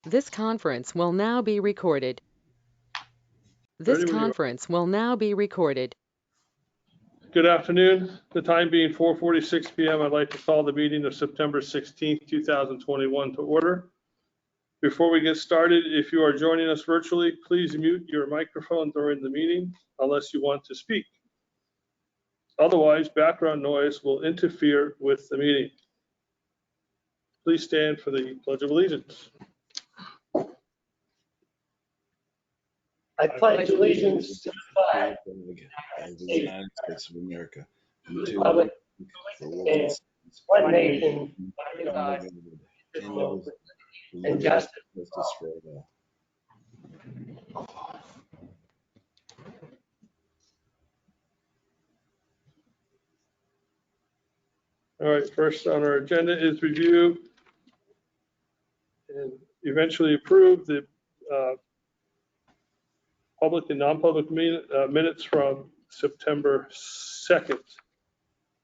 This conference will now be recorded. This Ready when you are. conference will now be recorded. Good afternoon. The time being 4:46 p.m., I'd like to call the meeting of September 16th, 2021 to order. Before we get started, if you are joining us virtually, please mute your microphone during the meeting unless you want to speak. Otherwise, background noise will interfere with the meeting. Please stand for the Pledge of Allegiance. I pledge allegiance to the flag of the United States of America, and to Republic for what one nation, under God, indivisible, and justice. for all. All right, first on our agenda is review and eventually approve the public and non-public minutes from September 2nd.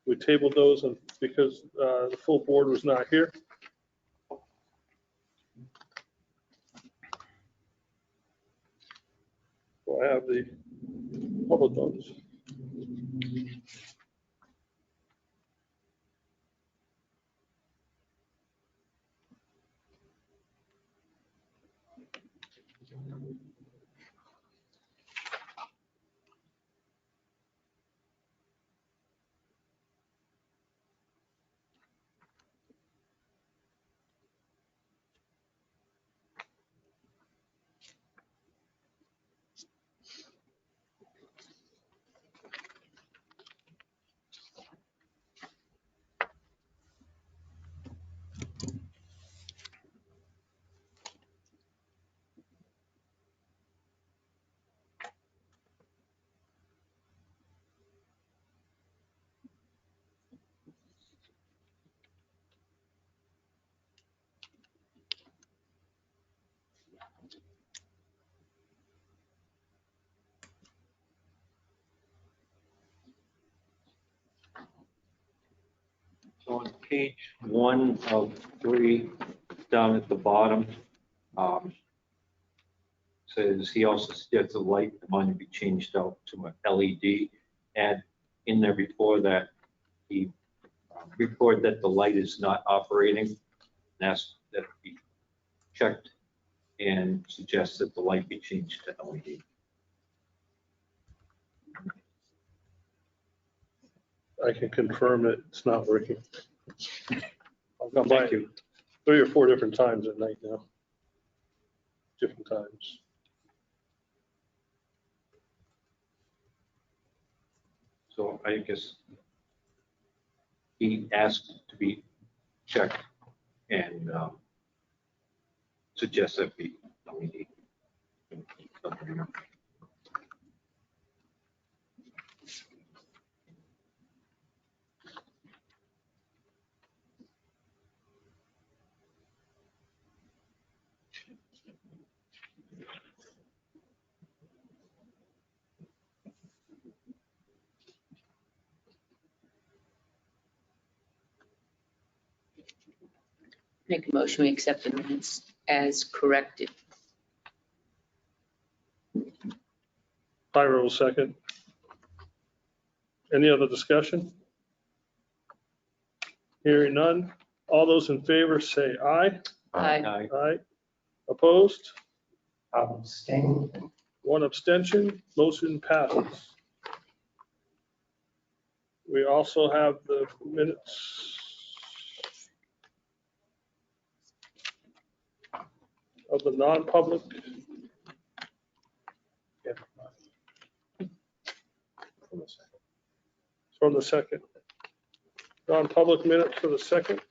We tabled those because the full board was not here. So I have the public ones. So on page 1 of 3, down at the bottom, says he also suggests the light on to be changed out to an LED. And in there before that, he reported that the light is not operating. And asked that it be checked and suggests that the light be changed to LED. I can confirm that it's not working. I've got Thank mine you. 3 or 4 different times at night now. Different times. So I guess he asked to be checked and suggests that be LED. Make a motion, we accept the minutes as corrected. Pyro will second. Any other discussion? Hearing none. All those in favor say aye. Aye. Aye. Aye. Opposed? Abstain. 1 abstention. Motion passes. We also have the minutes of the non-public. From the second. Non-public minutes for the second.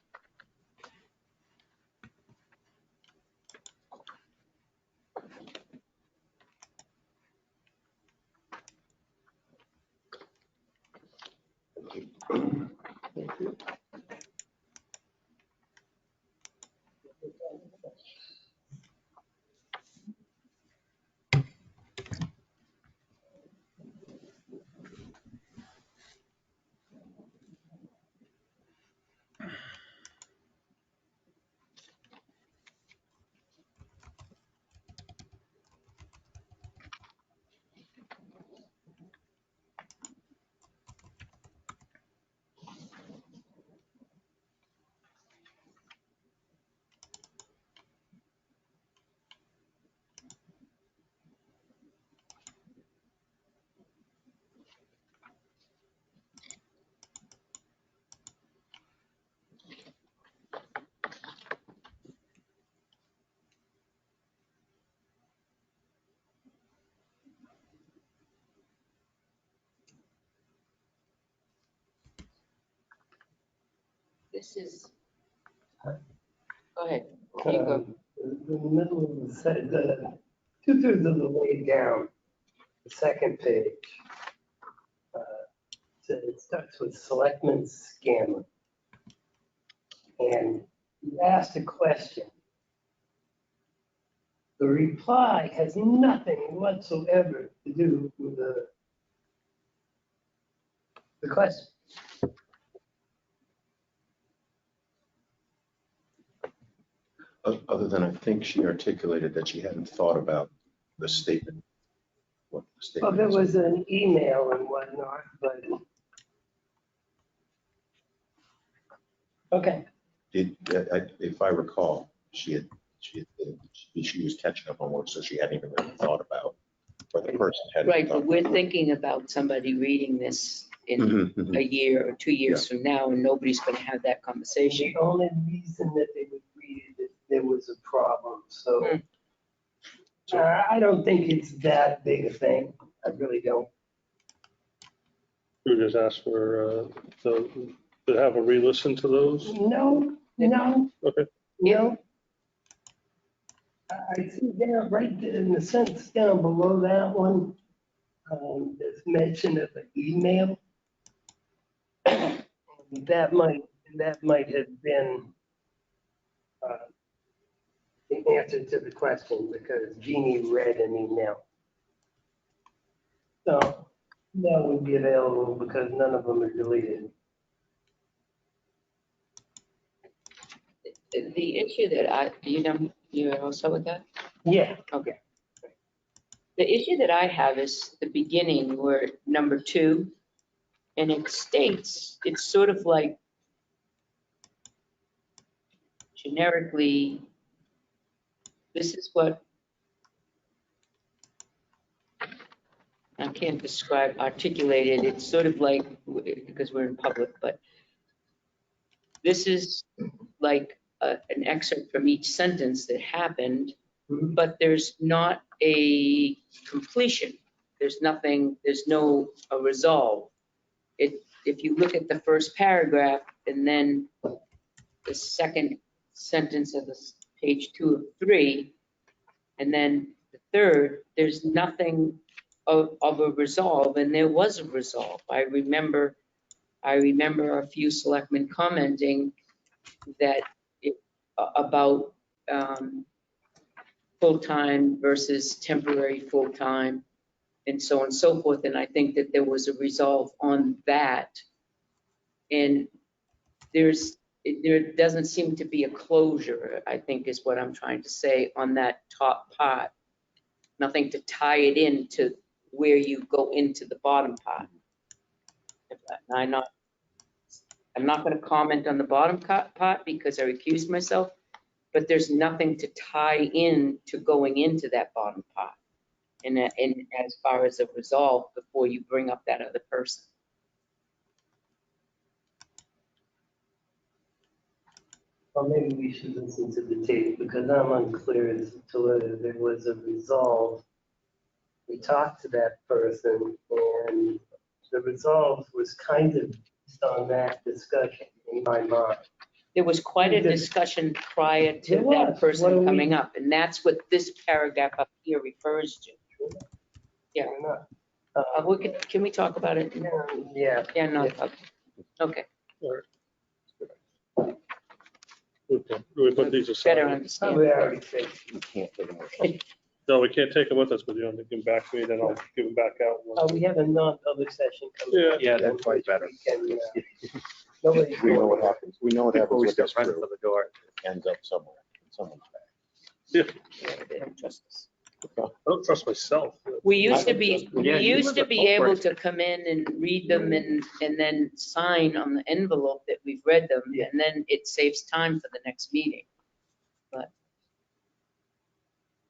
This is, go ahead. You go. The middle of the 2/3 of the way down, the second page. So it starts with Selectmen scammer. And you asked a question. The reply has nothing whatsoever to do with the question. Other than I think she articulated that she hadn't thought about the statement. What the Well, statement there is. was an email and whatnot, but. Okay. If I recall, she was catching up on work, so she hadn't even really thought about, or the person hadn't. Right, but thought we're about. thinking about somebody reading this in Mhm, mhm. a year or 2 years from now, and nobody's gonna have that conversation. The only reason that they would read it is there was a problem, so. I don't think it's that big a thing. I really don't. We just ask for, to have a re-listen to those. No. Okay. No. I see there, right there in the sentence down below that one, there's mention of an email. That might have been the answer to the question, because Jeannie read an email. So that would be available because none of them are deleted. The issue that you're also with that? Yeah. Okay. The issue that I have is the beginning where number 2, and it states, it's sort of like generically, this is what, I can't articulate it. It's sort of like, because we're in public, but this is like an excerpt from each sentence that happened, but there's not a completion. There's nothing, there's no resolve. If you look at the first paragraph and then the second sentence of this page 2 of 3, and then the third, there's nothing of a resolve, and there was a resolve. I remember a few selectmen commenting that about full-time versus temporary full-time and so on and so forth. And I think that there was a resolve on that. And there doesn't seem to be a closure, I think is what I'm trying to say on that top part. Nothing to tie it into where you go into the bottom part. I'm not going to comment on the bottom part because I recused myself, but there's nothing to tie in to going into that bottom part. And as far as a resolve before you bring up that other person. Well, maybe we should listen to the tape because I'm unclear as to whether there was a resolve. We talked to that person and the resolve was kind of based on that discussion in my mind. There was quite a discussion prior to that person coming up, and that's what this paragraph up here refers to. Yeah. Can we talk about it? Yeah. Yeah, no, okay. We put these aside. Better understand. We already fixed. You can't take them with us. No, we can't take them with us, but you want to give them back to me, then I'll give them back out. We have a non-public session coming up. Yeah, that's quite better. Nobody. We know what happens. We know what happens with this Run crew. for the door. It ends up somewhere, in someone's bag. Yeah, they don't trust us. I don't trust myself. We used to be Yeah, you were the able culprit. to come in and read them and then sign on the envelope that we've read them, and then it saves time for the next meeting. But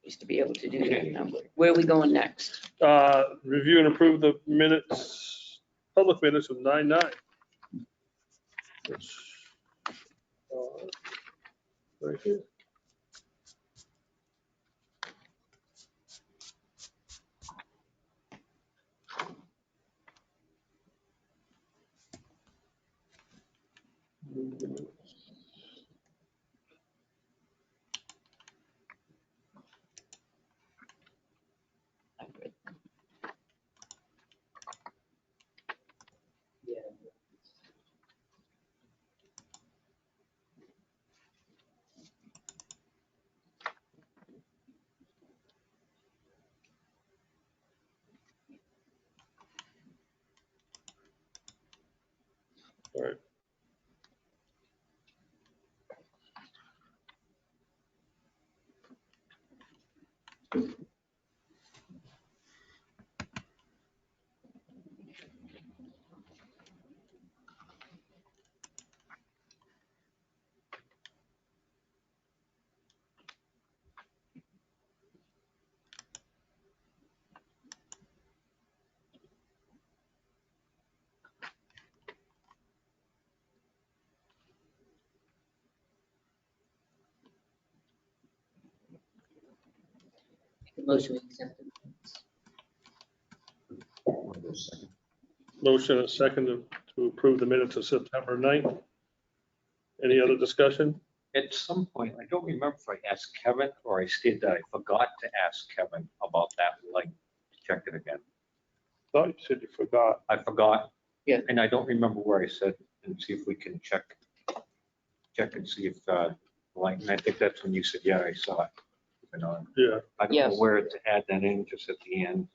we used to be able to do that. Now, where are we going next? Review and approve the minutes, public minutes of 9/9. Right here. All right. Motion to accept. Motion and second to approve the minutes of September 9th. Any other discussion? At some point, I don't remember if I asked Kevin or I stated that I forgot to ask Kevin about that, like, check it again. Thought you said you forgot. I forgot. Yeah. And I don't remember where I said, and see if we can check and see if, like, and I think that's when you said, yeah, I saw it. You know, Yeah. I don't Yes. know where to add that in, just at the end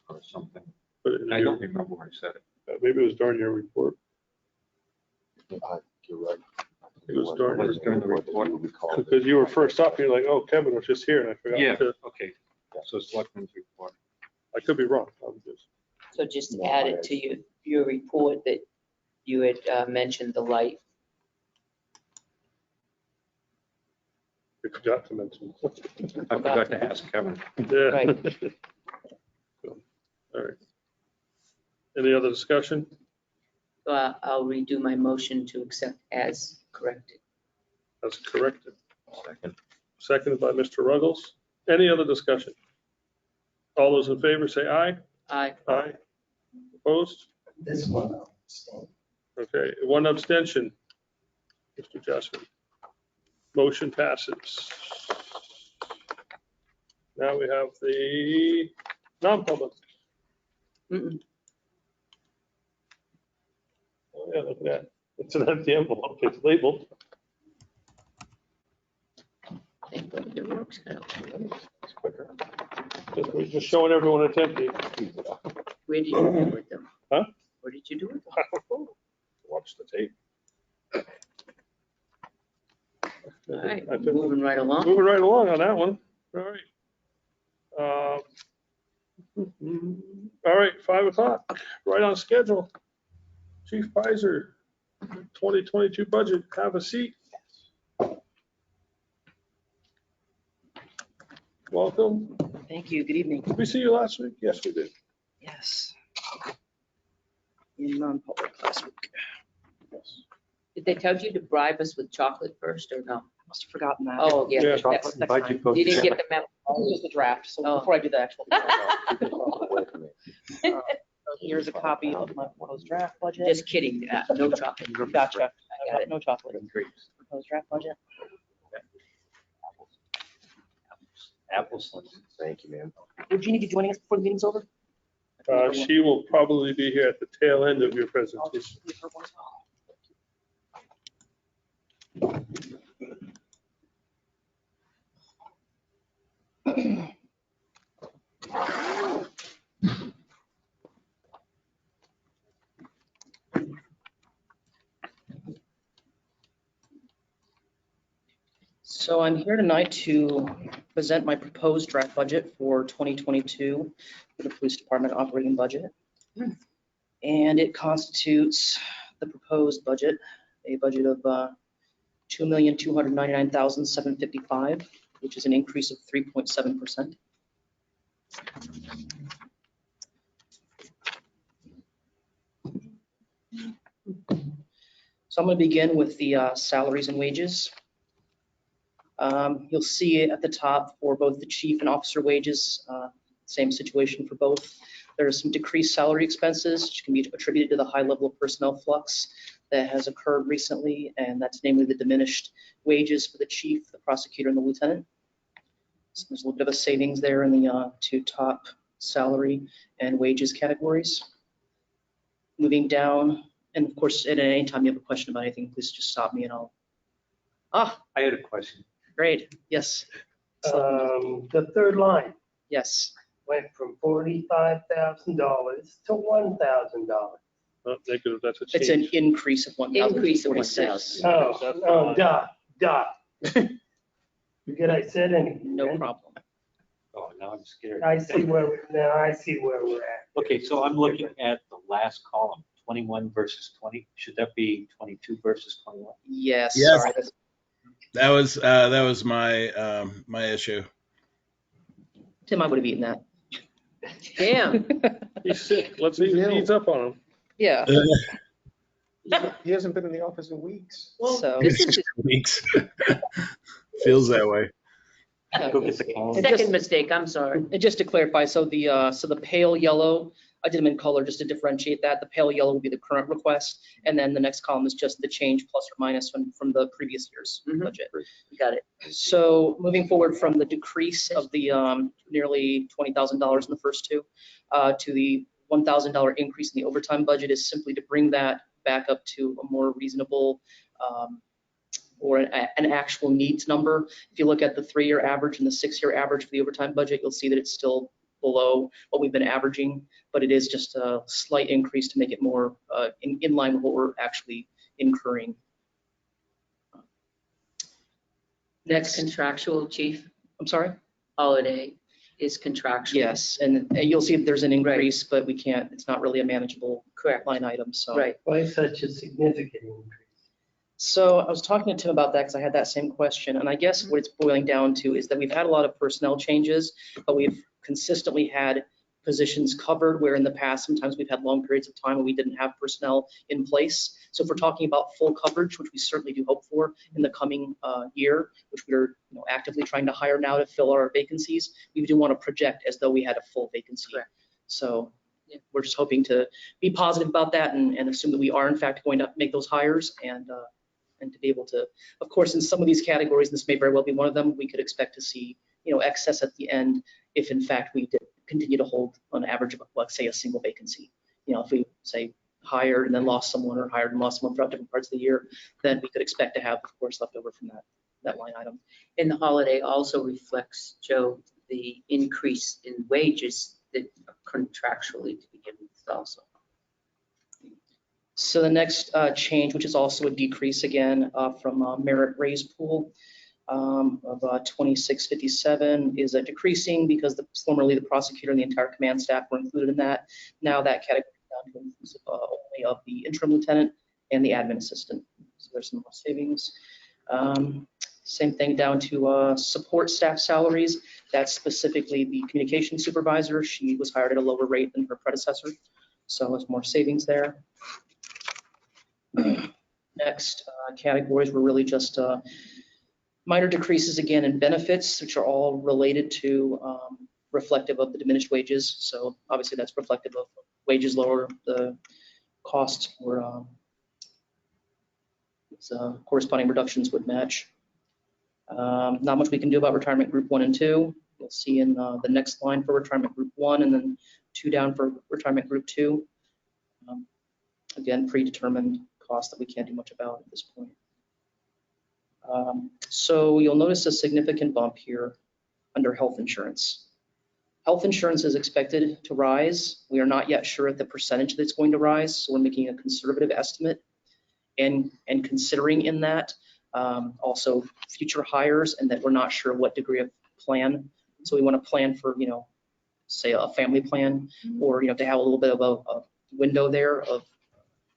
or something. But I don't remember where I said it. maybe it was during your report. You're right. It was during Was during the report. Because you were first up, you're like, oh, Kevin was just here, and I forgot Yeah, to. okay. So Selectmen's report. I could be wrong. I'm just. So just add it to your report that you had mentioned the light. I forgot to mention. I forgot to ask Kevin. Yeah. Right. All right. Any other discussion? So I'll redo my motion to accept as corrected. That's corrected. Second. Seconded by Mr. Ruggles. Any other discussion? All those in favor say aye. Aye. Aye. Opposed? This one, I'll abstain. Okay, one abstention. Mr. Jessman. Motion passes. Now we have the non-public. Mm-mm. Oh, yeah, look at that. It's an empty envelope. It's labeled. Thank God it works out. It's quicker. We're just showing everyone it's empty. Where did you do it though? Huh? Where did you do it? Watch the tape. All right, I think- moving right along. Moving right along on that one. All right. All right, 5 o'clock, right on schedule. Chief Pizer, 2022 budget, have a seat. Welcome. Thank you. Good evening. Did we see you last week? Yes, we did. Yes. In non-public last week. Yes. Did they tell you to bribe us with chocolate first or no? Must have forgotten that. Oh, yeah. Yeah. Chocolate That's- and budget You didn't vote. get the memo. This is the draft, so Oh. before I do the actual. Away from me. Here's a copy of my proposed draft budget. Just kidding, no chocolate. Gotcha. I got it. No chocolate. Grapes. Proposed draft budget. Apples. Thank you, man. Would Jeannie be joining us before the meeting's over? She will probably be here at the tail end of your I'll presentation. just leave her one as well. So I'm here tonight to present my proposed draft budget for 2022 for the police department operating budget. And it constitutes the proposed budget, a budget of $2,299,755, which is an increase of 3.7%. So I'm going to begin with the salaries and wages. You'll see at the top for both the chief and officer wages, same situation for both. There are some decreased salary expenses, which can be attributed to the high level of personnel flux that has occurred recently, and that's namely the diminished wages for the chief, the prosecutor, and the lieutenant. So there's a little bit of a savings there in the two top salary and wages categories. Moving down, and of course, at any time you have a question about anything, please just stop me and I'll. Ah, I had a question. great, yes. The third line Yes. went from $45,000 to $1,000. not negative, that's a It's an change. increase of Increase of 1,046. 1,000. Oh, Forget I said anything. No man. problem. Oh, now I'm scared. I see where we're at. Okay, so I'm looking at the last column, 21 versus 20. Should that be 22 versus 21? Yes, Yes. sorry. That was my my issue. Tim, I would have eaten that. Damn. He's sick. Let's ease up on him. Yeah, He hasn't been in the office in weeks. so. This is Weeks. Feels that way. Go get the column. second mistake, I'm sorry. And just to clarify, so the pale yellow, I did them in color just to differentiate that. The pale yellow will be the current request, and then the next column is just the change plus or minus from the previous year's Mhm. budget. Got it. So moving forward from the decrease of the nearly $20,000 in the first two to the $1,000 increase in the overtime budget is simply to bring that back up to a more reasonable or an actual needs number. If you look at the 3-year average and the 6-year average for the overtime budget, you'll see that it's still below what we've been averaging, but it is just a slight increase to make it more in line with what we're actually incurring. That's contractual, chief. I'm sorry? Holiday is contractual. Yes, and you'll see that there's an increase, but we can't, it's not really a manageable Correct. line item, so. Right. Why such a significant increase? So I was talking to Tim about that because I had that same question, and I guess what it's boiling down to is that we've had a lot of personnel changes, but we've consistently had positions covered where in the past, sometimes we've had long periods of time where we didn't have personnel in place. So if we're talking about full coverage, which we certainly do hope for in the coming year, which we're actively trying to hire now to fill our vacancies, we do want to project as though we had a full vacancy. Correct. So we're just hoping to be positive about that and assume that we are in fact going to make those hires and to be able to, of course, in some of these categories, this may very well be one of them, we could expect to see, excess at the end if in fact we did continue to hold on average of, let's say, a single vacancy. If we say hired and then lost someone or hired and lost someone throughout different parts of the year, then we could expect to have, of course, left over from that line item. And the holiday also reflects, Joe, the increase in wages that are contractually to begin with also. So the next change, which is also a decrease again from merit raise pool of 2657, is decreasing because formerly the prosecutor and the entire command staff were included in that. Now that category is down to inclusive only of the interim lieutenant and the admin assistant. So there's some more savings. Same thing down to support staff salaries. That's specifically the communication supervisor. She was hired at a lower rate than her predecessor. So there's more savings there. Next categories were really just minor decreases again in benefits, which are all related to reflective of the diminished wages. So obviously that's reflective of wages lower, the costs were corresponding reductions would match. Not much we can do about retirement group 1 and 2. You'll see in the next line for retirement group 1 and then 2 down for retirement group 2. Again, predetermined cost that we can't do much about at this point. So you'll notice a significant bump here under health insurance. Health insurance is expected to rise. We are not yet sure at the percentage that's going to rise, so we're making a conservative estimate and considering in that also future hires and that we're not sure what degree of plan. So we want to plan for, say a family plan or, to have a little bit of a window there of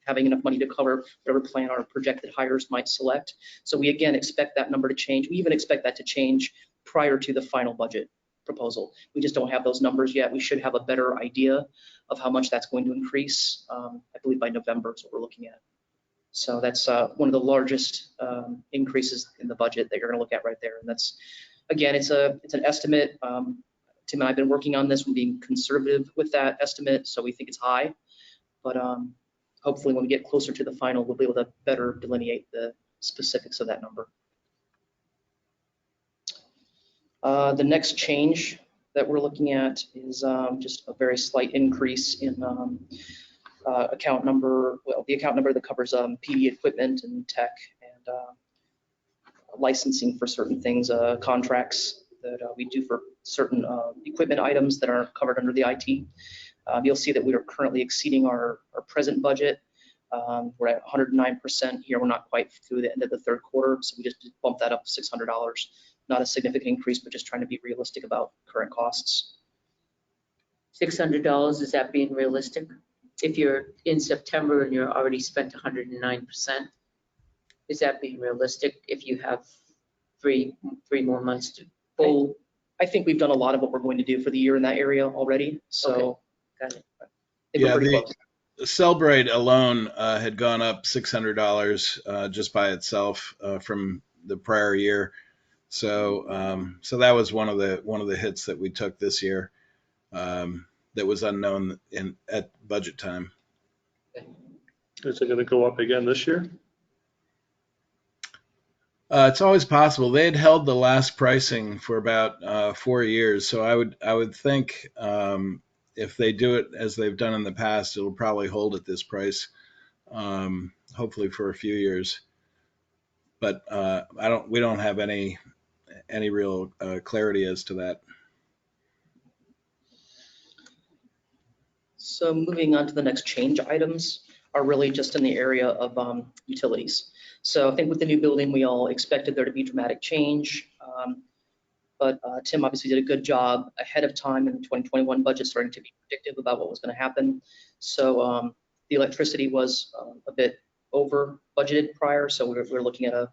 having enough money to cover whatever plan our projected hires might select. So we again expect that number to change. We even expect that to change prior to the final budget proposal. We just don't have those numbers yet. We should have a better idea of how much that's going to increase. I believe by November is what we're looking at. So that's one of the largest increases in the budget that you're going to look at right there. And that's, again, it's an estimate. Tim and I have been working on this. We're being conservative with that estimate, so we think it's high. But hopefully when we get closer to the final, we'll be able to better delineate the specifics of that number. The next change that we're looking at is just a very slight increase in account number, the account number that covers PD equipment and tech and licensing for certain things, contracts that we do for certain equipment items that are covered under the IT. You'll see that we are currently exceeding our present budget We're at 109% here. We're not quite through the end of the third quarter, so we just bumped that up to $600. Not a significant increase, but just trying to be realistic about current costs. $600, is that being realistic? If you're in September and you're already spent 109%, is that being realistic if you have three more months to full? I think we've done a lot of what we're going to do for the year in that area already, so. Got it. I think we're pretty close. The Cellbrite alone had gone up $600 just by itself from the prior year. So so that was one of the hits that we took this year that was unknown at budget time. Is it going to go up again this year? It's always possible. They had held the last pricing for about 4 years, so I would think if they do it as they've done in the past, it'll probably hold at this price, hopefully for a few years. But we don't have any real clarity as to that. So moving on to the next change items are really just in the area of utilities. So I think with the new building, we all expected there to be dramatic change. But Tim obviously did a good job ahead of time in the 2021 budget, starting to be predictive about what was going to happen. So the electricity was a bit over budgeted prior, so we're looking at a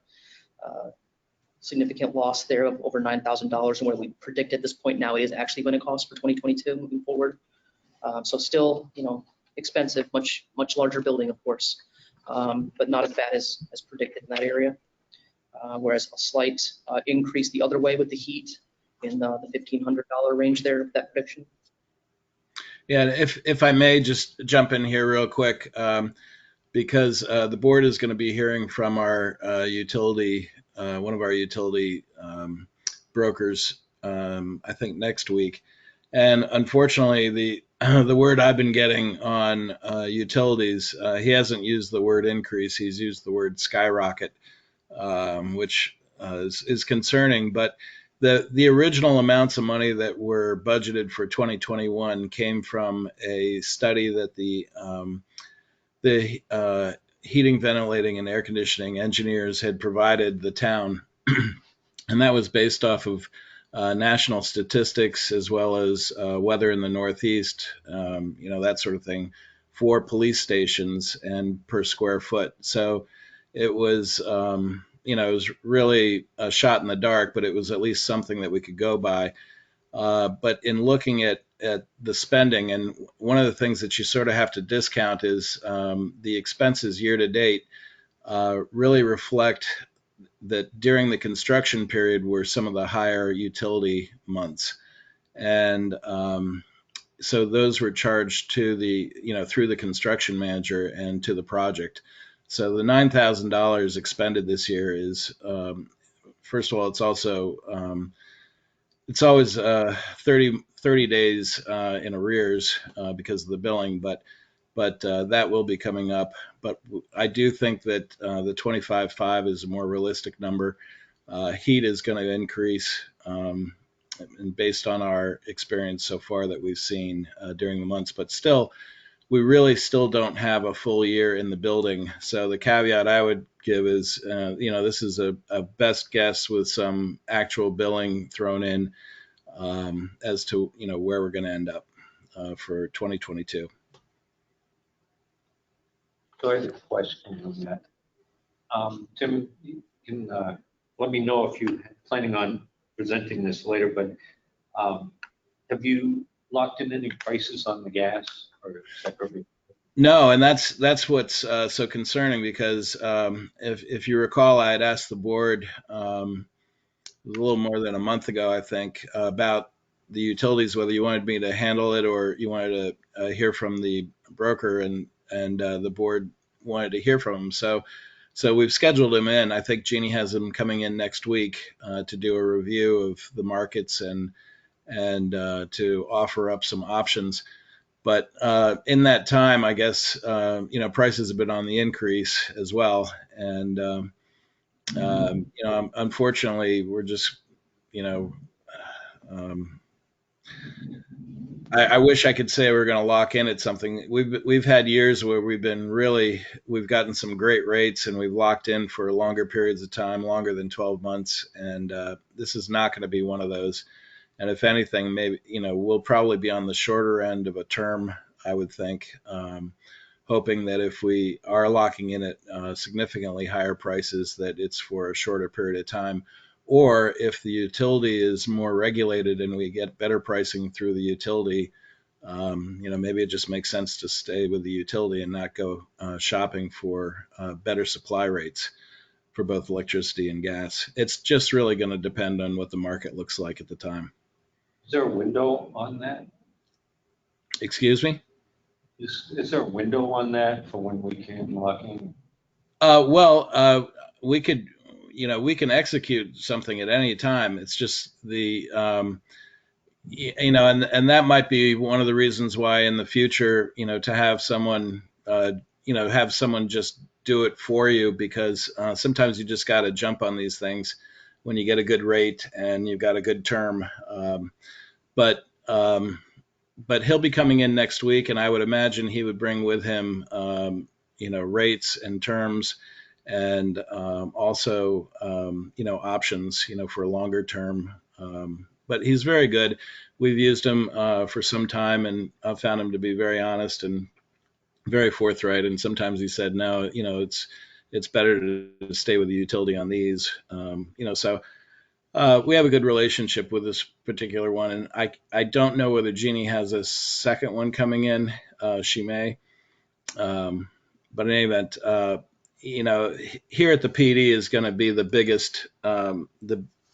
significant loss there of over $9,000, and what we predict at this point now it is actually going to cost for 2022 moving forward. So still, expensive, much larger building, of course, but not as bad as predicted in that area. Whereas a slight increase the other way with the heat in the $1,500 range there, that prediction. Yeah, if I may just jump in here real quick, because the board is going to be hearing from our utility, one of our utility brokers, I think next week. And unfortunately, the word I've been getting on utilities, he hasn't used the word increase, he's used the word skyrocket, which is concerning. But the original amounts of money that were budgeted for 2021 came from a study that the heating, ventilating, and air conditioning engineers had provided the town. And that was based off of national statistics as well as weather in the Northeast, that sort of thing, for police stations and per square foot. So it was, it was really a shot in the dark, but it was at least something that we could go by. But in looking at the spending, and one of the things that you sort of have to discount is the expenses year to date really reflect that during the construction period were some of the higher utility months. And so those were charged to the, through the construction manager and to the project. So the $9,000 expended this year is, first of all, it's also, it's always 30 days in arrears because of the billing, but that will be coming up. But I do think that the 25.5 is a more realistic number. Heat is going to increase, and based on our experience so far that we've seen during the months. But still, we really still don't have a full year in the building. So the caveat I would give is, this is a best guess with some actual billing thrown in as to, where we're going to end up for 2022. So I have a question on that. Tim, you can let me know if you're planning on presenting this later, but have you locked in any prices on the gas or separately? No, and that's what's so concerning, because if you recall, I had asked the board a little more than a month ago, I think, about the utilities, whether you wanted me to handle it or you wanted to hear from the broker, and the board wanted to hear from him. So we've scheduled him in. I think Jeannie has him coming in next week to do a review of the markets and to offer up some options. But in that time, I guess, prices have been on the increase as well. And, unfortunately, we're just, I wish I could say we're going to lock in at something. We've had years where we've gotten some great rates and we've locked in for longer periods of time, longer than 12 months. And this is not going to be one of those. And if anything, maybe, we'll probably be on the shorter end of a term, I would think, hoping that if we are locking in at significantly higher prices, that it's for a shorter period of time. Or if the utility is more regulated and we get better pricing through the utility, maybe it just makes sense to stay with the utility and not go shopping for better supply rates for both electricity and gas. It's just really going to depend on what the market looks like at the time. Is there a window on that? Excuse me? Is there a window on that for when we can lock in? We could, we can execute something at any time. It's just the, and that might be one of the reasons why in the future, to have someone, have someone just do it for you, because sometimes you just got to jump on these things when you get a good rate and you've got a good term. But he'll be coming in next week, and I would imagine he would bring with him, rates and terms, and also, options, for a longer term. But he's very good. We've used him for some time, and I've found him to be very honest and very forthright. And sometimes he said, no, it's better to stay with the utility on these, so. We have a good relationship with this particular one, and I don't know whether Jeannie has a second one coming in. She may, but in any event, here at the PD is going to be the biggest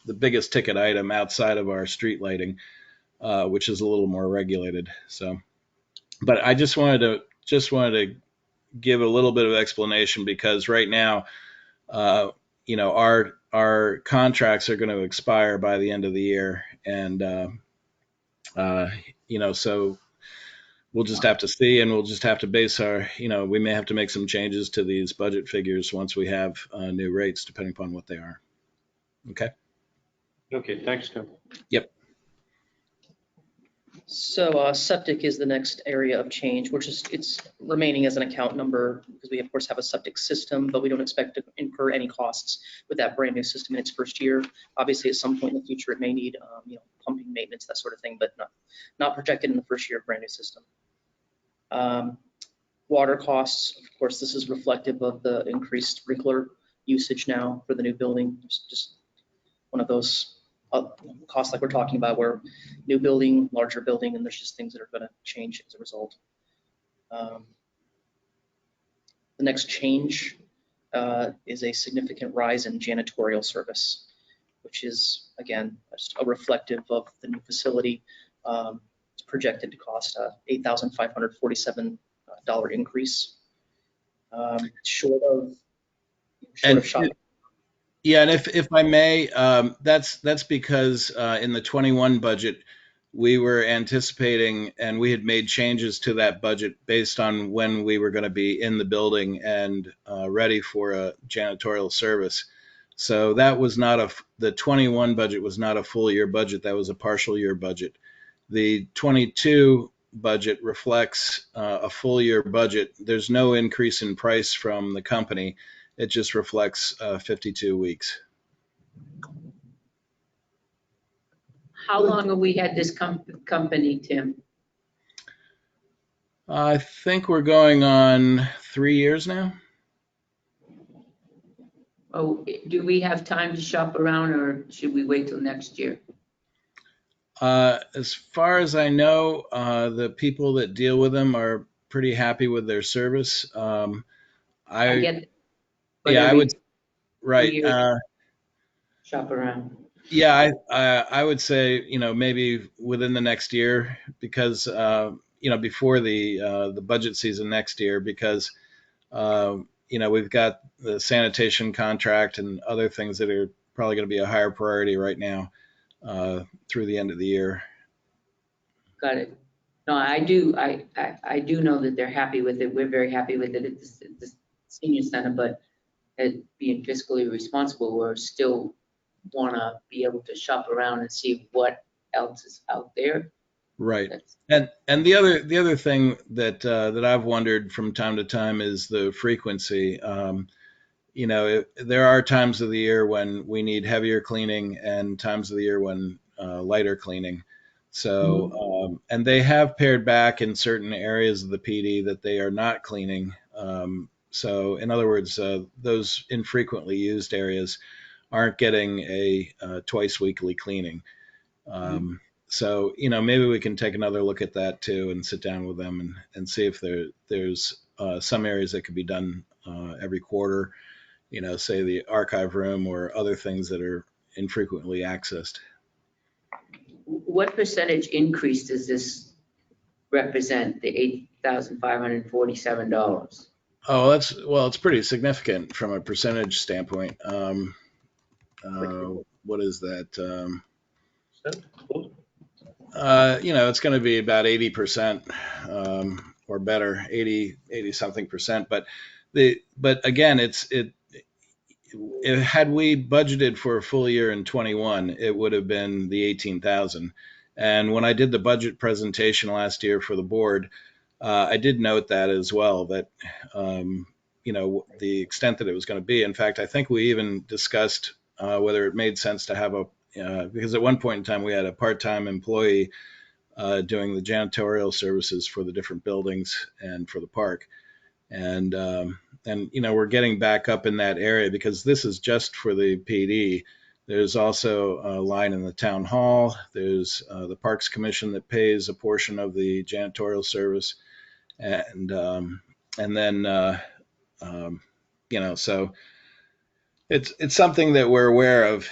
the biggest ticket item outside of our street lighting, which is a little more regulated. So, but I just wanted to give a little bit of explanation, because right now, our contracts are going to expire by the end of the year, and so we'll just have to see, and we'll just have to base our, we may have to make some changes to these budget figures once we have new rates, depending upon what they are. Okay. Okay, thanks, Tim. Yep. So septic is the next area of change, which is it's remaining as an account number, because we of course have a septic system, but we don't expect to incur any costs with that brand new system in its first year. Obviously, at some point in the future, it may need pumping maintenance, that sort of thing, but not projected in the first year of brand new system. Water costs, of course, this is reflective of the increased sprinkler usage now for the new building. It's just one of those costs like we're talking about, where new building, larger building, and there's just things that are going to change as a result. The next change is a significant rise in janitorial service, which is, again, just a reflective of the new facility. It's projected to cost $8,547 increase, short of shopping. Yeah, and if I may, that's because in the 21 budget, we were anticipating, and we had made changes to that budget based on when we were going to be in the building and ready for a janitorial service. So that was not the 21 budget was not a full year budget. That was a partial year budget. The 22 budget reflects a full year budget. There's no increase in price from the company. It just reflects 52 weeks. How long have we had this company, Tim? I think we're going on 3 years now. Oh, do we have time to shop around, or should we wait till next year? As far as I know, the people that deal with them are pretty happy with their service. I get, I would, right. Shop around. Yeah, I would say, maybe within the next year, because, before the budget season next year, because, we've got the sanitation contract and other things that are probably going to be a higher priority right now through the end of the year. Got it. No, I do. I do know that they're happy with it. We're very happy with it at the senior center, but being fiscally responsible, we're still want to be able to shop around and see what else is out there. Right. That's, And the other thing that I've wondered from time to time is the frequency. There are times of the year when we need heavier cleaning and times of the year when lighter cleaning. So, and they have pared back in certain areas of the PD that they are not cleaning. So, in other words, those infrequently used areas aren't getting a twice weekly cleaning. So, maybe we can take another look at that too and sit down with them and see if there's some areas that could be done every quarter, say the archive room or other things that are infrequently accessed. what percentage increase does this represent, the $8,547? Oh, it's pretty significant from a percentage standpoint. What is that? It's going to be about 80% or better, 80 something percent. But again, had we budgeted for a full year in 21, it would have been the 18,000. And when I did the budget presentation last year for the board, I did note that as well, that, the extent that it was going to be. In fact, I think we even discussed whether it made sense to have because at one point in time we had a part-time employee doing the janitorial services for the different buildings and for the park. And we're getting back up in that area because this is just for the PD. There's also a line in the town hall. There's the Parks Commission that pays a portion of the janitorial service, and then so it's something that we're aware of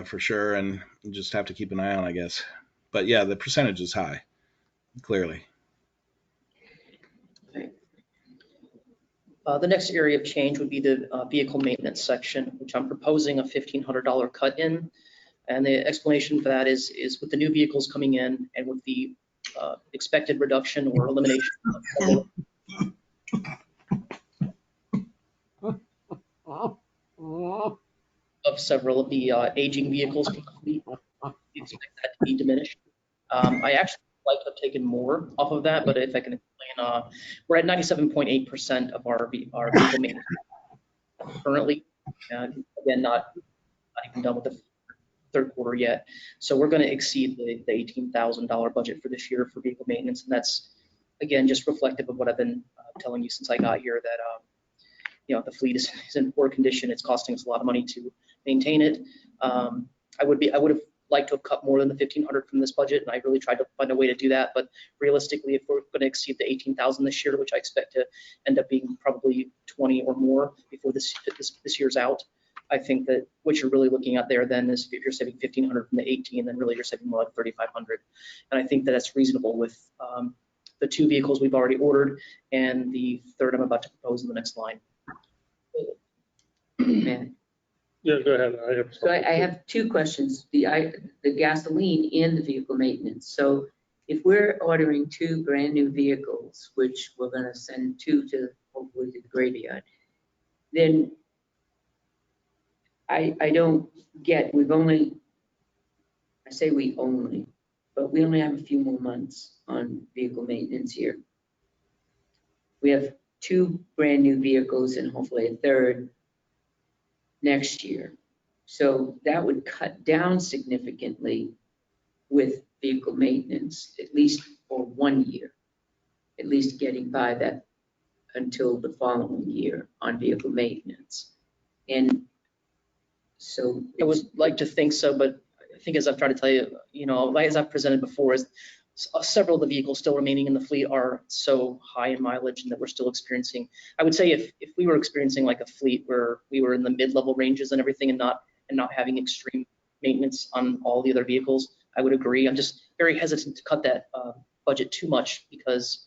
for sure, and just have to keep an eye on, I guess. But yeah, the percentage is high, clearly. The next area of change would be the vehicle maintenance section, which I'm proposing a $1,500 cut in. And the explanation for that is with the new vehicles coming in and with the expected reduction or elimination of several of the aging vehicles, we expect that to be diminished. I actually like to have taken more off of that, but if I can explain, we're at 97.8% of our vehicle maintenance currently. Again, not even done with the third quarter yet. So we're going to exceed the $18,000 budget for this year for vehicle maintenance. And that's, again, just reflective of what I've been telling you since I got here, that the fleet is in poor condition. It's costing us a lot of money to maintain it. I would have liked to have cut more than the $1,500 from this budget, and I really tried to find a way to do that. But realistically, if we're going to exceed the $18,000 this year, which I expect to end up being probably 20 or more before this year's out, I think that what you're really looking at there then is if you're saving $1,500 from the 18, then really you're saving more like $3,500. And I think that that's reasonable with the two vehicles we've already ordered and the third I'm about to propose in the next line. Man. Yeah, go ahead. So I have two questions, the gasoline and the vehicle maintenance. So if we're ordering two brand new vehicles, which we're going to send two to hopefully to the graveyard, then I don't get, I say we only, but we only have a few more months on vehicle maintenance here. We have two brand new vehicles and hopefully a third next year. So that would cut down significantly with vehicle maintenance, at least for 1 year, at least getting by that until the following year on vehicle maintenance. And so I would like to think so, but I think as I've tried to tell you, as I've presented before, is several of the vehicles still remaining in the fleet are so high in mileage and that we're still experiencing. I would say if we were experiencing like a fleet where we were in the mid-level ranges and everything and not having extreme maintenance on all the other vehicles, I would agree. I'm just very hesitant to cut that budget too much because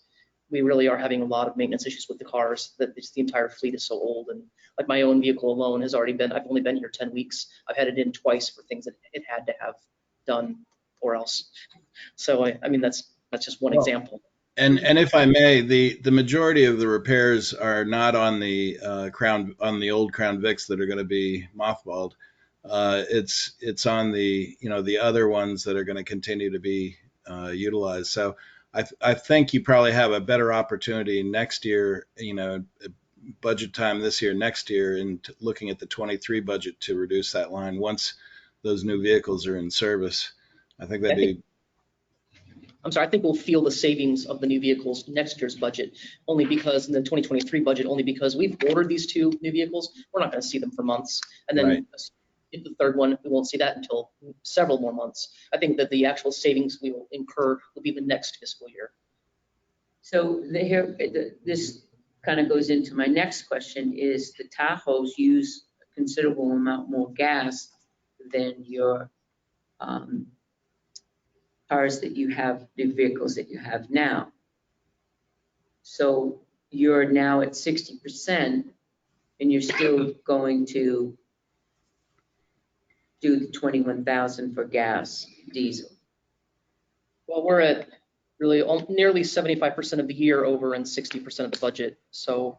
we really are having a lot of maintenance issues with the cars, that the entire fleet is so old. And like my own vehicle alone has already been, I've only been here 10 weeks. I've had it in twice for things that it had to have done or else. So I mean, that's just one example. And if I may, the majority of the repairs are not on the old Crown Vics that are going to be mothballed. It's on the the other ones that are going to continue to be utilized. So I think you probably have a better opportunity next year, budget time this year, next year, and looking at the 23 budget to reduce that line once those new vehicles are in service. I think that'd be. I think we'll feel the savings of the new vehicles next year's budget, only because in the 2023 budget, only because we've ordered these 2 new vehicles, we're not going to see them for months. And then Right. If the third one, we won't see that until several more months. I think that the actual savings we will incur will be the next fiscal year. So this kind of goes into my next question, is the Tahoes use a considerable amount more gas than your cars that you have, the vehicles that you have now. So you're now at 60% and you're still going to do the 21,000 for gas, diesel. Well, we're at really nearly 75% of the year over and 60% of the budget. So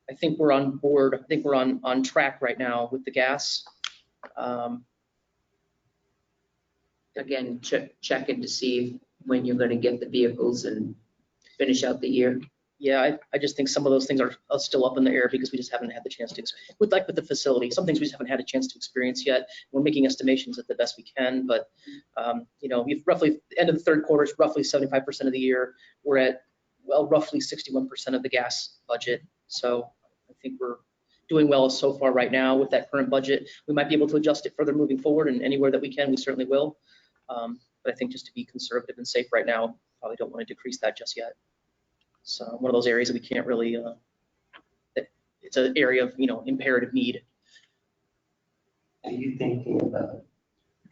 I think we're on board. I think we're on track right now with the gas. Again, checking to see when you're going to get the vehicles and finish out the year. Yeah, I just think some of those things are still up in the air because we just haven't had the chance to, with the facility, some things we just haven't had a chance to experience yet. We're making estimations at the best we can, but we've roughly, the end of the third quarter is roughly 75% of the year. We're at, roughly 61% of the gas budget. So I think we're doing well so far right now with that current budget. We might be able to adjust it further moving forward, and anywhere that we can, we certainly will. But I think just to be conservative and safe right now, probably don't want to decrease that just yet. So one of those areas that we can't really, it's an area of, imperative need. Are you thinking about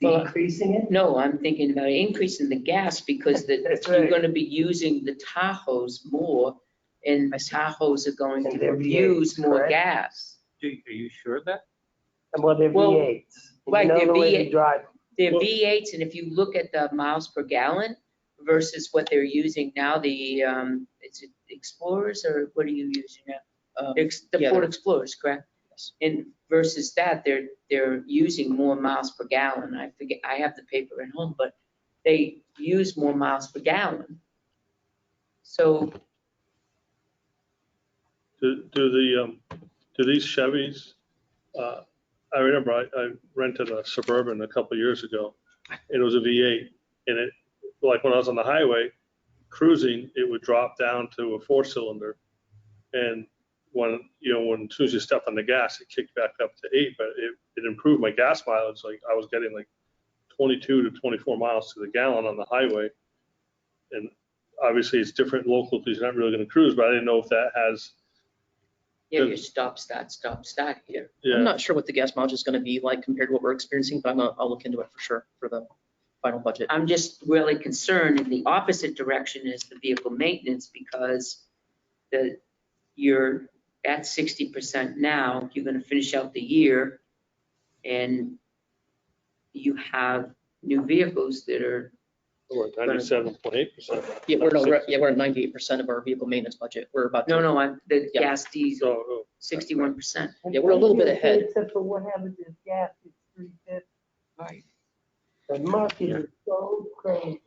Well, decreasing it? No, I'm thinking about increasing the gas because That's you're right. going to be using the Tahoes more, and the Tahoes are going And to they're use V8s, more correct? gas. Are you sure of that? Well, they're Well, V8s. right, You know they're the way V8. to drive. They're Well- V8s, and if you look at the miles per gallon versus what they're using now, the is it Explorers, or what are you using now? The yeah, Ford they're- Explorers, correct? Yes. And versus that, they're using more miles per gallon. I forget, I have the paper at home, but they use more miles per gallon. So Do these Chevys, I remember I rented a Suburban a couple of years ago, and it was a V8, and it, like when I was on the highway cruising, it would drop down to a 4-cylinder, and when as soon as you stepped on the gas, it kicked back up to 8, but it improved my gas mileage. Like I was getting like 22 to 24 miles to the gallon on the highway, and obviously it's different local because you're not really going to cruise, but I didn't know if that has. yeah, your stop, start here. Yeah. I'm not sure what the gas mileage is going to be like compared to what we're experiencing, but I'll look into it for sure for the final budget. I'm just really concerned in the opposite direction is the vehicle maintenance, because you're at 60% now, you're going to finish out the year, and you have new vehicles that are, We're at 97.8%. Yeah, we're at 98% of our vehicle maintenance budget. We're about no, the Yeah. gas diesel, So 61%. Yeah, we're a little bit ahead. Except for what happens if gas is $3.50. Right. The market is so crazy.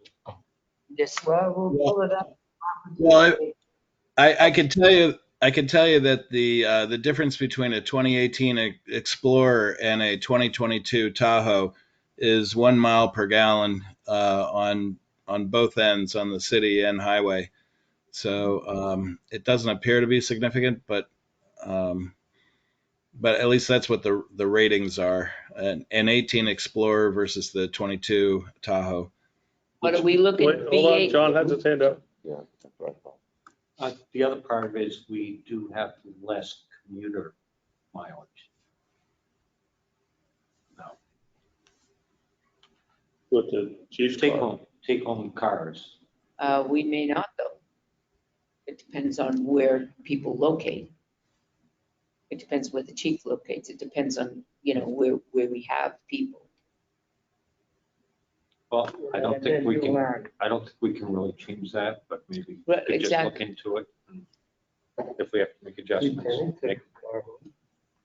This, Well, we'll pull it up. Well, I can tell you that the difference between a 2018 Explorer and a 2022 Tahoe is 1 mile per gallon on both ends, on the city and highway. So it doesn't appear to be significant, but at least that's what the ratings are. An 18 Explorer versus the 22 Tahoe. what are we looking, wait, hold on, V8? John has his hand up. Yeah, that's right. The other part of it is we do have less commuter mileage. No, With the Chief's take car. home cars. We may not though. It depends on where people locate. It depends where the chief locates. It depends on, where we have people. Well, I don't And think then we you can, learn. I don't think we can really change that, but maybe Right, we could just look exactly. into it. And if we have to make adjustments, make.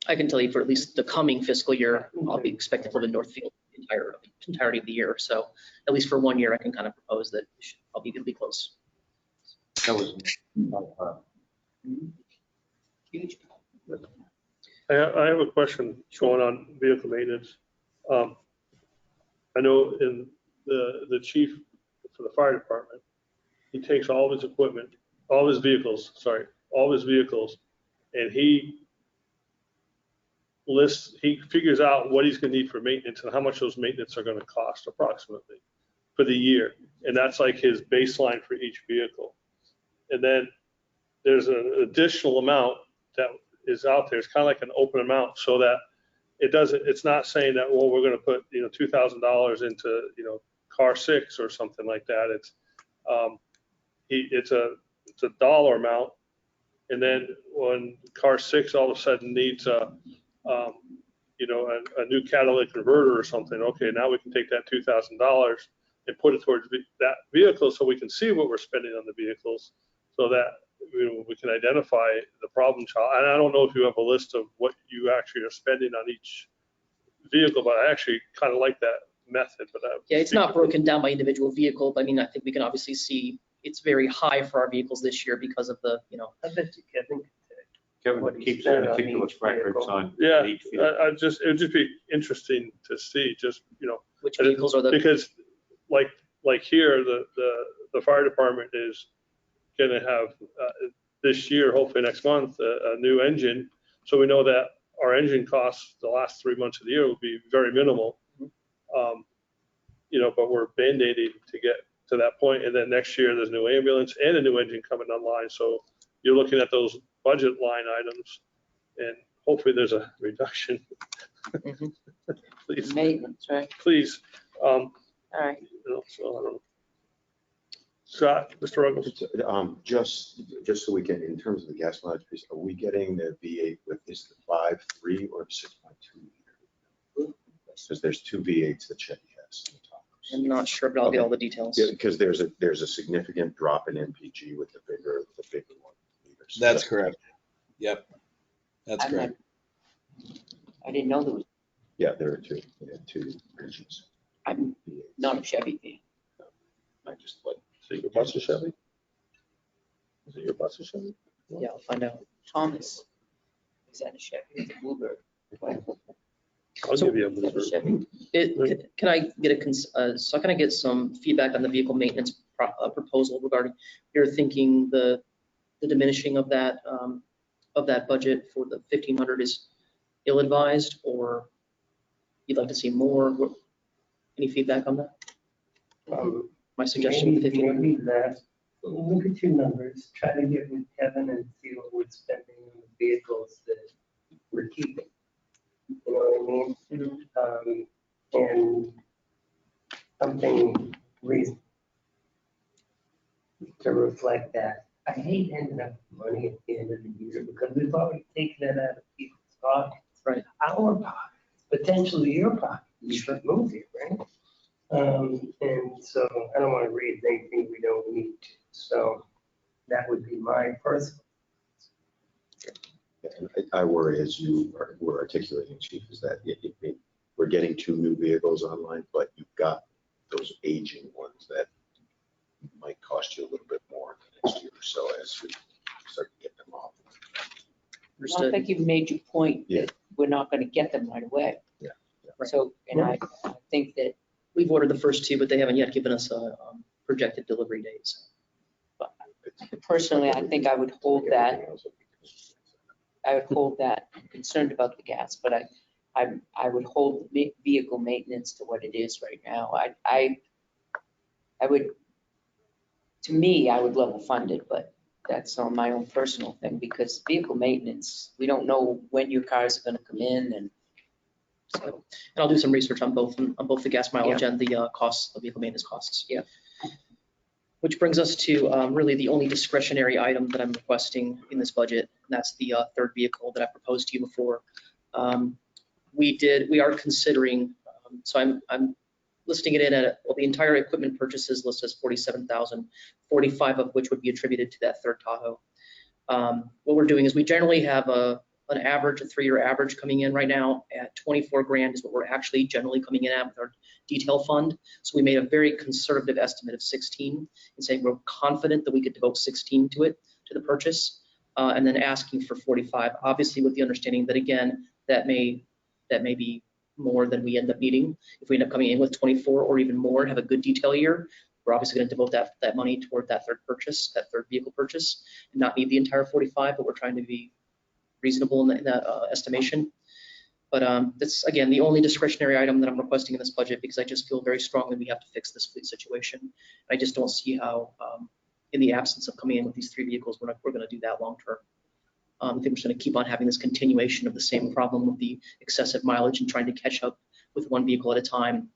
I can tell you for at least the coming fiscal year, I'll be expected to live in Northfield, entirety of the year. So at least for 1 year, I can kind of propose that it should probably be close. That was Huge. I have a question going on vehicle maintenance. I know in the chief for the fire department, he takes all of his equipment, all of his vehicles, and he figures out what he's gonna need for maintenance and how much those maintenance are gonna cost approximately for the year. And that's like his baseline for each vehicle. And then there's an additional amount that is out there. It's kind of like an open amount, so that it's not saying that, well, we're gonna put, $2,000 into, car 6 or something like that. It's a dollar amount. And then when car 6 all of a sudden needs a new catalytic converter or something, okay, now we can take that $2,000 and put it towards that vehicle, so we can see what we're spending on the vehicles, so that we can identify the problem child. And I don't know if you have a list of what you actually are spending on each vehicle, but I actually kind of like that method. But yeah, it's not broken down by individual vehicle, but I mean, I think we can obviously see it's very high for our vehicles this year because of the, I bet you Kevin What he keeps spent on meticulous each records vehicle. on yeah, each vehicle. it would just be interesting to see, which vehicles are the, because like here, the fire department is gonna have this year, hopefully next month, a new engine. So we know that our engine costs the last 3 months of the year will be very minimal. But we're band-aiding to get to that point. And then next year, there's a new ambulance and a new engine coming online. So you're looking at those budget line items, and hopefully there's a reduction. Please, Maintenance, right? please. All right. So I don't know. Scott, Mr. Ruggles. Just so we can, in terms of the gas mileage piece, are we getting the V8 with, is the 5.3 or 6.2 liter? Because there's 2 V8s that Chevy has. I'm not sure, but I'll get all the details. Yeah, because there's a significant drop in MPG with the bigger one. liters. That's correct. Yep, that's correct. I didn't know there was, Yeah, there are 2. We have 2 engines. I'm V8s. not a Chevy fan. I just like. So your bus is Chevy? Is it your bus is Chevy? Yeah, I'll find out. Thomas, is that a Chevy? It's a Bluebird. I'll So- give you a Is that a Bluebird. Chevy? Can I get so can I get some feedback on the vehicle maintenance proposal regarding, you're thinking the diminishing of that budget for the 1,500 is ill-advised, or you'd like to see more? Any feedback on that? My suggestion, Maybe 1,500. that, look at your numbers, try to get with Kevin and see what we're spending on the vehicles that we're keeping. You know what I mean? And something reason to reflect that. I hate ending up with money at the end of the year, because we've already taken it out of people's pockets. Right. Our pockets, potentially your pocket. We should move it, right? And so I don't want to raise anything we don't need to. So that would be my personal. I worry, as you were articulating, Chief, is that we're getting 2 new vehicles online, but you've got those aging ones that might cost you a little bit more next year or so as we start to get them off. I don't think you've made your point Yeah. that we're not going to get them right away. Yeah. So, and I think that We've ordered the first 2, but they haven't yet given us a projected delivery dates. personally, I think I would hold that. I would hold that. I'm concerned about the gas, but I would hold the vehicle maintenance to what it is right now. I would, to me, I would level fund it, but that's on my own personal thing, because vehicle maintenance, we don't know when your cars are gonna come in, and so. And I'll do some research on both the gas mileage and the costs, the vehicle maintenance costs. Yeah. Which brings us to really the only discretionary item that I'm requesting in this budget, and that's the 3rd vehicle that I proposed to you before. We are considering, so I'm listing it in at, well, the entire equipment purchases list as 47,000, 45 of which would be attributed to that 3rd Tahoe. What we're doing is we generally have a an average, a 3-year average coming in right now at 24 grand is what we're actually generally coming in at with our detail fund. So we made a very conservative estimate of 16 and saying we're confident that we could devote 16 to it, to the purchase, and then asking for 45, obviously with the understanding that, again, that may be more than we end up needing. If we end up coming in with 24 or even more and have a good detail year, we're obviously going to devote that money toward that third vehicle purchase, and not need the entire 45, but we're trying to be reasonable in that estimation. But that's, again, the only discretionary item that I'm requesting in this budget, because I just feel very strongly we have to fix this fleet situation. I just don't see how, in the absence of coming in with these 3 vehicles, we're going to do that long term. I think we're just going to keep on having this continuation of the same problem with the excessive mileage and trying to catch up with 1 vehicle at a time.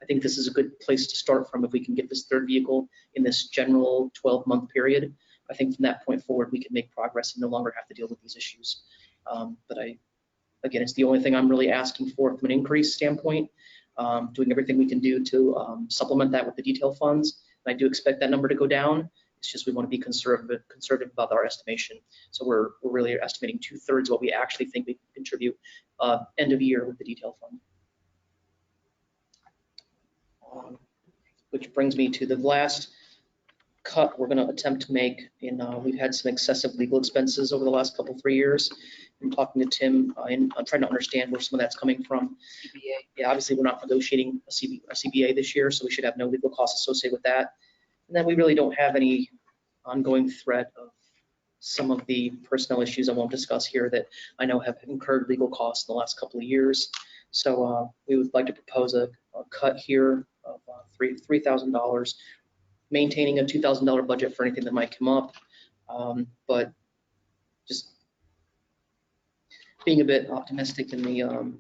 I think this is a good place to start from if we can get this 3rd vehicle in this general 12-month period. I think from that point forward, we can make progress and no longer have to deal with these issues. But again, it's the only thing I'm really asking for from an increase standpoint, doing everything we can do to supplement that with the detail funds. And I do expect that number to go down. It's just we want to be conservative about our estimation. So we're really estimating 2/3 what we actually think we can contribute end of year with the detail fund. Which brings me to the last cut we're going to attempt to make. We've had some excessive legal expenses over the last 3 years. I'm talking to Tim and I'm trying to understand where some of that's coming from. CBA. Yeah, obviously we're not negotiating a CBA this year, so we should have no legal costs associated with that. And then we really don't have any ongoing threat of some of the personnel issues I won't discuss here that I know have incurred legal costs in the last couple of years. So we would like to propose a cut here of $3,000, maintaining a $2,000 budget for anything that might come up, but just being a bit optimistic in the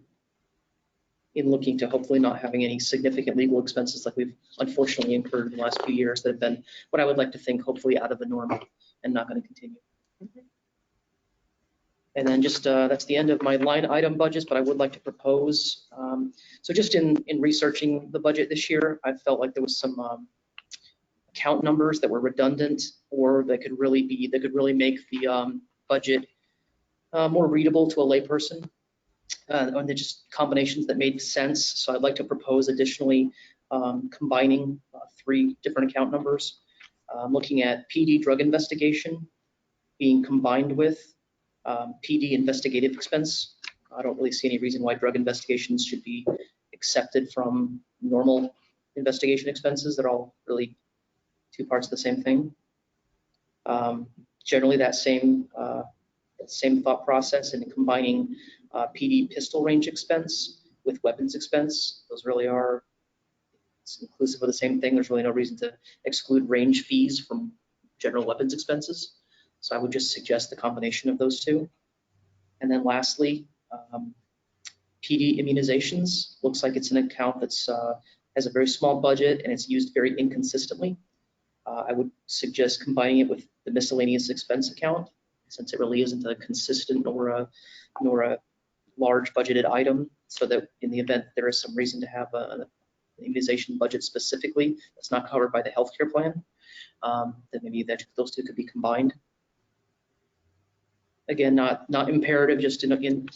in looking to hopefully not having any significant legal expenses like we've unfortunately incurred in the last few years that have been what I would like to think hopefully out of the norm and not going to continue. And then just that's the end of my line item budgets, but I would like to propose. So just in researching the budget this year, I felt like there was some account numbers that were redundant or that could really make the budget more readable to a layperson. And they're just combinations that made sense. So I'd like to propose additionally combining 3 different account numbers. Looking at PD drug investigation being combined with PD investigative expense. I don't really see any reason why drug investigations should be accepted from normal investigation expenses. They're all really 2 parts of the same thing. Generally that same thought process and combining PD pistol range expense with weapons expense. Those really are inclusive of the same thing. There's really no reason to exclude range fees from general weapons expenses. So I would just suggest the combination of those 2. And then lastly, PD immunizations. Looks like it's an account that's has a very small budget and it's used very inconsistently. I would suggest combining it with the miscellaneous expense account, since it really isn't a consistent nor a large budgeted item, so that in the event there is some reason to have an immunization budget specifically that's not covered by the healthcare plan, then maybe those 2 could be combined. Again, not imperative, just in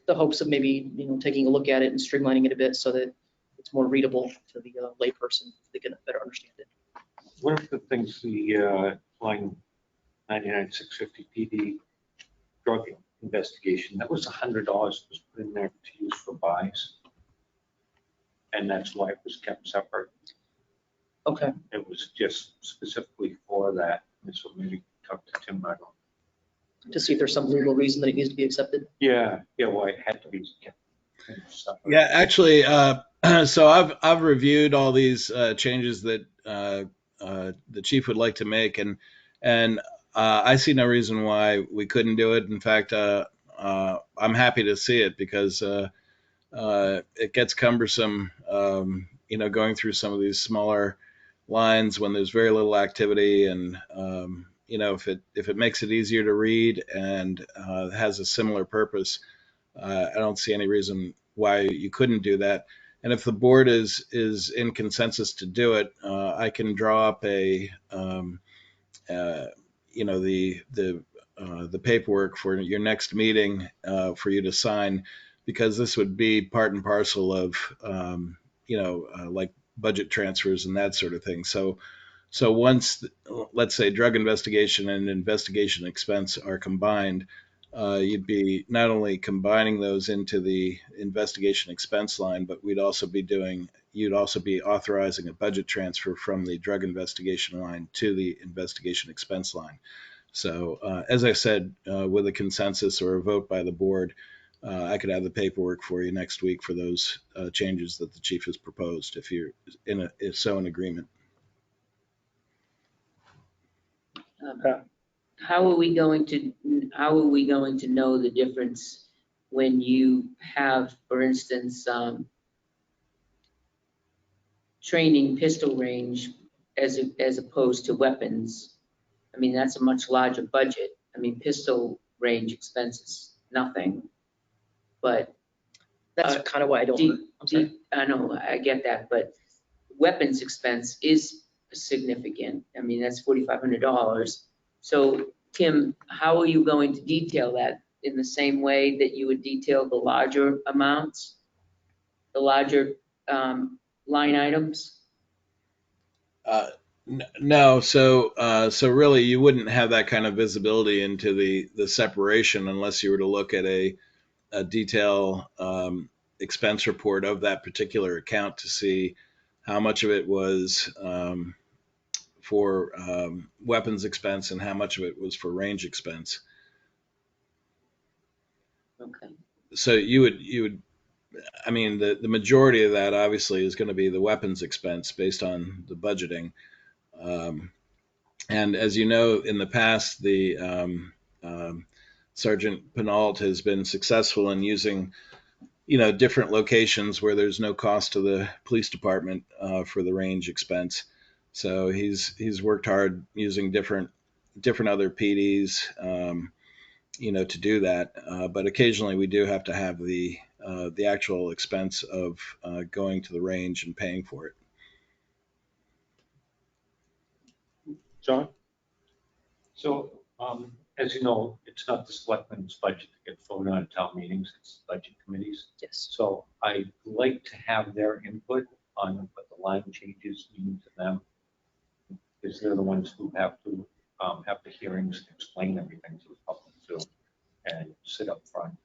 the hopes of maybe taking a look at it and streamlining it a bit so that it's more readable to the layperson. They can better understand it. One of the things the line 99,650 PD drug investigation, that was $100 was put in there to use for buys, and that's why it was kept separate. Okay. It was just specifically for that. So maybe talk to Tim about it. To see if there's some legal reason that it needs to be accepted. Yeah, why it had to be kept separate. Yeah, actually, so I've reviewed all these changes that the chief would like to make, and I see no reason why we couldn't do it. In fact, I'm happy to see it because it gets cumbersome, going through some of these smaller lines when there's very little activity, and if it makes it easier to read and has a similar purpose, I don't see any reason why you couldn't do that. And if the board is in consensus to do it, I can draw up the the paperwork for your next meeting for you to sign, because this would be part and parcel of, like budget transfers and that sort of thing. So once, let's say, drug investigation and investigation expense are combined, you'd be not only combining those into the investigation expense line, but you'd also be authorizing a budget transfer from the drug investigation line to the investigation expense line. So, as I said, with a consensus or a vote by the board, I could have the paperwork for you next week for those changes that the chief has proposed, if you're in agreement. How are we going to know the difference when you have, for instance, training pistol range as opposed to weapons? I mean, that's a much larger budget. I mean, pistol range expenses, nothing. But That's kind of why I don't. I'm sorry. I know, I get that, but weapons expense is significant. I mean, that's $4,500. So, Tim, how are you going to detail that in the same way that you would detail the larger amounts, the larger line items? No, so really you wouldn't have that kind of visibility into the separation unless you were to look at a detail expense report of that particular account to see how much of it was for weapons expense and how much of it was for range expense. Okay. So you would, I mean, the majority of that obviously is going to be the weapons expense based on the budgeting. And as you know, in the past, the Sergeant Penault has been successful in using, different locations where there's no cost to the police department for the range expense. So he's worked hard using different other PDs, to do that. But occasionally we do have to have the actual expense of going to the range and paying for it. John? So, as you know, it's not the selectmen's budget that gets voted on at town meetings, it's budget committees. Yes. So I'd like to have their input on what the line changes mean to them, because they're the ones who have to have the hearings and explain everything to the public too, and sit up front.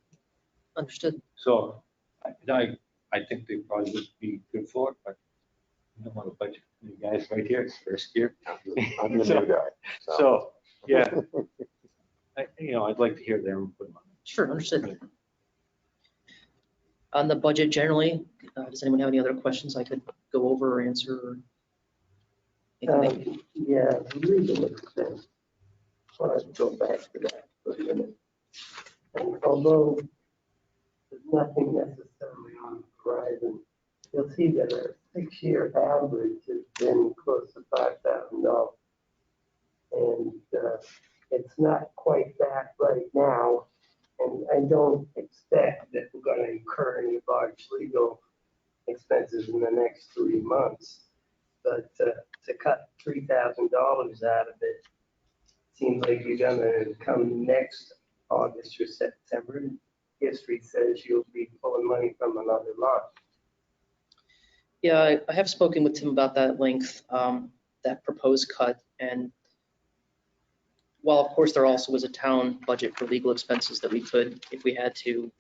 Understood. So I think they probably would be good for it, but you don't want a budget committee guys right here, it's first year. I'm the new guy. So, yeah, I'd like to hear their input on it. Sure, understood. On the budget generally, does anyone have any other questions I could go over or answer? Or anything? Yeah, legal expense. Let's go back to that for a minute. And although there's nothing necessarily on the horizon, you'll see that our 6-year average has been close to $5,000. And it's not quite that right now. And I don't expect that we're going to incur any large legal expenses in the next 3 months. But to cut $3,000 out of it seems like you're going to come next August or September. History says you'll be pulling money from another line. Yeah, I have spoken with Tim about that at length, that proposed cut. And while of course there also was a town budget for legal expenses that we could, if we had to,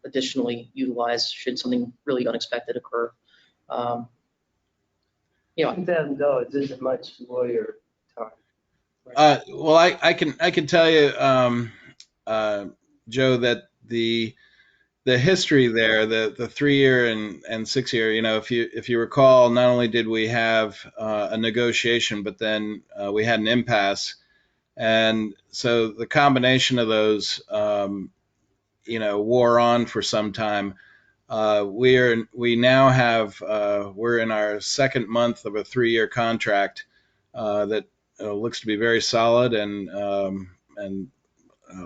additionally utilize should something really unexpected occur. $2,000 isn't much lawyer time. Well, I can tell you, Joe, that the history there, the 3-year and 6-year, if you recall, not only did we have a negotiation, but then we had an impasse, and so the combination of those, wore on for some time. We're in our second month of a 3-year contract that looks to be very solid and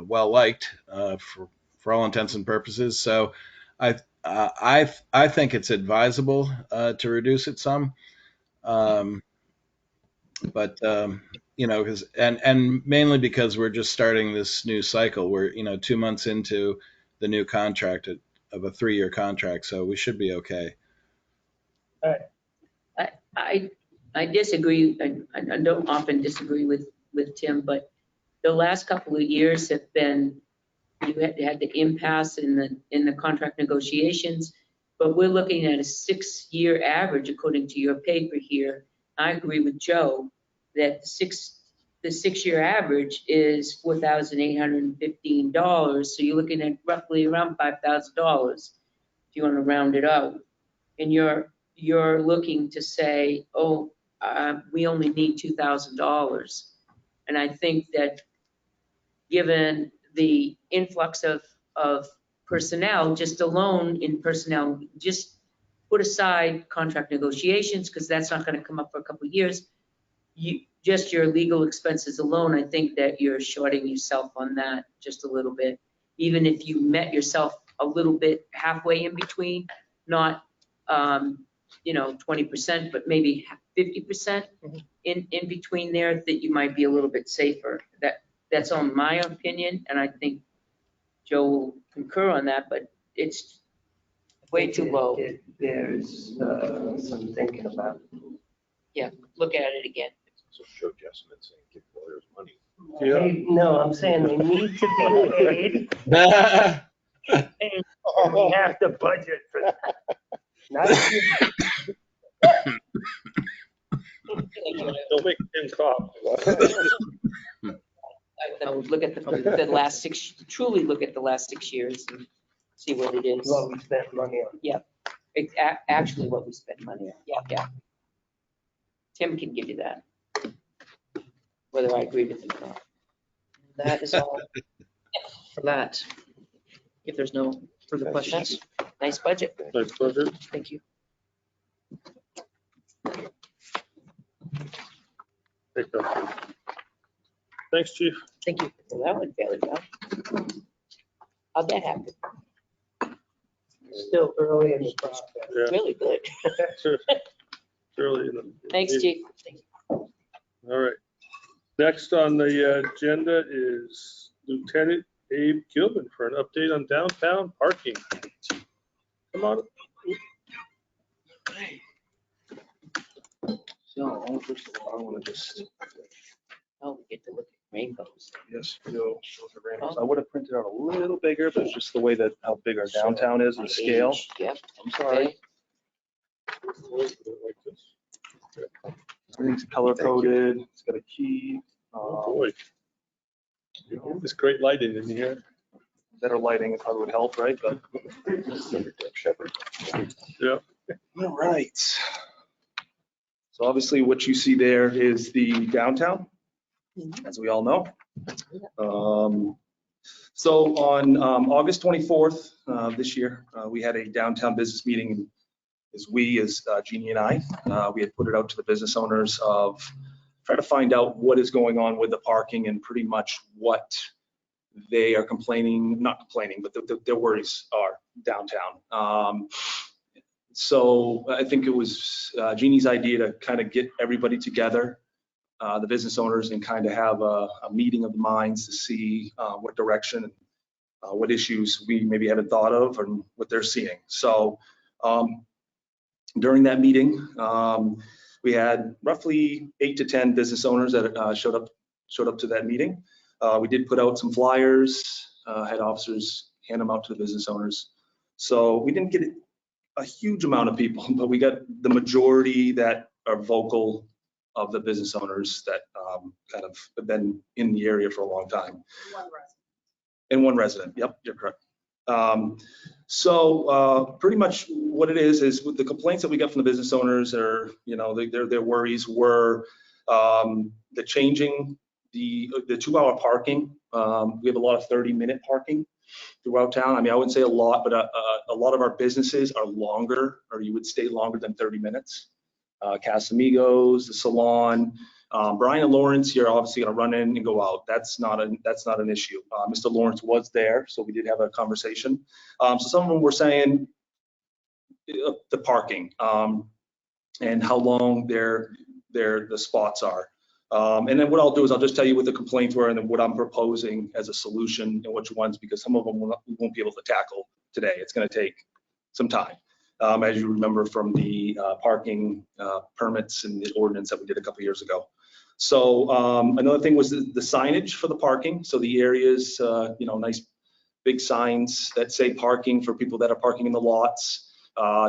well liked for all intents and purposes. So I think it's advisable to reduce it some, but you know, because and mainly because we're just starting this new cycle. We're 2 months into the new contract of a 3-year contract, so we should be okay. I disagree. I don't often disagree with Tim, but the last couple of years have been, you had the impasse in the contract negotiations, but we're looking at a 6-year average according to your paper here. I agree with Joe that the 6-year average is $4,815. So you're looking at roughly around $5,000 if you want to round it out. And you're looking to say, oh, we only need $2,000. And I think that given the influx of personnel, just alone in personnel, just put aside contract negotiations, because that's not going to come up for a couple of years. Just your legal expenses alone, I think that you're shorting yourself on that just a little bit. Even if you met yourself a little bit halfway in between, not 20%, but maybe 50% in between there, that you might be a little bit safer. That's on my opinion, and I think Joe will concur on that, but it's way too low. There's some thinking about. Yeah, look at it again. So show Jessamine saying, give lawyers money. Hey, no, I'm saying they need to be paid. And we have to budget for that. Not Don't make him cough. I would look at the last 6, truly look at the last 6 years and see what it is. what we spent money on. It's actually what we spend money on. Yeah. Tim can give you that, whether I agree with him or not. That is all for that. If there's no further questions, Nice budget. Nice budget. thank you. Take that. Thanks, Chief. Thank you. Well, that went fairly well. How'd that happen? Still early in the process. Yeah. Really good. Early in the. Thanks, Chief. All right. Next on the agenda is Lieutenant Abe Gilman for an update on downtown parking. Come on. So, first of all, I want to just, Oh, we get to look at rainbows. yes, I would have printed out a little bigger, but it's just the way that how big our downtown is and scale. Yep. I'm sorry. Everything's color coded. It's got a key. Oh, boy. There's great lighting in here. Better lighting probably would help, right? But Shepherd. Yeah. all right. So obviously what you see there is the downtown, as we all know. So on August 24th this year, we had a downtown business meeting. As Jeannie and I, we had put it out to the business owners of try to find out what is going on with the parking and pretty much what they are not complaining, but their worries are downtown. So I think it was Jeannie's idea to kind of get everybody together, the business owners, and kind of have a meeting of the minds to see what direction and what issues we maybe haven't thought of and what they're seeing. So during that meeting, we had roughly 8 to 10 business owners that showed up to that meeting. We did put out some flyers, had officers hand them out to the business owners. So we didn't get a huge amount of people, but we got the majority that are vocal of the business owners that kind of have been in the area for a long time. And one resident. Yep, you're correct. So pretty much what it is the complaints that we got from the business owners are, their worries were the changing the 2-hour parking. We have a lot of 30-minute parking throughout town. I mean, I wouldn't say a lot, but a lot of our businesses are longer, or you would stay longer than 30 minutes. Casamigos, the salon, Brian and Lawrence, you're obviously going to run in and go out. That's not an issue. Mr. Lawrence was there, so we did have a conversation. So some of them were saying the parking and how long the spots are. And then what I'll do is I'll just tell you what the complaints were and then what I'm proposing as a solution and which ones, because some of them we won't be able to tackle today. It's going to take some time. As you remember from the parking permits and the ordinance that we did a couple years ago. So another thing was the signage for the parking. So the areas, nice big signs that say parking for people that are parking in the lots,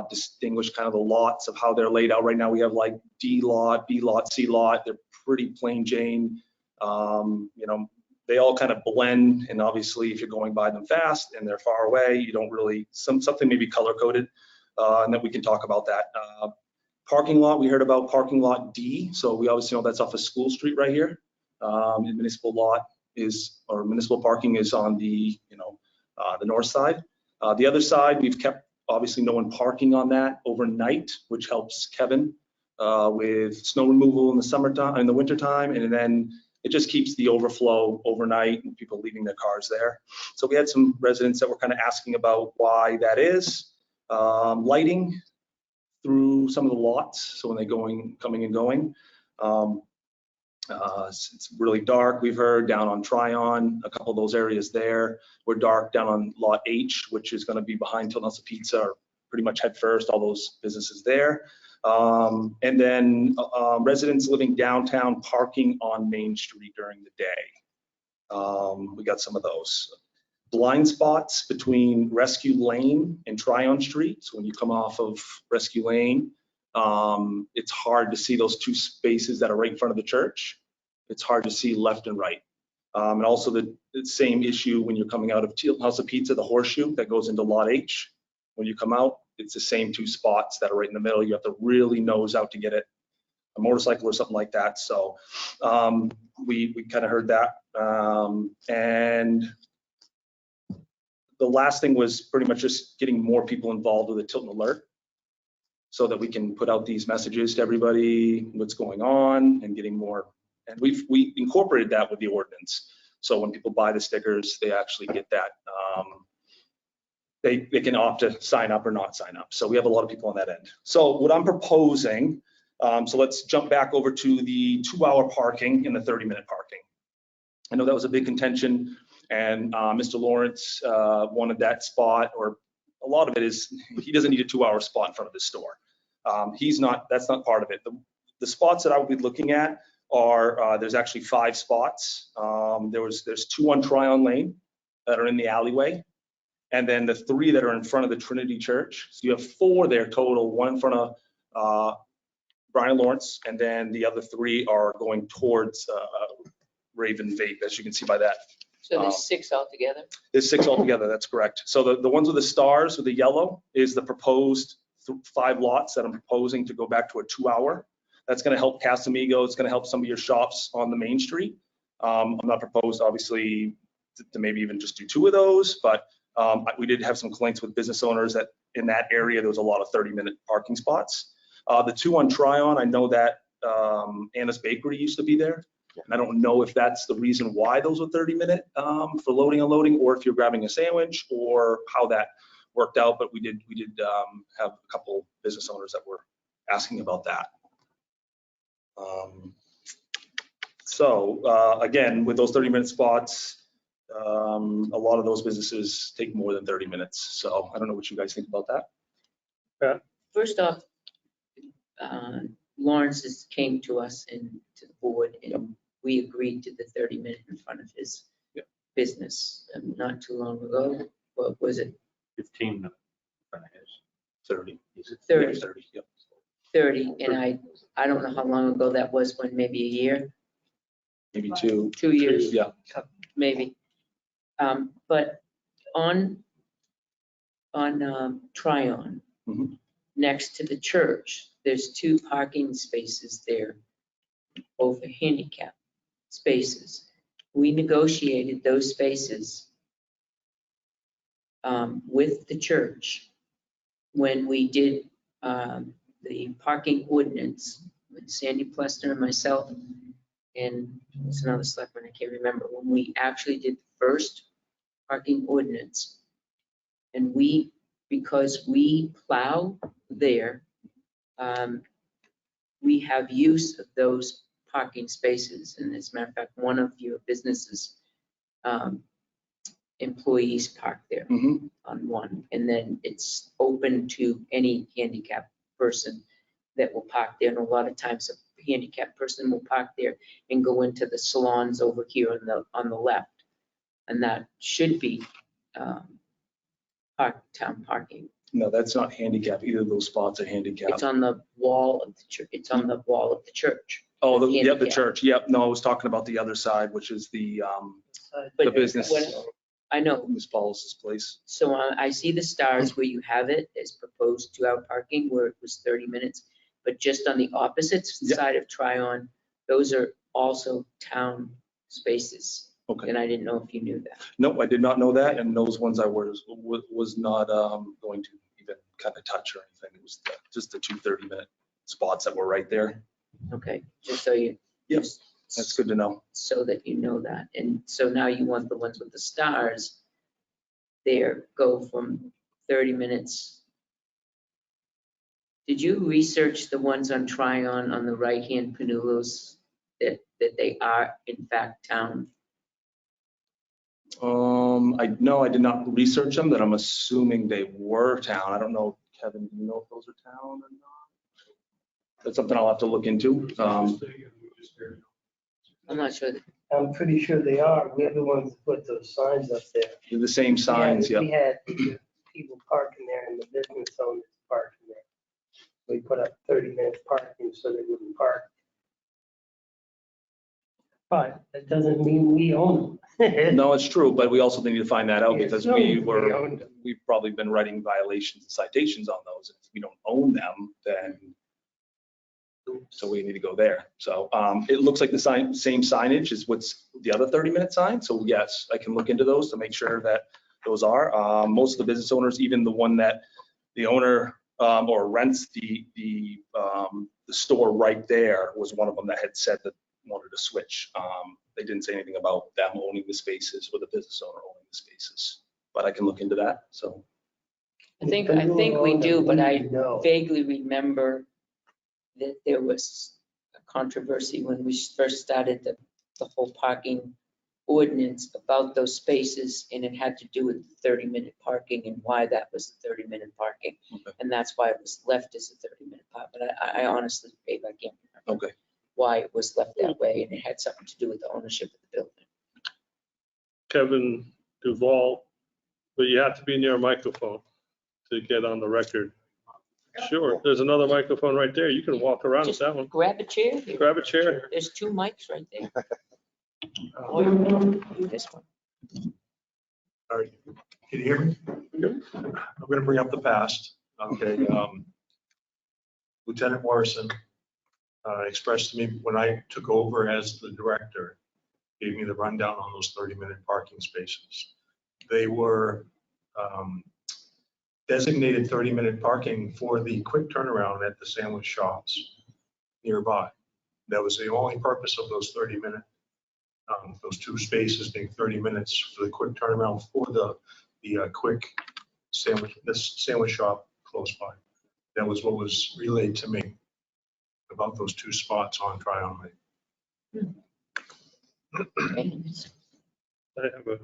distinguish kind of the lots of how they're laid out. Right now we have like D lot, B lot, C lot. They're pretty plain Jane. They all kind of blend, and obviously if you're going by them fast and they're far away, you don't really, something maybe color coded, and then we can talk about that. Parking lot, we heard about parking lot D, so we obviously know that's off of School Street right here. The municipal lot is, or municipal parking is on the, the north side. The other side, we've kept obviously no one parking on that overnight, which helps Kevin with snow removal in the summertime, in the wintertime, and then it just keeps the overflow overnight and people leaving their cars there. So we had some residents that were kind of asking about why that is. Lighting through some of the lots, so when they're coming and going. It's really dark. We've heard down on Tryon, a couple of those areas there were dark. Down on Lot H, which is going to be behind Tilton Pizza, or pretty much head first, all those businesses there. And then residents living downtown parking on Main Street during the day. We got some of those. Blind spots between Rescue Lane and Tryon Street. So when you come off of Rescue Lane, it's hard to see those two spaces that are right in front of the church. It's hard to see left and right. And also the same issue when you're coming out of Tilton House of Pizza, the horseshoe that goes into Lot H. When you come out, it's the same two spots that are right in the middle. You have to really nose out to get it, a motorcycle or something like that. So we kind of heard that. And the last thing was pretty much just getting more people involved with the Tilton Alert, so that we can put out these messages to everybody, what's going on, and getting more. And we incorporated that with the ordinance. So when people buy the stickers, they actually get that. They can opt to sign up or not sign up. So we have a lot of people on that end. So what I'm proposing, so let's jump back over to the 2-hour parking and the 30-minute parking. I know that was a big contention, and Mr. Lawrence wanted that spot, or a lot of it is he doesn't need a 2-hour spot in front of his store. That's not part of it. The spots that I would be looking at are, there's actually 5 spots. There's 2 on Tryon Lane that are in the alleyway, and then the 3 that are in front of the Trinity Church. So you have 4 there total, 1 in front of Brian Lawrence, and then the other 3 are going towards Raven Vape, as you can see by that. So there's 6 altogether? There's 6 altogether, that's correct. So the ones with the stars with the yellow is the proposed 5 lots that I'm proposing to go back to a 2-hour. That's going to help Casamigo. It's going to help some of your shops on the main street. I'm not proposed, obviously, to maybe even just do 2 of those, but we did have some complaints with business owners that in that area there was a lot of 30-minute parking spots. The 2 on Tryon, I know that Anna's Bakery used to be there. And I don't know if that's the reason why those were 30-minute for loading, unloading, or if you're grabbing a sandwich, or how that worked out. But we did have a couple business owners that were asking about that. So again, with those 30-minute spots, a lot of those businesses take more than 30 minutes. So I don't know what you guys think about that. Yeah. First off, Lawrence came to us and to the board, and we agreed to the 30-minute in front of his business not too long ago. What was it? 15 in front of his. 30. 30. Yeah, 30. Yep. 30, and I don't know how long ago that was, when maybe a year? Maybe 2. 2 years? Yeah. Maybe. But on Tryon, next to the church, there's 2 parking spaces there, both are handicap spaces. We negotiated those spaces with the church when we did the parking ordinance with Sandy Plester and myself, and it's another selectman, I can't remember, when we actually did the first parking ordinance. And because we plow there, we have use of those parking spaces. And as a matter of fact, one of your businesses, employees park there Mhm. on one. And then it's open to any handicapped person that will park there. And a lot of times a handicapped person will park there and go into the salons over here on the left. And that should be town parking. No, that's not handicap. Either of those spots are It's handicapped. on the wall of the church. It's on the wall of the church. Oh, yep, the handicap. church. Yep. No, I was talking about the other side, which is the But business. I know. Miss Paul's place. So I see the stars where you have it as proposed 2-hour parking where it was 30 minutes. But just on the opposite Yep. side of Tryon, those are also town spaces. Okay. And I didn't know if you knew that. No, I did not know that. And those ones I was not going to even kind of touch or anything. It was just the 2 30-minute spots that were right there. Okay, just so you. Yep. just That's good to know. So that you know that. And so now you want the ones with the stars there go from 30 minutes. Did you research the ones on Tryon on the right-hand Panulos that they are in fact town? No, I did not research them, but I'm assuming they were town. I don't know, Kevin, do you know if those are town or not? That's something I'll have to look into. I'm not sure. I'm pretty sure they are. We're the ones that put those signs up there. They're the same signs, We yep. had people parking there and the business owners parking there. We put up 30-minute parking so they wouldn't park. But that doesn't mean we own them. No, it's true, but we also need to find that out Yeah, because so we own them. we've probably been writing violations and citations on those. If we don't own them, then, so we need to go there. So it looks like the same signage is what's the other 30-minute sign. So yes, I can look into those to make sure that those are. Most of the business owners, even the one that the owner or rents the store right there was one of them that had said that wanted to switch. They didn't say anything about them owning the spaces or the business owner owning the spaces, but I can look into that. So I think we do, but I No. vaguely remember that there was a controversy when we first started the whole parking ordinance about those spaces, and it had to do with 30-minute parking and why that was 30-minute parking. Okay. And that's why it was left as a 30-minute park. But I honestly, Dave, I can't remember okay. why it was left that way, and it had something to do with the ownership of the building. Kevin Duval, but you have to be near a microphone to get on the record. Sure, there's another microphone right there. You can walk around with Just that one. grab a chair. here. Grab a chair. There's 2 mics right there. Or you can do this one. All right, can you hear me? I'm going to bring up the past. Okay. Lieutenant Morrison expressed to me when I took over as the director, gave me the rundown on those 30-minute parking spaces. They were designated 30-minute parking for the quick turnaround at the sandwich shops nearby. That was the only purpose of those 30-minute, those 2 spaces being 30 minutes for the quick turnaround for the quick sandwich, this sandwich shop close by. That was what was relayed to me about those 2 spots on Tryon Lane. I have a,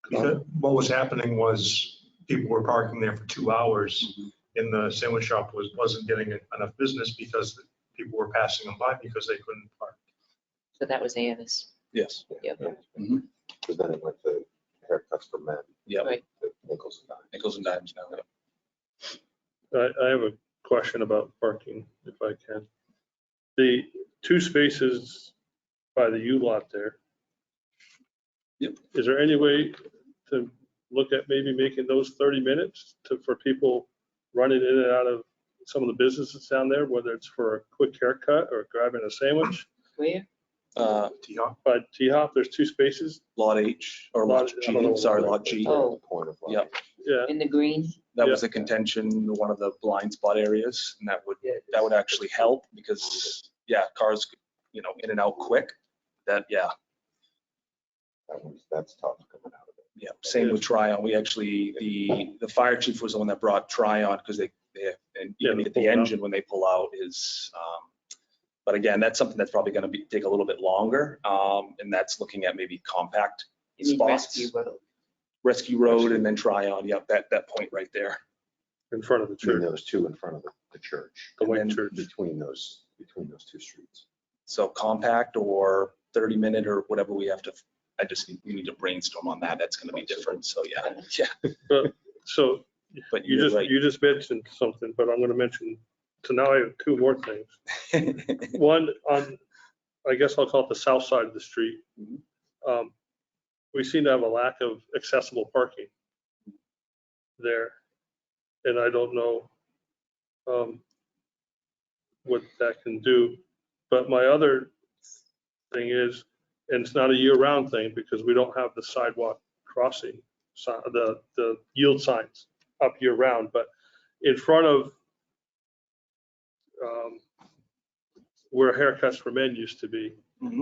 Because what was happening was people were parking there for 2 hours and the sandwich shop wasn't getting enough business because people were passing them by because they couldn't park. So that was Anna's. Yes. Yep. Because then it went to haircuts for men. Yeah. Right. to Nickels and dimes. Nickels and dimes now. I have a question about parking, if I can. The 2 spaces by the U lot there. Yep. Is there any way to look at maybe making those 30 minutes for people running in and out of some of the businesses down there, whether it's for a quick haircut or grabbing a sandwich? Where? T-Hop. By T-Hop, there's 2 spaces. Lot H or Lot I don't know. G, sorry, Lot G. Oh. The point of Yeah. Yeah, In the green? That was a contention, one of the blind spot areas, and that would actually help because, yeah, cars, in and out quick. that's tough coming out of it. Yeah, same with Tryon. We actually, the fire chief was the one that brought Tryon because they and even they at pull the out. engine when they pull out is But again, that's something that's probably going to take a little bit longer. And that's looking at maybe compact You mean spots. Rescue Road? Rescue Road and then Tryon, yep, that point right there. In front of the Between church, those two in front of the church. the white And then church. Between those two streets. So compact or 30-minute or whatever we have to, we need to brainstorm on that. That's going to be different. So yeah. So But you you're right. just mentioned something, but I'm going to mention, so now I have two more things. One on, I guess I'll call it the south side of the street. We seem to have a lack of accessible parking there. And I don't know what that can do. But my other thing is, and it's not a year-round thing because we don't have the sidewalk crossing, the yield signs up year-round, but in front of where Haircuts for Men used to be,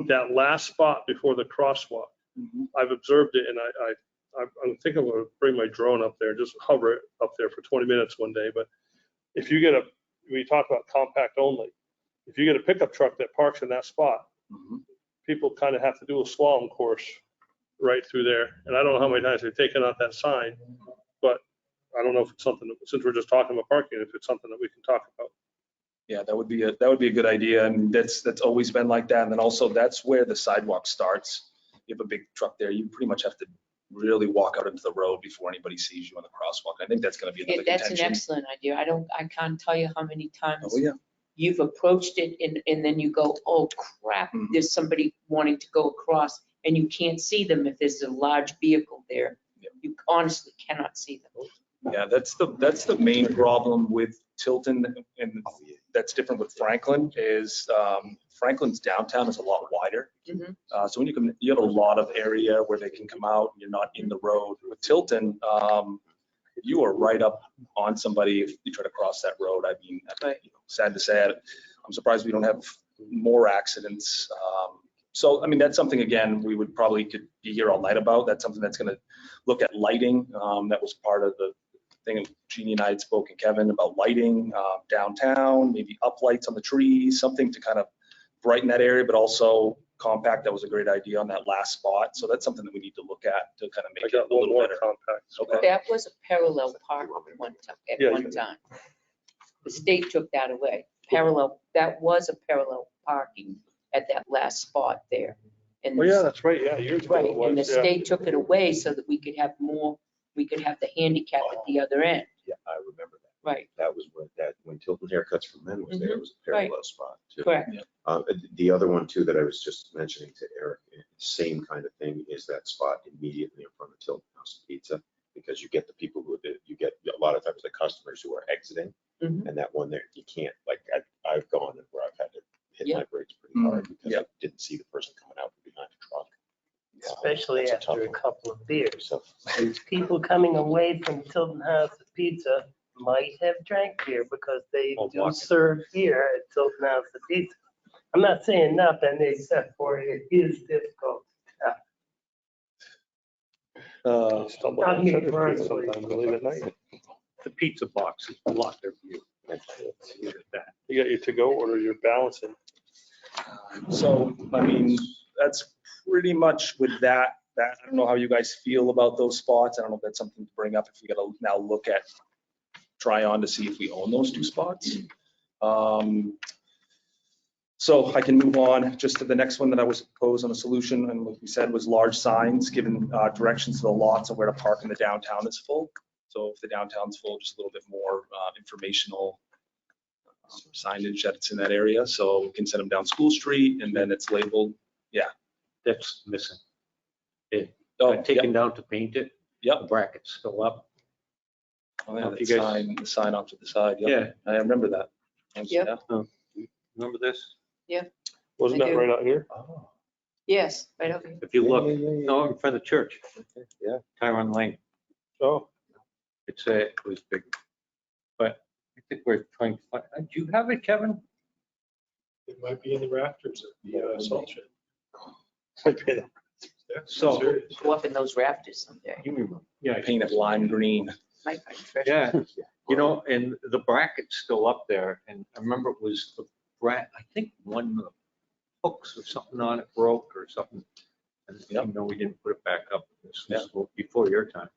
that last spot before the crosswalk, I've observed it, and I'm thinking I'm going to bring my drone up there, just hover it up there for 20 minutes one day. But if you get we talk about compact only, if you get a pickup truck that parks in that spot, people kind of have to do a slalom course right through there. And I don't know how many times they've taken out that sign, but I don't know if it's something that, since we're just talking about parking, if it's something that we can talk about. Yeah, that would be a good idea. And that's always been like that. And then also that's where the sidewalk starts. You have a big truck there, you pretty much have to really walk out into the road before anybody sees you on the crosswalk. I think that's going to be another That's contention. an excellent idea. I can't tell you how many times Oh, yeah. you've approached it and then you go, oh crap, there's somebody wanting to go across and you can't see them if there's a large vehicle there. You honestly cannot see them. Yeah, that's the main problem with Tilton, and that's different with Franklin, is Franklin's downtown is a lot wider. So when you have a lot of area where they can come out and you're not in the road. With Tilton, you are right up on somebody if you try to cross that road. I mean, sad to say, I'm surprised we don't have more accidents. So, I mean, that's something, again, we would probably could be here all night about. That's something that's going to look at lighting. That was part of the thing Jeannie and I had spoken, Kevin, about lighting downtown, maybe up lights on the trees, something to kind of brighten that area, but also compact. That was a great idea on that last spot. So that's something that we need to look at to kind of make it a little better. Compact. Okay. That was a parallel park at one time. The state took that away. That was a parallel parking at that last spot there. And Oh, yeah, that's right. Yeah, years ago. right, it was, and the yeah. state took it away so that we could have the handicap at the other end. Yeah, I remember that. Right. That was when Tilton Haircuts for Men was there, it was a parallel spot too. Correct. The other one too that I was just mentioning to Eric, same kind of thing, is that spot immediately in front of Tilton House of Pizza, because you get the people you get a lot of times the customers who are exiting, and that one there, you can't, like, I've gone and where I've had to hit my brakes pretty hard because I didn't see the person coming out from behind the truck. Especially That's a after a tough one. couple of beers. So, People coming away from Tilton House of Pizza might have drank beer because they do serve beer at Tilton House of Pizza. I'm not saying nothing except for it is difficult. Stumble Not on me Cheddar Street personally. sometimes, late at night. The pizza boxes block their view. You got your to-go order, you're balancing. So, I mean, that's pretty much with that. I don't know how you guys feel about those spots. I don't know if that's something to bring up if we got to now look at Tryon to see if we own those two spots. So I can move on just to the next one that I was proposed on a solution, and like we said, was large signs giving directions to the lots of where to park in the downtown is full. So if the downtown's full, just a little bit more informational signage that's in that area. So we can send them down School Street, and then it's labeled, That's missing. taken down to paint it. Yep. The bracket's still up. Oh, yeah, You the guys- sign off to the side. Yep. Yeah. I remember that. Yep. Remember this? Wasn't I that do. right out here? oh, Yes, right over here. If you look, yeah. no, in front of the church, Yeah. Tyrone Lane, Oh, it was big. But I think we're trying to find, do you have it, Kevin? It might be in the rafters of the salt shed. Yeah, So- serious. Go up in those rafters someday. Yeah, Paint it lime green. Might find treasure. yeah. You know, and the bracket's still up there, and I remember it was I think one of the hooks or something on it broke or something. And you know, we didn't put it back up. This was before your time.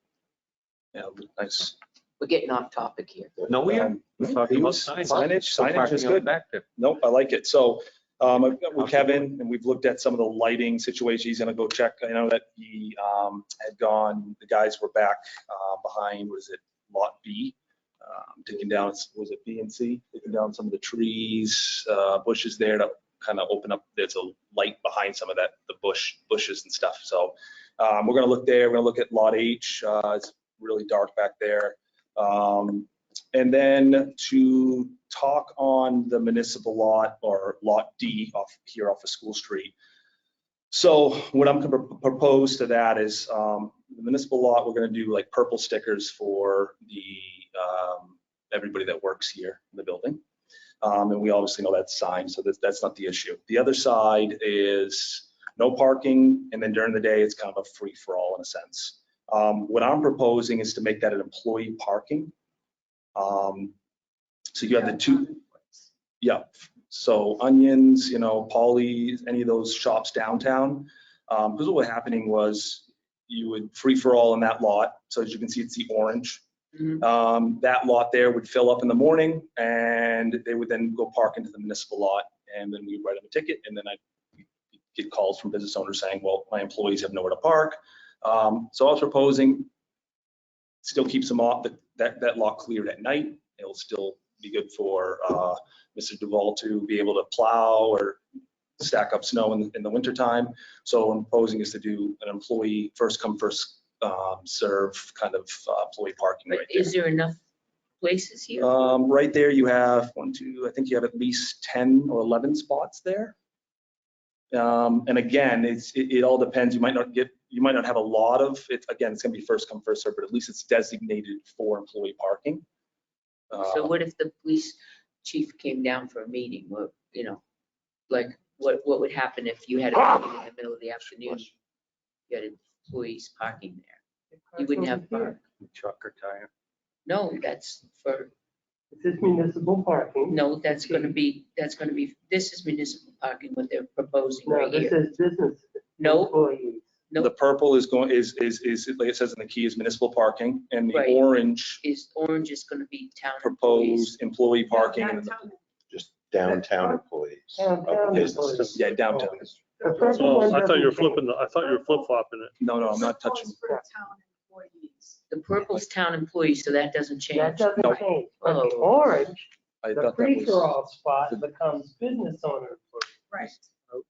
Yeah, nice. We're getting off topic here. No, we are. We're talking about Signage is good. Back there. Nope, I like it. So I've got with Kevin, and we've looked at some of the lighting situations. He's gonna go check. I know that he had gone, the guys were back behind, was it lot B? Taking down, was it B and C? Taking down some of the trees, bushes there to kind of open up. There's a light behind some of that, the bushes and stuff. So we're gonna look there. We're gonna look at lot H. It's really dark back there. And then to talk on the municipal lot, or lot D off of School Street. So what I'm gonna propose to that is the municipal lot, we're gonna do like purple stickers for the everybody that works here in the building. And we obviously know that's signed, so that's not the issue. The other side is no parking, and then during the day, it's kind of a free-for-all in a sense. What I'm proposing is to make that an employee parking. So you have the two, yeah. So Onions, you know, Polly's, any of those shops downtown. Because what was happening was you would free-for-all in that lot. So as you can see, it's the orange. That lot there would fill up in the morning, and they would then go park into the municipal lot, and then we'd write them a ticket, and then I'd get calls from business owners saying, well, my employees have nowhere to park. So I was proposing, still keeps them off, that lot cleared at night. It'll still be good for Mr. Duval to be able to plow or stack up snow in the winter time. So what I'm proposing is to do an employee first come, first serve kind of employee parking right there. Is there enough places here? Right there you have one, two, I think you have at least 10 or 11 spots there. And again, it all depends. You might not have a lot of it. Again, it's gonna be first come, first serve, but at least it's designated for employee parking. So what if the police chief came down for a meeting? What, you know, like what would happen if you had a meeting in the middle of the afternoon? You had employees parking there. You wouldn't have park. Truck or tire. No, that's for, This is municipal parking. no, that's gonna be, this is municipal parking, what they're proposing No, right this here. is business No, employees. The no, purple is going, is like it says in the key, is municipal parking, and the Right. orange orange is gonna be town employees. proposed employee parking. And Just downtown employees. Downtown of businesses. yeah, downtown. The purple Oh, one I thought you were doesn't change. flipping, I thought you were flip-flopping it. No, I'm not touching. The purple's town employees, so that doesn't change. That doesn't Nope. change. But the Oh. orange, I the thought that was. free-for-all spot becomes business owner. Right.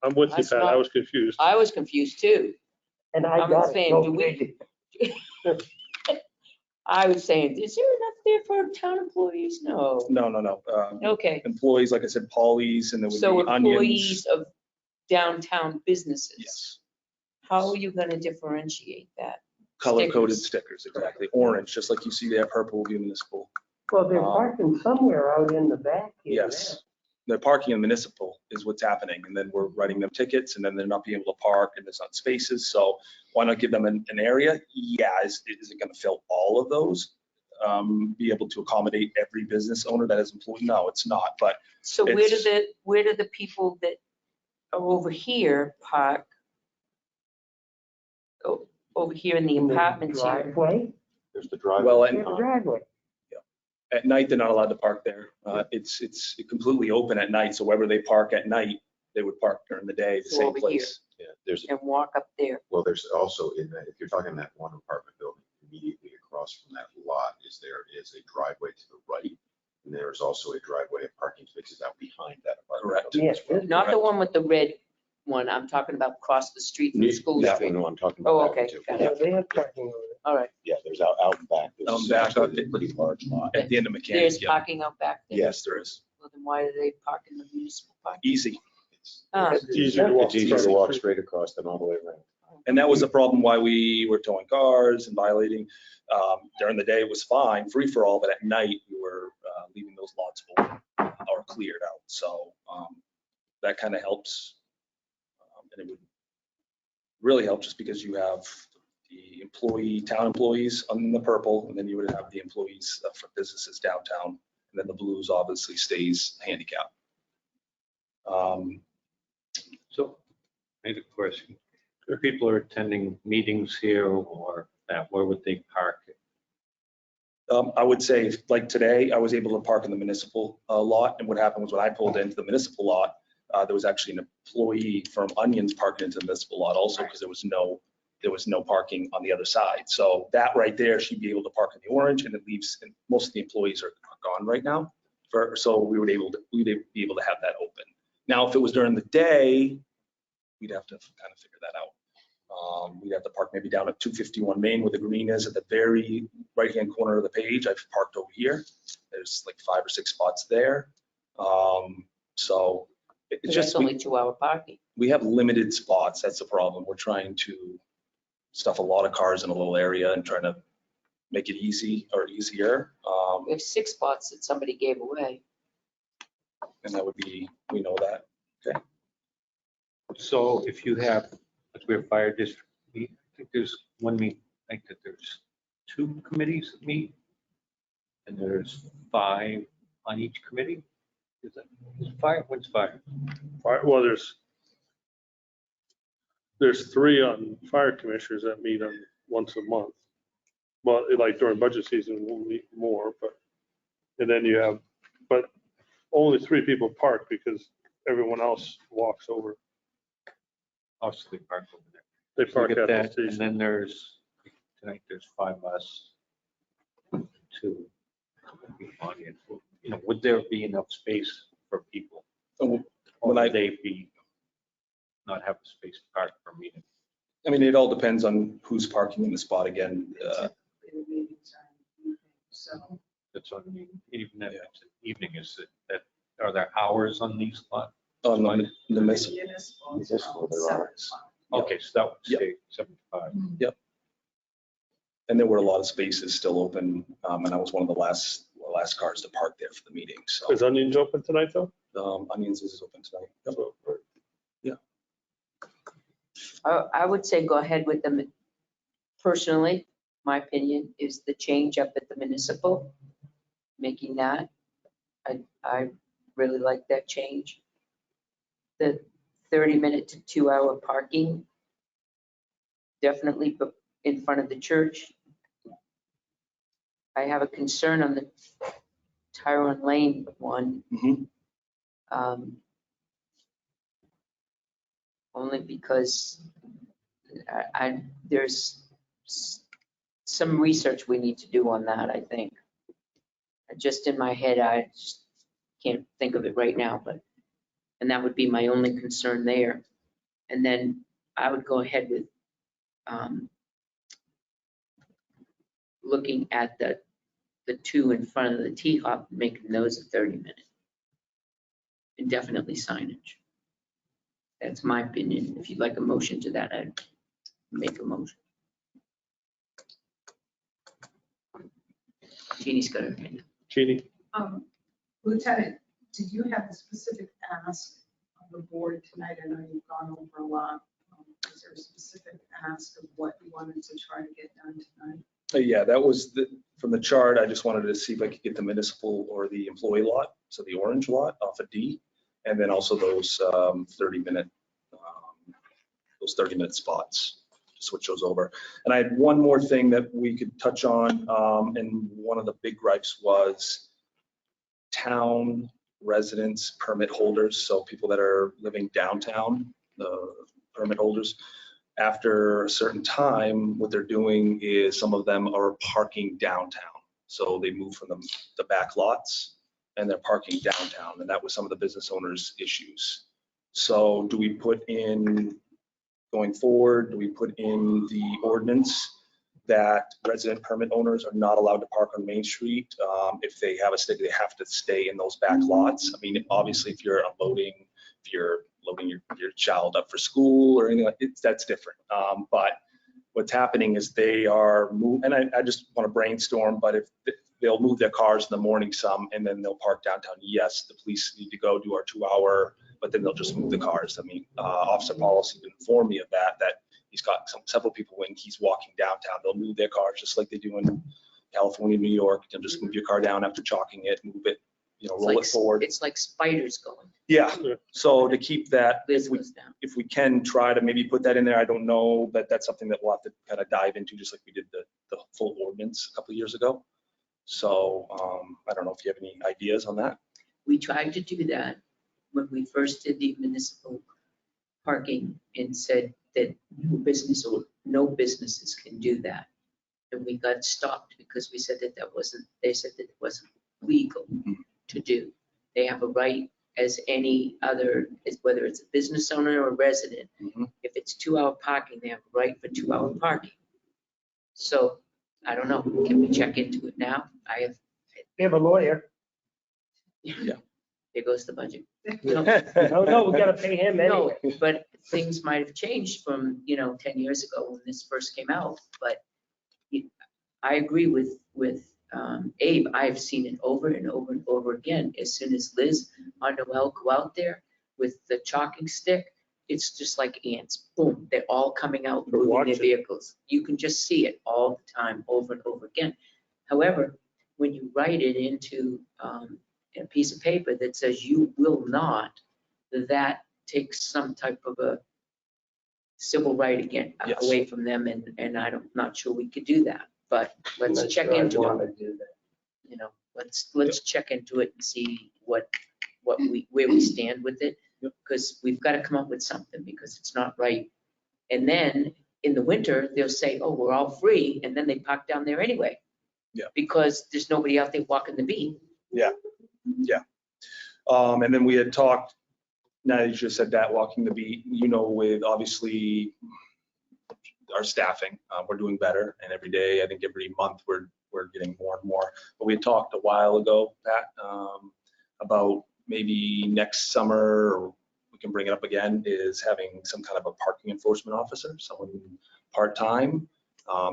I'm with you, That's Pat. I not- was confused. I was confused too. And I I'm got it. saying, Go do we- figure. I was saying, is there enough there for town employees? No. No. Okay, Employees, like I said, Polly's, and there would so be employees Onions. of downtown businesses. Yes, How are you gonna differentiate that? color-coded stickers, exactly. Orange, just like you see there, purple will be municipal. Well, they're parking somewhere out in the back here. Yes, they're parking in municipal is what's happening, and then we're writing them tickets, and then they're not being able to park, and there's not spaces, so why not give them an area? Yeah, is it gonna fill all of those? Be able to accommodate every business owner that is employed? No, it's not, but So where do the people that are over here park? Over here in the In the apartments here? driveway. There's the driveway. Well, There's a driveway. at night, they're not allowed to park there. It's completely open at night, so wherever they park at night, they would park during the day, the So same over place. Yeah, there's, And walk up there? well, there's also in that, if you're talking that one apartment building, immediately across from that lot is a driveway to the right. And there's also a driveway of parking spaces out behind that apartment. Correct. building as well. Yes. Not the one with the red one, I'm talking about across the street from School That Street. one, I'm talking about. Oh, that one okay, too. got Yeah, they have parking over All right, Yeah, there's out and back. There's Out and back, actually a pretty large lot. At the end of there's Mechanics, yeah. parking out back there? Yes, there is. Well, then why do they park in the municipal parking? Easy. Ah. It's easier to walk. It's easier to walk straight across than all the way around. And that was the problem why we were towing cars and violating. During the day, it was fine, free for all, but at night, we were leaving those lots open or cleared out. So that kind of helps. And it would really help just because you have the town employees on the purple, and then you would have the employees for businesses downtown. And then the blues obviously stays handicap. So, I have a question. If people are attending meetings here or that, where would they park it? I would say, like today, I was able to park in the municipal lot, and what happened was when I pulled into the municipal lot, there was actually an employee from Onions parking into the municipal lot also, because there was no parking on the other side. So that right there, she'd be able to park in the orange, and it leaves, and most of the employees are gone right now. So we'd be able to have that open. Now, if it was during the day, we'd have to kind of figure that out. We'd have to park maybe down at 251 Main where the green is at the very right-hand corner of the page. I've parked over here. There's like 5 or 6 spots there. So it's just only 2-hour parking. we have limited spots. That's the problem. We're trying to stuff a lot of cars in a little area and trying to make it easy or easier. We have 6 spots that somebody gave away. And that would be, we know that. Okay. So if you have, like we have fire district, I think there's one meet, I think that there's 2 committees that meet, and there's 5 on each committee. Is fire? What's fire? Well, there's 3 on fire commissioners that meet on once a month. Well, like during budget season, we'll meet more, and then you have, but only 3 people park because everyone else walks over. Obviously park over there. They park Look at at the that, and station. then tonight there's 5 us, 2 audience. You know, would there be enough space for people? So Or when I- would they not have space to park per meeting? I mean, it all depends on who's parking in the spot again. So That's what I mean, even if it's an evening, is that, are there hours on these lots? On the Municipal, there are. Okay, so that would Yep. stay 75. And there were a lot of spaces still open, and I was one of the last cars to park there for the meeting. So Is Onions open tonight though? Onions is open tonight. Yep. So, I would say go ahead with them. Personally, my opinion is the change up at the municipal, making that. I really like that change. The 30-minute to 2-hour parking, definitely in front of the church. I have a concern on the Tyrone Lane one. Mhm. Only because there's some research we need to do on that, I think. Just in my head, I just can't think of it right now, and that would be my only concern there. And then I would go ahead with looking at the 2 in front of the T-Hop, making those a 30-minute. And definitely signage. That's my opinion. If you'd like a motion to that, I'd make a motion. Jeannie's got her hand. Jeannie? Lieutenant, did you have a specific ask of the board tonight? I know you've gone over a lot. Is there a specific ask of what you wanted to try to get done tonight? Yeah, that was from the chart. I just wanted to see if I could get the municipal or the employee lot, so the orange lot off of D, and then also those 30-minute spots. Switch those over. And I had one more thing that we could touch on, and one of the big gripes was town residents, permit holders, so people that are living downtown, the permit holders. After a certain time, what they're doing is some of them are parking downtown. So they move from the back lots and they're parking downtown, and that was some of the business owners' issues. So do we put in, going forward, do we put in the ordinance that resident permit owners are not allowed to park on Main Street? If they have a stick, they have to stay in those back lots. I mean, obviously, if you're unloading, if you're loading your child up for school or anything like it, that's different. But what's happening is they are moving, and I just want to brainstorm, but if they'll move their cars in the morning some, and then they'll park downtown. Yes, the police need to go do our 2-hour, but then they'll just move the cars. I mean, Officer Policy informed me of that he's got several people when he's walking downtown, they'll move their cars just like they do in California, New York. They'll just move your car down after chalking it, move it roll it forward. It's like spiders going. Yeah, so to keep that, Liz goes down. if we can try to maybe put that in there, I don't know, but that's something that we'll have to kind of dive into, just like we did the full ordinance a couple of years ago. So I don't know if you have any ideas on that. We tried to do that when we first did the municipal parking and said that no business or no businesses can do that. And we got stopped because we said they said that it wasn't legal to do. They have a right as any other, whether it's a business owner or a resident. If it's 2-hour parking, they have a right for 2-hour parking. So I don't know, can we check into it now? We have a lawyer. Yeah. There goes the budget. No, we gotta pay him No, anyway. but things might have changed from, 10 years ago when this first came out, but I agree with Abe. I've seen it over and over and over again. As soon as Liz or Noel go out there with the chalking stick, it's just like ants. Boom, they're all coming out, moving their vehicles. You can just see it all the time, over and over again. However, when you write it into a piece of paper that says you will not, that takes some type of a civil right again away from them, and I'm not sure we could do that. But let's check into it. Let's check into it and see where we stand with it, because we've got to come up with something, because it's not right. And then in the winter, they'll say, oh, we're all free, and then they park down there anyway. Yeah. Because there's nobody out there walking the beat. Yeah. And then we had talked, now that you just said that, walking the beat, with obviously our staffing, we're doing better, and every day, I think every month, we're getting more and more. But we had talked a while ago, Pat, about maybe next summer, or we can bring it up again, is having some kind of a parking enforcement officer, someone part-time,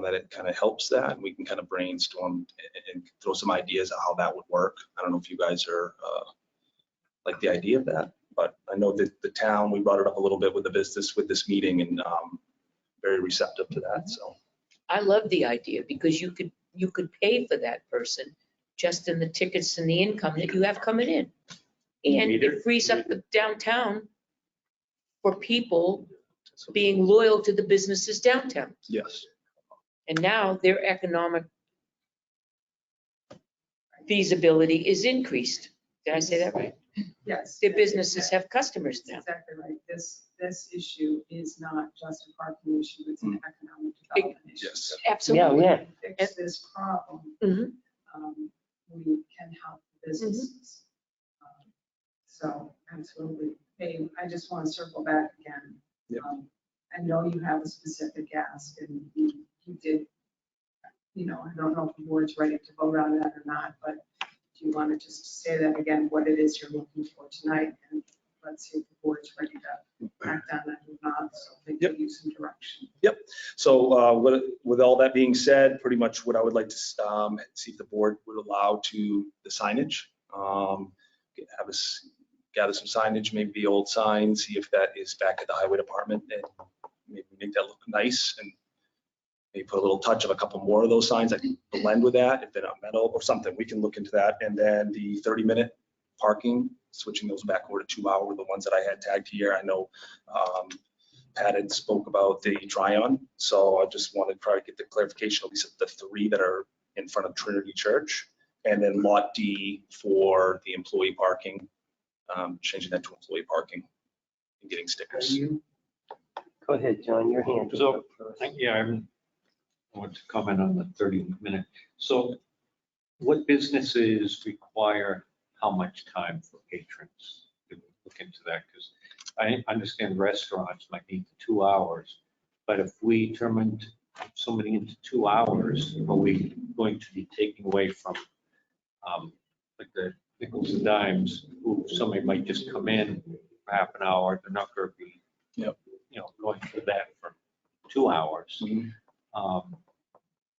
that it kind of helps that, and we can kind of brainstorm and throw some ideas on how that would work. I don't know if you guys are like the idea of that, but I know that the town, we brought it up a little bit with the business with this meeting, and very receptive to that. So I love the idea, because you could pay for that person just in the tickets and the income that you have coming in. And it frees up the downtown for people being loyal to the businesses downtown. yes. And now their economic feasibility is increased. Did I say that right? Yes. Their businesses have customers now. That's exactly right. This issue is not just a parking issue, it's an economic development issue. Yes. Absolutely. Yeah. Fix this problem, Mhm. we can help businesses. So absolutely. Hey, I just want to circle back again. Yep. I know you have a specific ask, and you did, I don't know if the board's ready to vote on that or not, but do you want to just say that again, what it is you're looking for tonight? And let's see if the board's ready to act on it or not, so they give you some direction. Yep. So with all that being said, pretty much what I would like to see if the board would allow to the signage. Have us gather some signage, maybe the old sign, see if that is back at the highway department, and maybe make that look nice, and maybe put a little touch of a couple more of those signs that can blend with that, if they're not metal or something. We can look into that. And then the 30-minute parking, switching those back over to 2-hour were the ones that I had tagged here. I know Pat had spoke about the Tryon, so I just wanted to try to get the clarification, at least of the 3 that are in front of Trinity Church, and then Lot D for the employee parking, changing that to employee parking and getting stickers. Go ahead, John, your hand. is So, up first. I want to comment on the 30-minute. So what businesses require how much time for patrons? Can we look into that? Because I understand restaurants might need 2 hours, but if we turn somebody into 2 hours, are we going to be taking away from like the nickels and dimes, who somebody might just come in for half an hour, they're not going to be, going through that for 2 hours.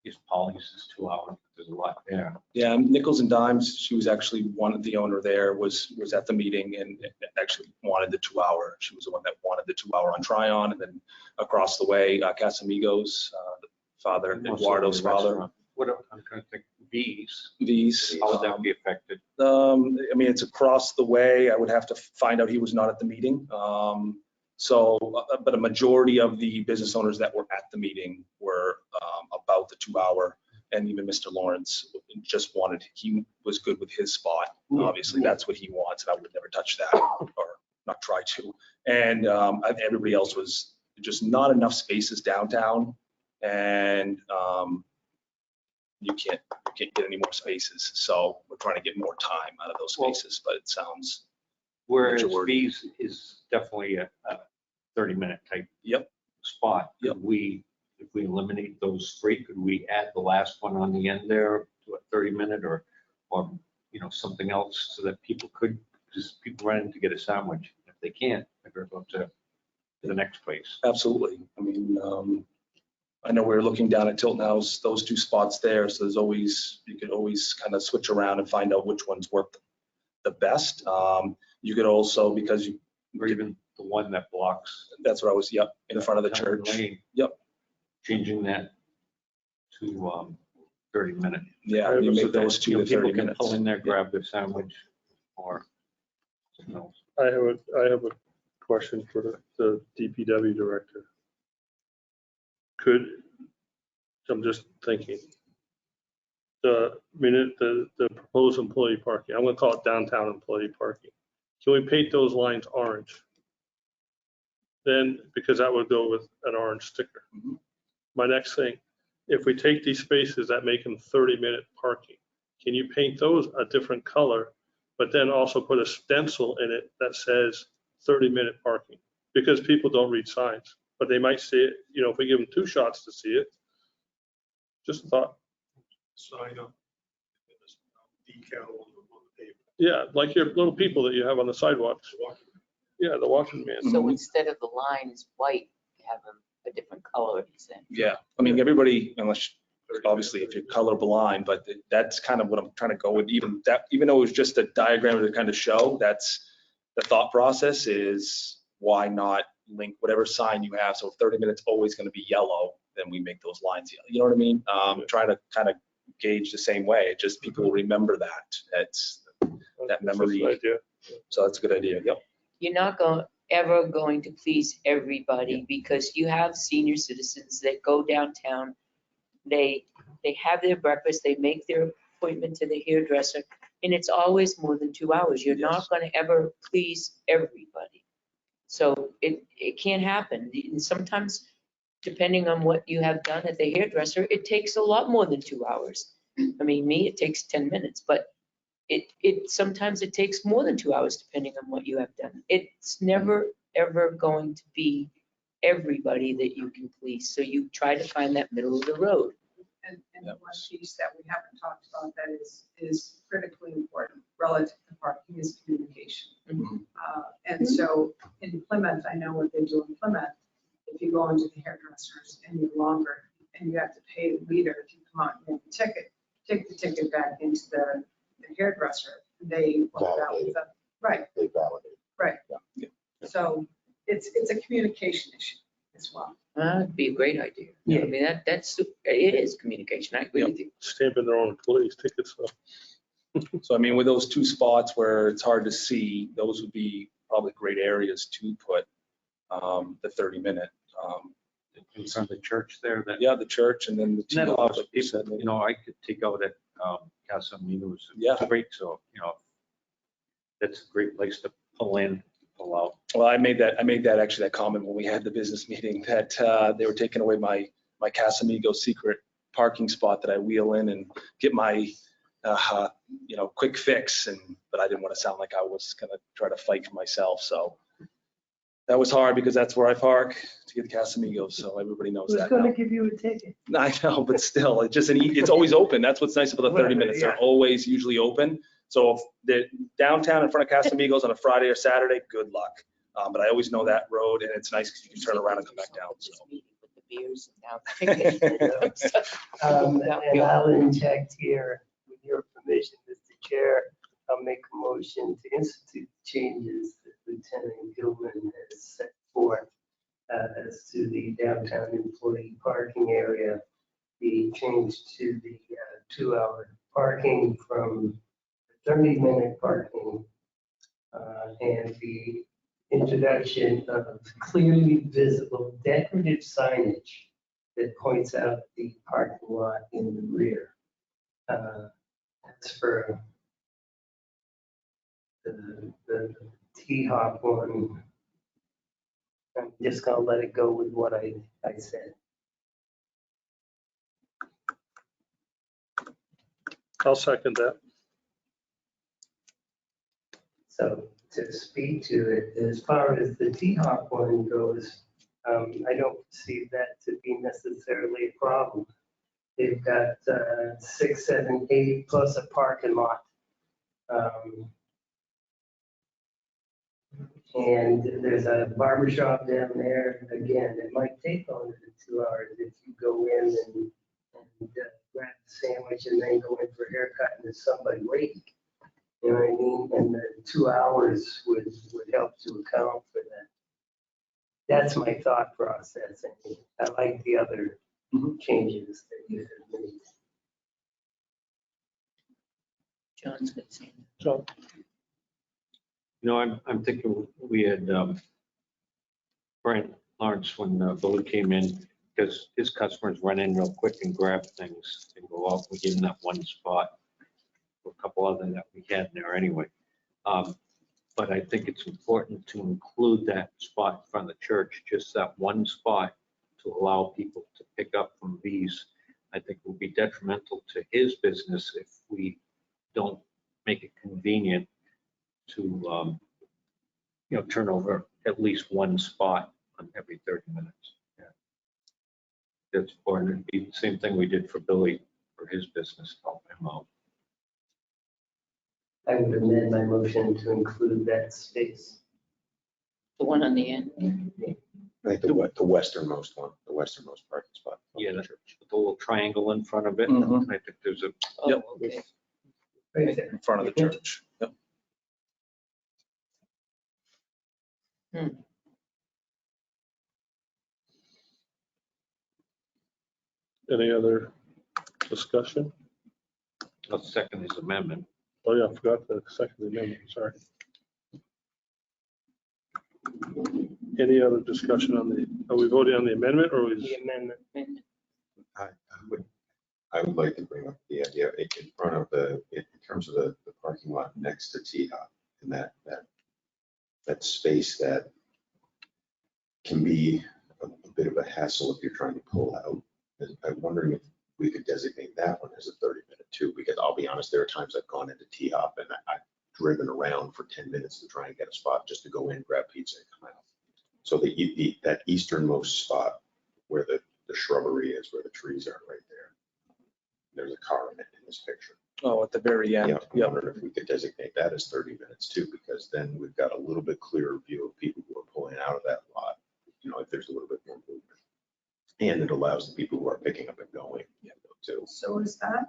Is Polly's is 2 hours, there's a lot there. Yeah, nickels and dimes, she was actually the owner there was at the meeting and actually wanted the 2 hour. She was the one that wanted the 2 hour on Tryon, and then across the way, Casamigos, the father, Eduardo's father. What I'm trying to think, These, how would that be affected? I mean, it's across the way. I would have to find out. He was not at the meeting. But a majority of the business owners that were at the meeting were about the 2 hour, and even Mr. Lawrence just he was good with his spot. Obviously, that's what he wants, and I would never touch that or not try to. And everybody else was just not enough spaces downtown, and you can't get any more spaces. So we're trying to get more time out of those spaces, but it sounds. Whereas majority. B's is definitely a 30-minute type Yep. spot. Yep. Could we, if we eliminate those 3, could we add the last one on the end there to a 30-minute or something else so that people could, just people run in to get a sandwich. If they can't, they're going to the next place. Absolutely. I mean, I know we were looking down at Tilton House, those 2 spots there. So you could always kind of switch around and find out which ones work the best. You could also, because you, Or even the one that blocks. that's what I was, in front of the Town church. Lane, Yep. changing that to 30-minute. Yeah, you make those 2 to 30 People can minutes. pull in there, grab their sandwich or something else. I have a question for the DPW director. I'm just thinking, the proposed employee parking, I'm gonna call it downtown employee parking. Can we paint those lines orange? Then, because that would go with an orange sticker. Mhm. My next thing, if we take these spaces that make them 30-minute parking, can you paint those a different color, but then also put a stencil in it that says 30-minute parking? Because people don't read signs, but they might see it, if we give them 2 shots to see it. Just a thought. Sign up. Decal on the pavement. Yeah, like your little people that you have on the sidewalks. Yeah, the walking man. So instead of the line is white, you have them a different color, you said. Yeah, I mean, everybody, unless, obviously, if you're color blind, but that's kind of what I'm trying to go with. Even though it was just a diagram to kind of show, that's the thought process is why not link whatever sign you have. So if 30 minutes always going to be yellow, then we make those lines yellow. You know what I mean? Trying to kind of gauge the same way. It just people will remember that. It's that memory. That's a good idea. So that's a good idea. Yep. You're not ever going to please everybody because you have senior citizens that go downtown. They have their breakfast, they make their appointment to the hairdresser, and it's always more than 2 hours. You're not going to ever please everybody. So it can't happen. And sometimes, depending on what you have done at the hairdresser, it takes a lot more than 2 hours. I mean, it takes 10 minutes, but sometimes it takes more than 2 hours depending on what you have done. It's never, ever going to be everybody that you can please. So you try to find that middle of the road. And one piece that we haven't talked about that is critically important relative to parking is communication. And so in Plymouth, I know what they do in Plymouth. If you go into the hairdressers and you're longer and you have to pay the leader to come out and get the ticket, take the ticket back into the hairdresser, they work out with them. Right. They validate. Right. Yeah. So it's a communication issue as well. That'd be a great idea. Yeah. I mean, it is communication. I agree with you. Stamping their own employees tickets. So I mean, with those 2 spots where it's hard to see, those would be probably great areas to put the 30-minute. In front of the church there, that. Yeah, the church and then the And that allows like you people, said, I could take out at Casamigos. Yeah. It's great, so, that's a great place to pull in, pull out. Well, I made that actually that comment when we had the business meeting that they were taking away my Casamigos secret parking spot that I wheel in and get my quick fix, but I didn't want to sound like I was going to try to fight for myself. So that was hard because that's where I park to get the Casamigos. So everybody knows Who's that going now. to give you a ticket? I know, but still, it's always open. That's what's nice about the 30 minutes. They're always usually open. So if they're downtown in front of Casamigos on a Friday or Saturday, good luck. But I always know that road, and it's nice because you can turn around and come back down. So. With the beers and now. And I'll inject here, with your permission, Mr. Chair, I'll make a motion to institute changes that Lieutenant Gilman has set forth as to the downtown employee parking area be changed to the 2-hour parking from 30-minute parking and the introduction of clearly visible decorative signage that points out the parking lot in the rear. That's for the T-Hop one. I'm just gonna let it go with what I said. I'll second that. So to speak to it, as far as the T-Hop one goes, I don't see that to be necessarily a problem. They've got 6, 7, 8 plus a parking lot. And there's a barber shop down there. Again, it might take longer than 2 hours if you go in and grab a sandwich and then go in for a haircut and there's somebody waiting. You know what I mean? And the 2 hours would help to account for that. That's my thought process. And I like the other changes that you have made. John's good saying. So, You know, I'm thinking we had Brian Lawrence when Billy came in, because his customers run in real quick and grab things and go out. We give them that one spot. A couple other that we had in there anyway. But I think it's important to include that spot in front of the church, just that one spot, to allow people to pick up from these. I think will be detrimental to his business if we don't make it convenient to turn over at least one spot on every 30 minutes. Yeah. That's important. It'd be the same thing we did for Billy for his business, help him out. I would amend my motion to include that space. The one on the end. I think the westernmost one, the westernmost parking spot. Yeah, the little triangle in front of it. Mhm. I think there's a, Oh, Yep. okay. Right there. In front of the church. Yep. any other discussion? I'll second his amendment. Oh yeah, I forgot the second amendment, sorry. Any other discussion on are we voting on the amendment or The amendment. I would like to bring up the idea in front of in terms of the parking lot next to T-Hop, and that space that can be a bit of a hassle if you're trying to pull out. And I'm wondering if we could designate that one as a 30-minute too, because I'll be honest, there are times I've gone into T-Hop and I've driven around for 10 minutes to try and get a spot just to go in, grab pizza and come out. So that easternmost spot where the shrubbery is, where the trees are right there. There's a car in this picture. Oh, at the very end. Yeah, I'm wondering if we could designate that as 30 minutes too, because then we've got a little bit clearer view of people who are pulling out of that lot, if there's a little bit more movement. And it allows the people who are picking up and going too. So is that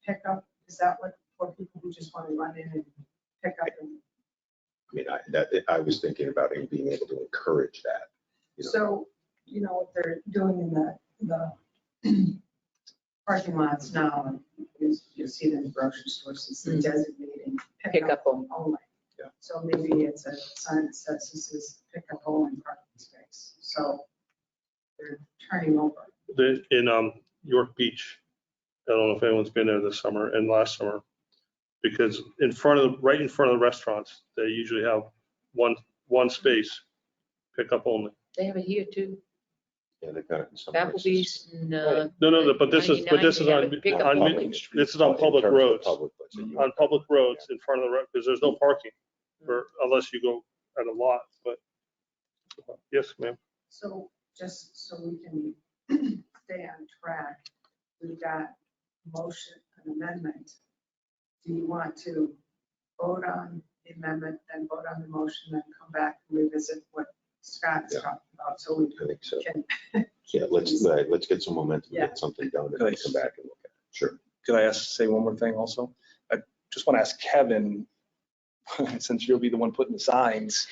pickup, is that what for people who just want to run in and pick up? I mean, I was thinking about being able to encourage that. So, what they're doing in the parking lots now, is you see them in grocery stores, it's designating pickup only. Yeah. So maybe it's a sign that says this is pickup only parking space. So they're turning over. in York Beach, I don't know if anyone's been there this summer and last summer, because right in front of the restaurants, they usually have one space, pickup only. They have it here too. Yeah, they've got it in some places. Applebee's and. No, but this is 99, they have on, it pickup on, only. this is on public roads, Public, let's say you- on public roads in front of the, because there's no parking unless you go at a lot, but yes, ma'am. So just so we can stay on track, we've got motion, an amendment. Do you want to vote on the amendment, then vote on the motion, then come back and revisit what Scott's Yeah. talking about? So we I think so. can, Yeah, let's get some momentum, Yeah. get something done, and then come back and look at it. Sure. Could I say one more thing also? I just want to ask Kevin, since you'll be the one putting the signs,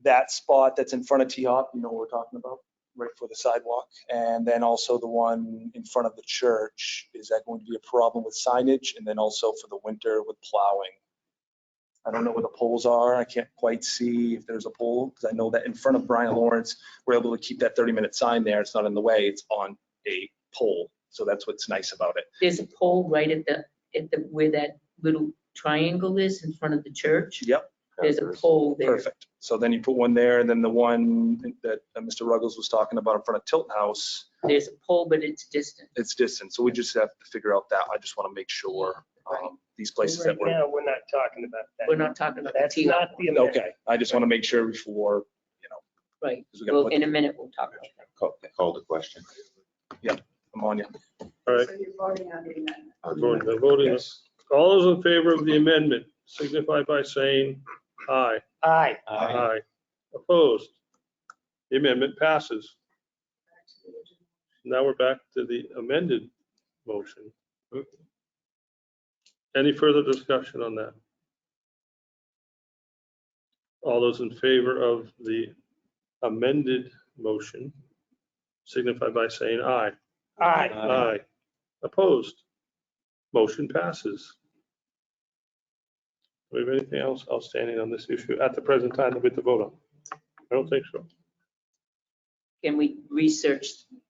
that spot that's in front of T-Hop, you know what we're talking about? right for the sidewalk. And then also the one in front of the church, is that going to be a problem with signage? And then also for the winter with plowing? I don't know where the poles are. I can't quite see if there's a pole, because I know that in front of Brian Lawrence, we're able to keep that 30-minute sign there. It's not in the way, it's on a pole. So that's what's nice about it. There's a pole right at the, where that little triangle is in front of the church. Yep. There's a pole there. Perfect. So then you put one there, and then the one that Mr. Ruggles was talking about in front of Tilton House, There's a pole, but it's distant. it's distant. So we just have to figure out that. I just want to make sure these places Right that we're, now, we're not talking about that. We're not talking about the That's T. not the amendment. okay. I just want to make sure before, Right. 'cause we gotta Well, put- in a minute, we'll talk about that. Call the question. I'm on you. All right, So you're voting on the amendment. voting. Yes. All those in favor of the amendment signify by saying aye. Aye. Aye. Opposed? The amendment passes. Back to the original. Now we're back to the amended motion. Any further discussion on that? All those in favor of the amended motion signify by saying aye. Aye. Aye. Opposed? Motion passes. Do we have anything else outstanding on this issue at the present time that we have to vote on? I don't think so. Can we research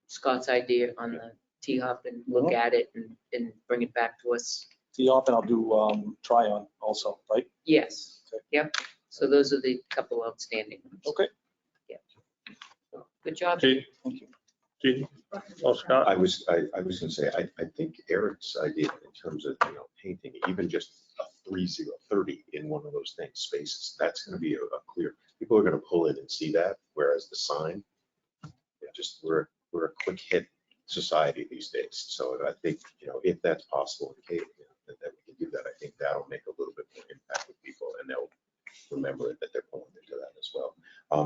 Scott's idea on the T-Hop and look at it and bring it back to us? T-Hop, and I'll do Tryon also, right? Yes. Okay. Yep. So those are the couple outstanding ones. Okay. Good job. Gene? Thank you. Gene? Oh, Scott? I was gonna say, I think Eric's idea in terms of, painting, even just a 30 in one of those things, spaces, that's gonna be a clear, people are gonna pull in and see that, whereas the sign, we're a quick hit society these days. So I think, if that's possible, that we can do that, I think that'll make a little bit more impact with people, and they'll remember that they're pulling into that as well.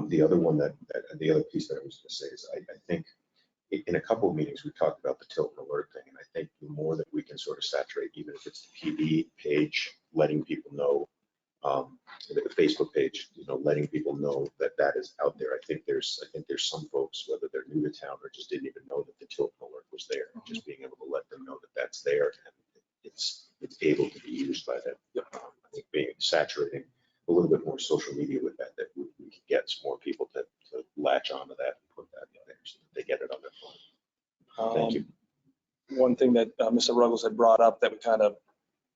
The other one the other piece that I was gonna say is, I think in a couple of meetings, we talked about the Tilton alert thing, and I think the more that we can sort of saturate, even if it's the PD page, letting people know, the Facebook page, letting people know that that is out there. I think there's some folks, whether they're new to town or just didn't even know that the Tilton alert was there, just being able to let them know that that's there and it's able to be used by them. I think being saturating a little bit more social media with that we can get some more people to latch onto that and put that in there so that they get it on their phone. Thank you. One thing that Mr. Ruggles had brought up that we kind of,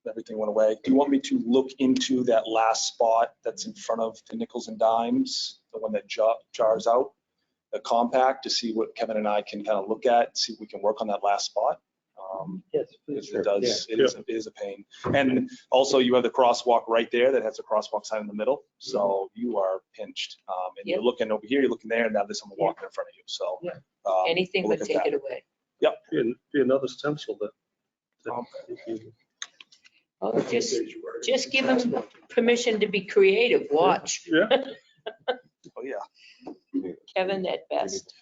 everything went away. Do you want me to look into that last spot that's in front of the nickels and dimes, the one that jars out, the compact, to see what Kevin and I can kind of look at, see if we can work on that last spot? Yes, Because sure. it does, it is a pain. And also you have the crosswalk right there that has a crosswalk sign in the middle. So you are pinched. And you're looking over here, you're looking there, and now there's someone walking in front of you. So Anything we'll but look at take that. it away. Be another stencil that. Oh, just give them permission to be creative. Watch. Yeah. Oh, yeah. Kevin at best.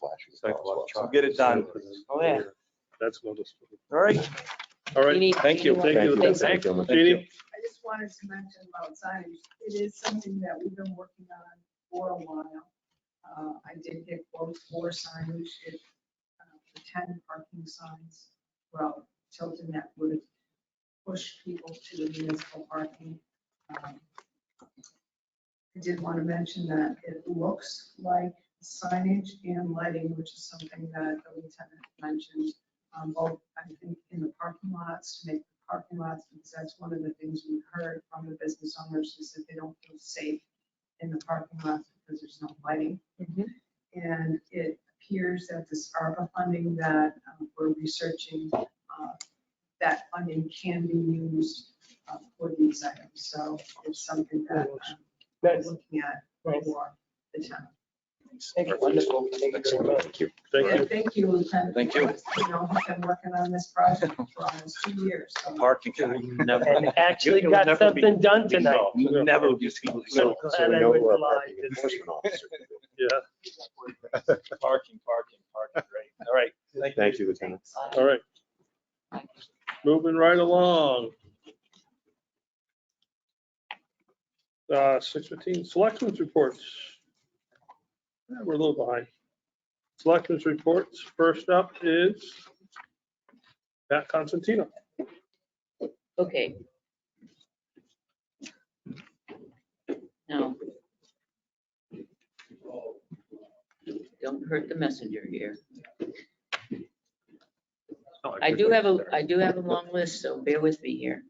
So get it done. Oh, yeah. That's noticeable. All right. All right. Jeannie, Thank you. Thank you. Thanks. Thank you. Jeannie? I just wanted to mention about signage. It is something that we've been working on for a while. I did get quotes for signage, for 10 parking signs throughout Tilton that would push people to the municipal parking. I did want to mention that it looks like signage and lighting, which is something that the lieutenant mentioned, both, I think, in the parking lots, to make the parking lots, because that's one of the things we've heard from the business owners is that they don't feel safe in the parking lots because there's no lighting. And it appears that this ARPA funding that we're researching, that funding can be used for these items. So it's something that we're looking at for the town. Thank you. Wonderful. Thank you very much. Thank you. Thank Yeah, you. thank you, Lieutenant. Thank you. You know, I've been working on this project for almost 2 years. So Parking. And actually got something done tonight. Never would be seen. So glad I know went who our to lie. parking enforcement officer can do. Yeah. Parking, great. All right. Thank you, Lieutenant. All right. Moving right along. 6:15, Selectmen's reports. Yeah, we're a little behind. Selectmen's reports. First up is Pat Constantino. Okay. Now, don't hurt the messenger here. I do have a long list, so bear with me here.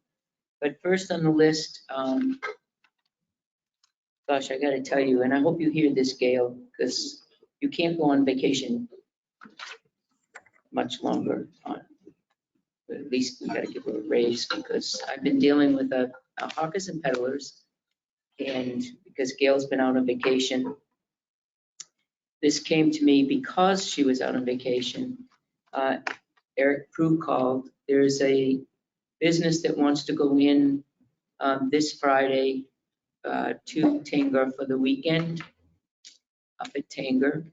But first on the list, gosh, I gotta tell you, and I hope you hear this, Gail, because you can't go on vacation much longer. But at least we gotta give her a raise, because I've been dealing with a hawkers and peddlers. And because Gail's been out on vacation, this came to me because she was out on vacation. Eric Prue called. There's a business that wants to go in this Friday to Tanger for the weekend up at Tanger.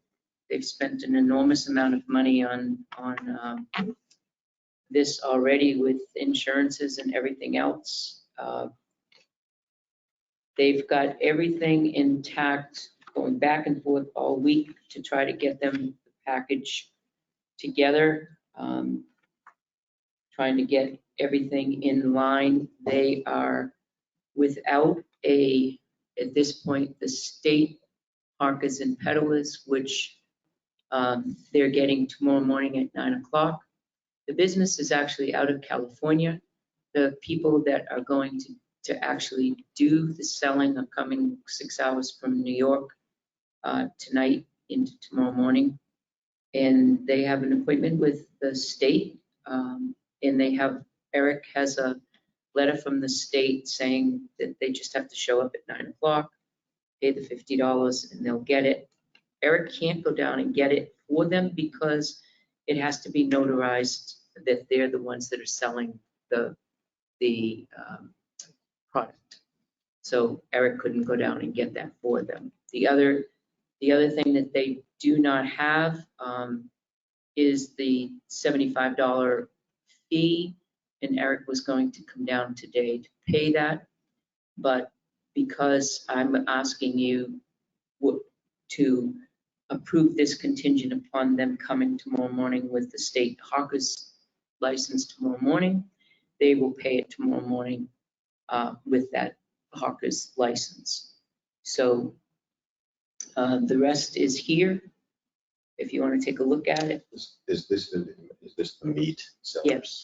They've spent an enormous amount of money on this already with insurances and everything else. They've got everything intact, going back and forth all week to try to get them the package together, trying to get everything in line. They are without at this point, the state hawkers and peddlers, which they're getting tomorrow morning at 9 o'clock. The business is actually out of California. The people that are going to actually do the selling are coming 6 hours from New York tonight into tomorrow morning. And they have an appointment with the state. And Eric has a letter from the state saying that they just have to show up at 9 o'clock, pay the $50, and they'll get it. Eric can't go down and get it for them because it has to be notarized that they're the ones that are selling the product. So Eric couldn't go down and get that for them. The other thing that they do not have is the $75 fee, and Eric was going to come down today to pay that. But because I'm asking you to approve this contingent upon them coming tomorrow morning with the state hawkers license tomorrow morning, they will pay it tomorrow morning with that hawkers license. So the rest is here. If you want to take a look at it. Is this the meat sellers? Yes.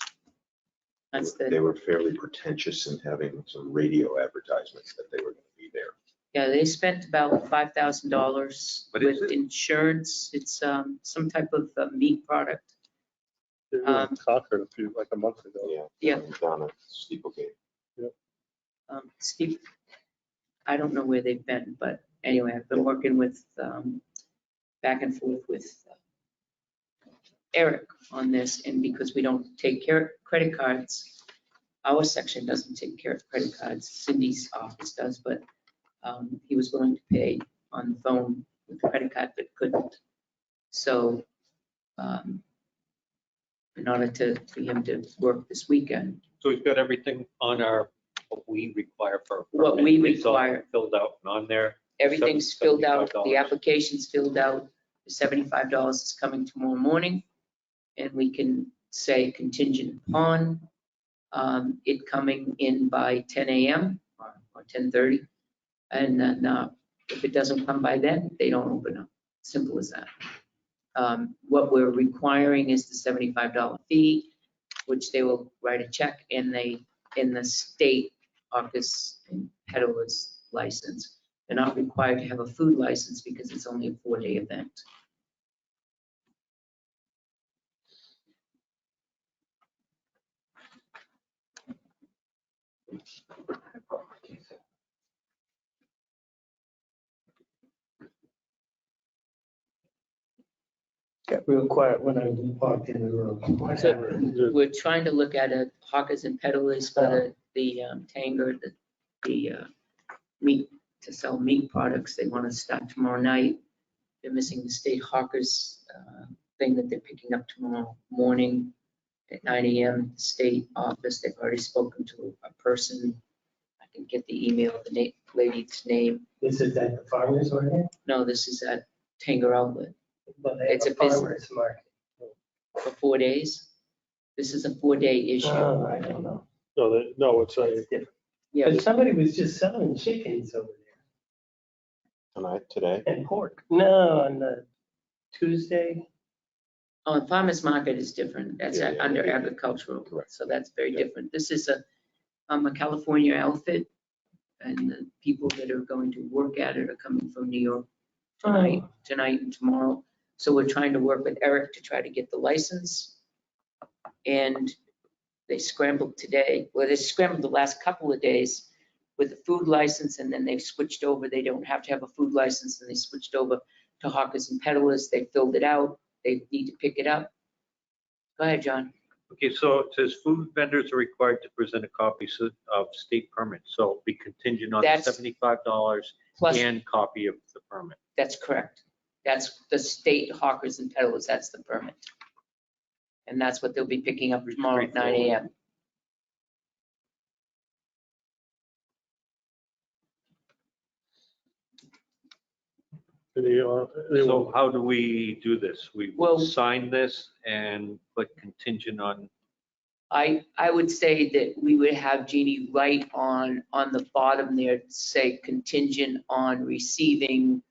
That's They were fairly pretentious in having some radio advertisements that they were going to be there. Yeah, they spent about $5,000 with insurance. It's some type of meat product. They were in Concord like a month ago. Yeah. Down at Steeplegate. Steve, I don't know where they've been, but anyway, I've been working with back and forth with Eric on this, and because we don't take credit cards, our section doesn't take care of credit cards. Cindy's office does, but he was willing to pay on the phone with the credit card, but couldn't. So in order for him to work this weekend. So we've got everything on what we require for. What we It's all require. Filled out and on there. Everything's filled out, the $75. application's filled out, the $75 is coming tomorrow morning, and we can say contingent upon it coming in by 10 a.m. or 10:30. And then if it doesn't come by then, they don't open up. Simple as that. What we're requiring is the $75 fee, which they will write a check in the state hawkers and peddlers license. They're not required to have a food license because it's only a 4-day event. Got real quiet when I walked in the room. So we're trying to look at a hawkers and peddlers for the Tanger, the meat, to sell meat products. They want to start tomorrow night. They're missing the state hawkers thing that they're picking up tomorrow morning at 9 a.m. State office. They've already spoken to a person. I can get the email, the lady's name. This is at the farmer's market? No, this is at Tanger Outlet. But they have It's a a business. farmer's market. For 4 days. This is a 4-day issue. Oh, I don't know. No, it's a, It's different. Yeah, But somebody was just selling chickens over Tonight, today, there and pork. No, on the Tuesday. oh, and farmer's market is different. That's Yeah, yeah, under yeah. agricultural. Correct. So that's very Yeah. different. This is a California outfit. And the people that are going to work at it are coming from New York tonight and tomorrow. So we're trying to work with Eric to try to get the license. And they scrambled today, well, they scrambled the last couple of days with the food license, and then they've switched over. They don't have to have a food license, and they switched over to hawkers and peddlers. They filled it out. They need to pick it up. Go ahead, John. Okay, so it says food vendors are required to present a copy of state permit, so it'll be contingent on That's- $75 Plus, and copy of the permit. that's correct. That's the state hawkers and peddlers. That's the permit. And that's what they'll be picking up tomorrow at 9 a.m. So how do we do this? We Well- will sign this and put contingent on, I would say that we would have Jeannie write on the bottom there, say contingent on receiving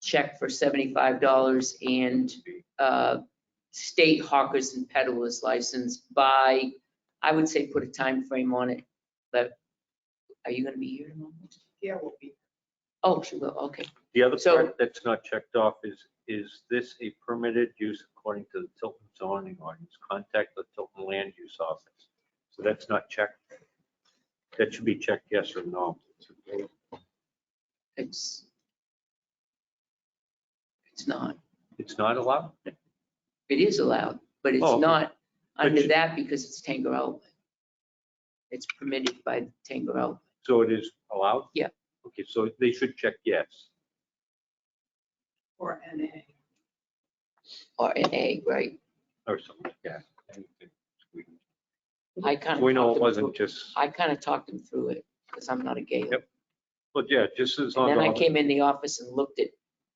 check for $75 and state hawkers and peddlers license by, I would say put a time frame on it. But are you gonna be here tomorrow? Yeah, we'll be. Oh, she will, okay. the other So- part that's not checked off is this a permitted use according to the Tilton zoning ordinance? Contact the Tilton Land Use Office. So that's not checked. That should be checked yes or no. It's not. It's not allowed? It is allowed, but it's Oh, okay. not under you- that because it's Tanger Outlet. It's permitted by Tanger Outlet. So it is allowed? Yeah. Okay, so they should check yes. Or NA. Or NA, right? Or something like that. I kind of. We know it wasn't just, I kind of talked him through it because I'm not a Gale. Yep. but yeah, just as And long then I as, came in the office and looked at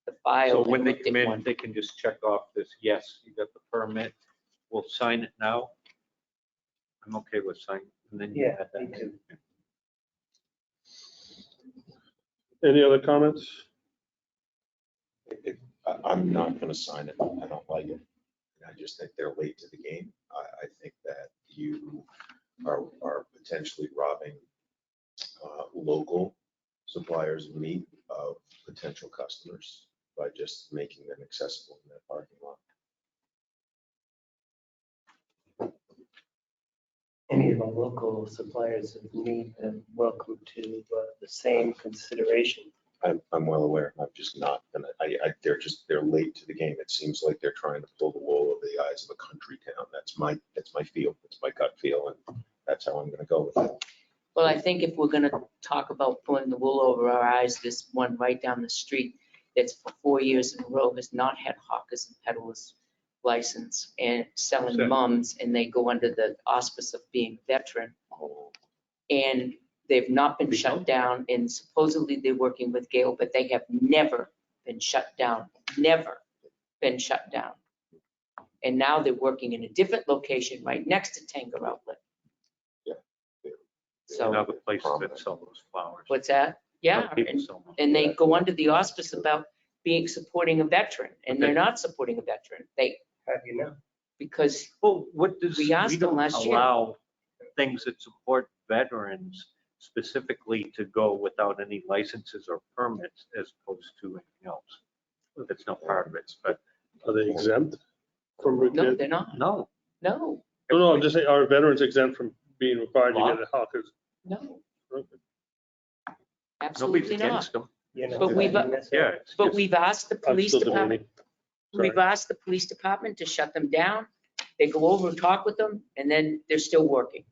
the file. so and when they looked come at in, one. they can just check off this, yes, you got the permit. We'll sign it now. I'm okay with signing. And then you Yeah, add that me too. in. any other comments? I'm not gonna sign it. I don't like it. I just think they're late to the game. I think that you are potentially robbing local suppliers of meat of potential customers by just making them accessible in that parking lot. Any of the local suppliers of meat are welcome to the same consideration. I'm well aware. I'm just not gonna, they're late to the game. It seems like they're trying to pull the wool over the eyes of a country town. That's my feel. It's my gut feel, and that's how I'm gonna go with it. Well, I think if we're gonna talk about pulling the wool over our eyes, this one right down the street that's for 4 years in a row has not had hawkers and peddlers license and selling Okay. mums, and they go under the auspice of being veteran. And they've not been shut down, and supposedly they're working with Gale, but they have never been shut down, never been shut down. And now they're working in a different location right next to Tanger Outlet. So, Another place that sell those flowers. what's that? Yeah, Other people and, sell them. and they go under the auspice about supporting a veteran, and they're Okay. not supporting a veteran. They, How do you know? because Well, what does, We we asked them don't last year. allow things that support veterans specifically to go without any licenses or permits as opposed to anything else. That's not part of it, but Are they exempt from? no, they're not. no. No, No, I'm just saying, are veterans exempt from being required to get a hawkers? no, Okay. absolutely Nobody's not. against them. You know, But we've- Yeah. it's But just- we've asked the I'm police still department, debating. Sorry. we've asked the police department to shut them down. They go over and talk with them, and then they're still working.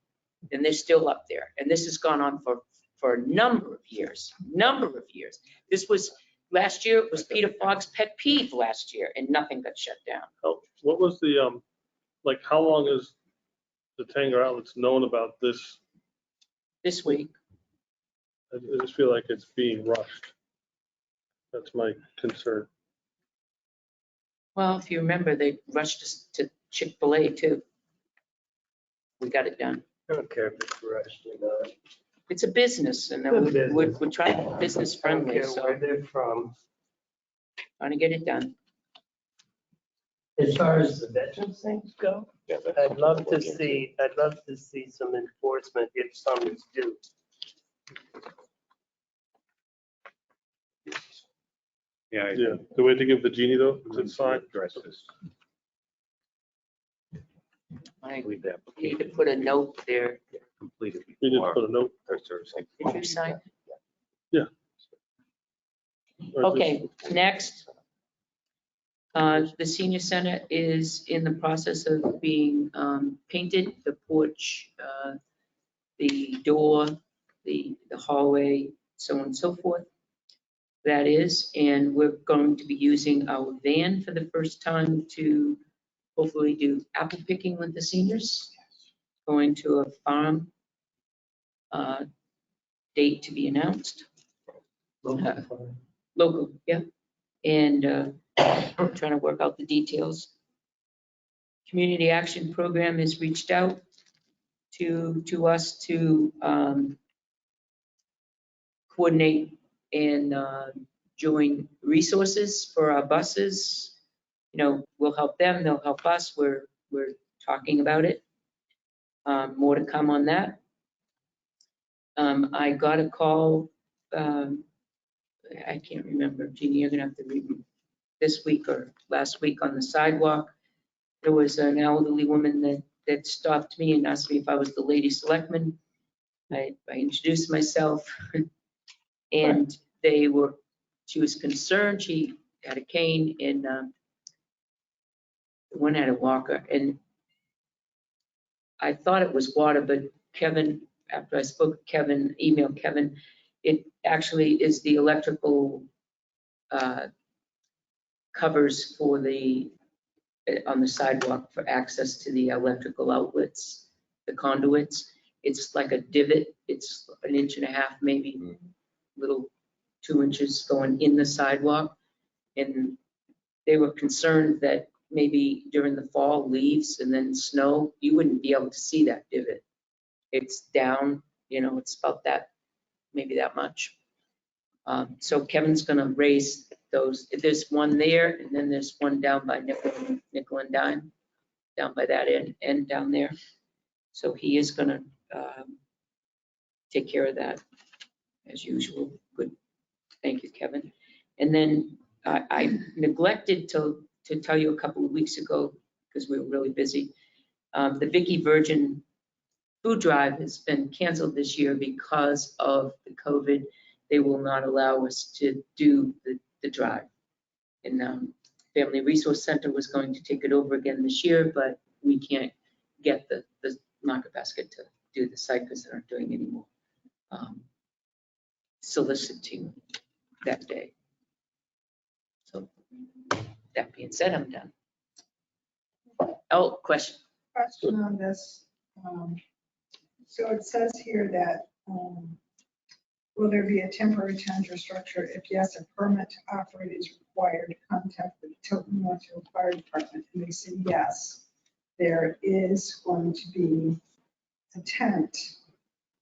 And they're still up there. And this has gone on for a number of years. This was, last year, it was Peter Fogg's pet peeve last year, and nothing got shut down. What was the, like, how long is the Tanger outlets known about this? This week, I just feel like it's being rushed. That's my concern. Well, if you remember, they rushed us to Chick-fil-A too. We got it done. I don't care if it's rushed or not. It's a business and It's a we're business. trying to be business I don't friendly, care so where they're from. trying to get it done. As far as the veterans things go, Yeah, that's I'd something love to to look into. see some enforcement if some is due. Yeah. Yeah, do we have to give the genie though, to sign? Address this. I Leave that. need to put a note there. Completed. We need to before put a note. our service. Did you sign? or just- Okay, next. The senior center is in the process of being painted, the porch, the door, the hallway, so on and so forth. That is, and we're going to be using our van for the first time to hopefully do apple picking with the seniors. Going to a farm, date to be announced. Local, yeah. And trying to work out the details. Community Action Program has reached out to us to coordinate and join resources for our buses. You know, we'll help them, they'll help us. We're talking about it. More to come on that. I got a call, I can't remember, Jeannie, you're gonna have to read this week or last week on the sidewalk. There was an elderly woman that stopped me and asked me if I was the lady selectman. I introduced myself and she was concerned. She had a cane and the one had a walker. And I thought it was water, but Kevin, after I spoke to Kevin, emailed Kevin, it actually is the electrical covers for on the sidewalk for access to the electrical outlets, the conduits. It's like a divot. It's 1.5 inches, maybe little 2 inches going in the sidewalk. And they were concerned that maybe during the fall, leaves and then snow, you wouldn't be able to see that divot. It's down, it's about that, maybe that much. So Kevin's gonna raise those. There's one there, and then there's one down by nickel and dime, down by that end down there. So he is gonna take care of that as usual. Good, thank you, Kevin. And then I neglected to tell you a couple of weeks ago, because we were really busy. The Vicky Virgin food drive has been canceled this year because of the COVID. They will not allow us to do the drive. And Family Resource Center was going to take it over again this year, but we can't get the market basket to do the site because they're not doing any more soliciting that day. So that being said, I'm done. Oh, question. Question on this. So it says here that, will there be a temporary tender structure? If yes, a permit to operate is required. Contact the Tilton Northfield Fire Department. And they said yes, there is going to be a tent,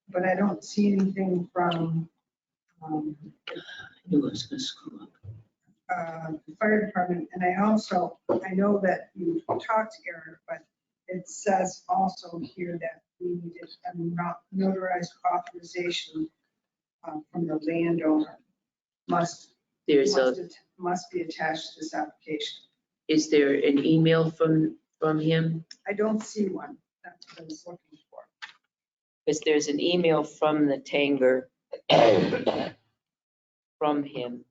but I don't see anything from I knew I was gonna screw up. the fire department. And I know that you talked to Eric, but it says also here that we needed a notarized authorization from the landowner must be attached to this application. Is there an email from him? I don't see one. That's what I was looking for. Because there's an email from the Tanger from him.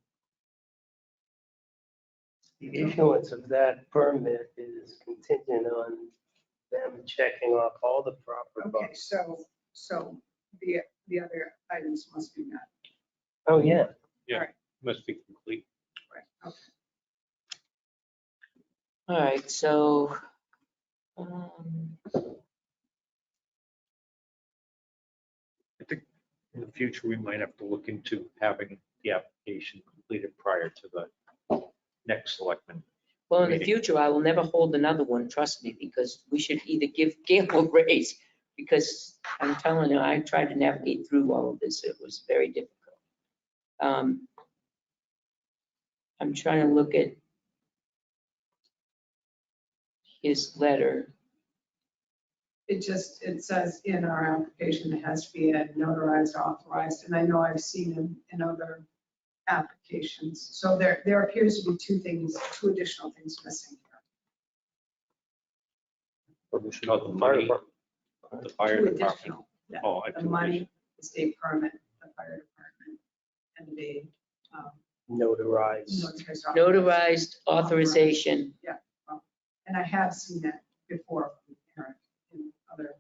The issuance of that permit is contingent on them checking off all the proper Okay, boxes. so the other items must be met. Oh, yeah. Must be complete. Right. Okay. All right, so I think in the future, we might have to look into having the application completed prior to the next selectman. Well, in the meeting. future, I will never hold another one, trust me, because we should either give Gail a raise, because I'm telling you, I tried to navigate through all of this. It was very difficult. I'm trying to look at his letter. It says in our application, it has to be a notarized, authorized, and I know I've seen them in other applications. So there appears to be two additional things missing here. Oh, the money, the fire Two department. additional, yeah. Oh, I The do. money, the state permit, the fire department, and the Notarized. Notarized authorization. Yeah, well, and I have seen that before from Eric in other,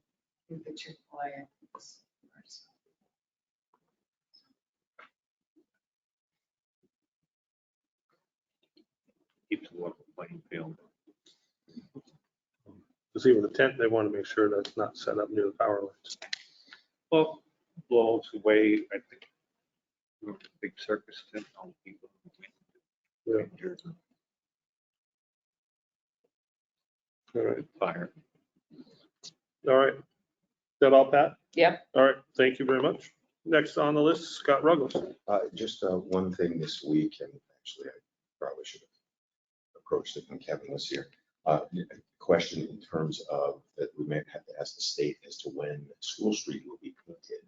with the Chick-fil-A. I think this- Keeps the level playing field. Because even the tent, they want to make sure that's not set up near the power lines. Well, it's the way, I think, big circus tent, all the people. Yeah. All right, Fire. all right. Is that all, Pat? Yep. All right, thank you very much. Next on the list, Scott Ruggles. Just one thing this week, and actually I probably should have approached it when Kevin was here. A question in terms of that we may have to ask the state as to when School Street will be painted.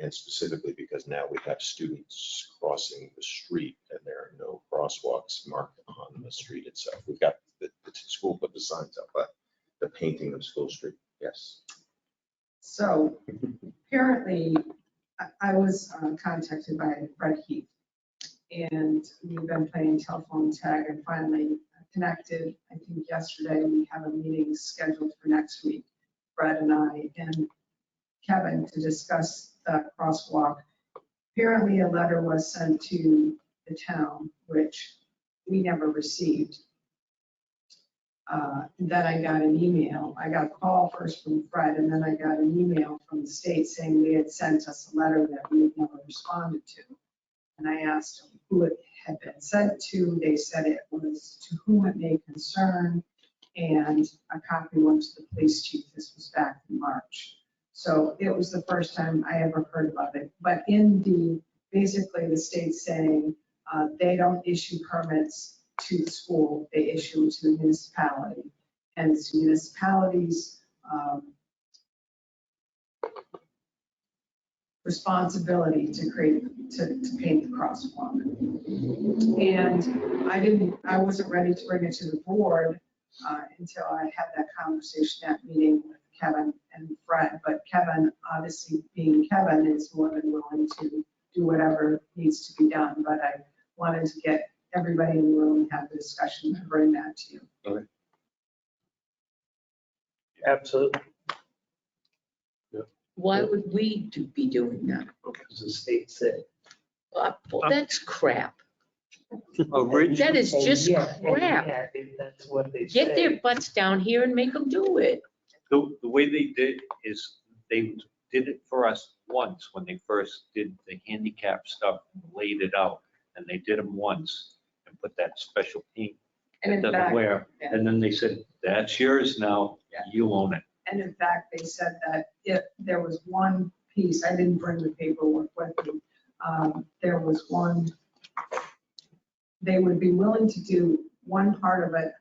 And specifically because now we have students crossing the street and there are no crosswalks marked on the street itself. We've got the school put the signs up, but the painting of School Street, yes. So apparently, I was contacted by Fred Heath, and we've been playing telephone tag and finally connected. I think yesterday we have a meeting scheduled for next week, Fred and I and Kevin, to discuss that crosswalk. Apparently a letter was sent to the town, which we never received. Then I got an email. I got a call first from Fred, and then I got an email from the state saying they had sent us a letter that we had never responded to. And I asked them who it had been sent to. They said it was to whom it may concern, and a copy went to the police chief. This was back in March. So it was the first time I ever heard about it. But basically the state's saying they don't issue permits to the school, they issue to the municipality. And it's municipalities' responsibility to paint the crosswalk. And I wasn't ready to bring it to the board until I had that conversation, that meeting with Kevin and Fred. But Kevin, obviously being Kevin, is more than willing to do whatever needs to be done. But I wanted to get everybody in the room and have the discussion and bring that to you. Okay. Absolutely. Why would we be doing that? Because the state said. Well, that's crap. That That is just crap. Yeah, that's what they Get say. their butts down here and make them do it. The way they did is they did it for us once when they first did the handicap stuff, and laid it out. And they did them once and put that special paint And that in doesn't fact, wear. yeah. And then they said, that's yours now, you own it. And in fact, they said that if there was one piece, I didn't bring the paperwork with me, there was one, they would be willing to do one part of it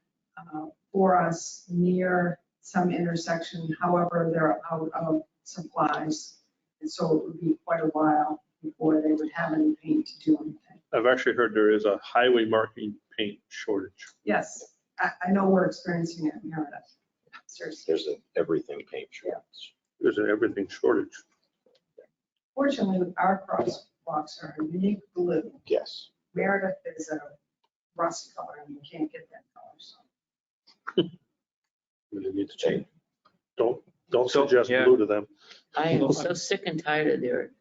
for us near some intersection, however, they're out of supplies. And so it would be quite a while before they would have any paint to do anything. I've actually heard there is a highway marking paint shortage. Yes, I know we're experiencing it in Meredith. Seriously. There's an everything paint shortage. There's an everything shortage. Fortunately, our crosswalks are a unique blue. Yes. Meredith is a rust color and you can't get that color, so. Really need to change. Don't So, suggest yeah. blue to them. I am so sick and tired of their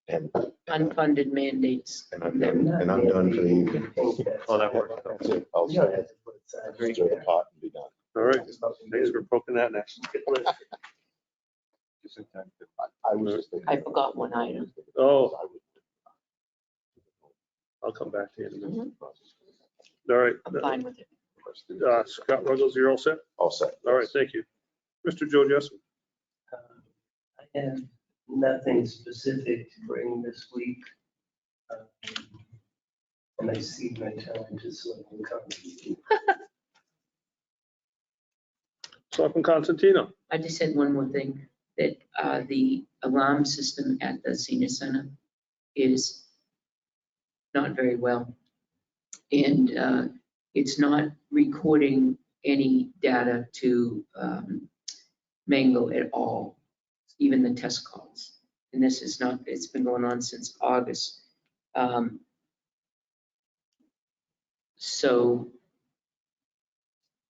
And unfunded mandates. I'm done for the evening. You can paint that. Oh, that works. That's it. I'll You don't have to put it side stir the pot and be done. All right, thanks for poking that next. Just in time to- I was just thinking. I forgot one item. Oh, I'll come back to you in a minute. Mhm. All right. I'm fine with it. Scott Ruggles, you're all set? All set. All right, thank you. Mr. Joe Jessup. I have nothing specific to bring this week. And I see my time to Selectmen contribution. Selectman Constantino. I just said one more thing, that the alarm system at the senior center is not very well. And it's not recording any data to Mango at all, even the test calls. And this is not, it's been going on since August. So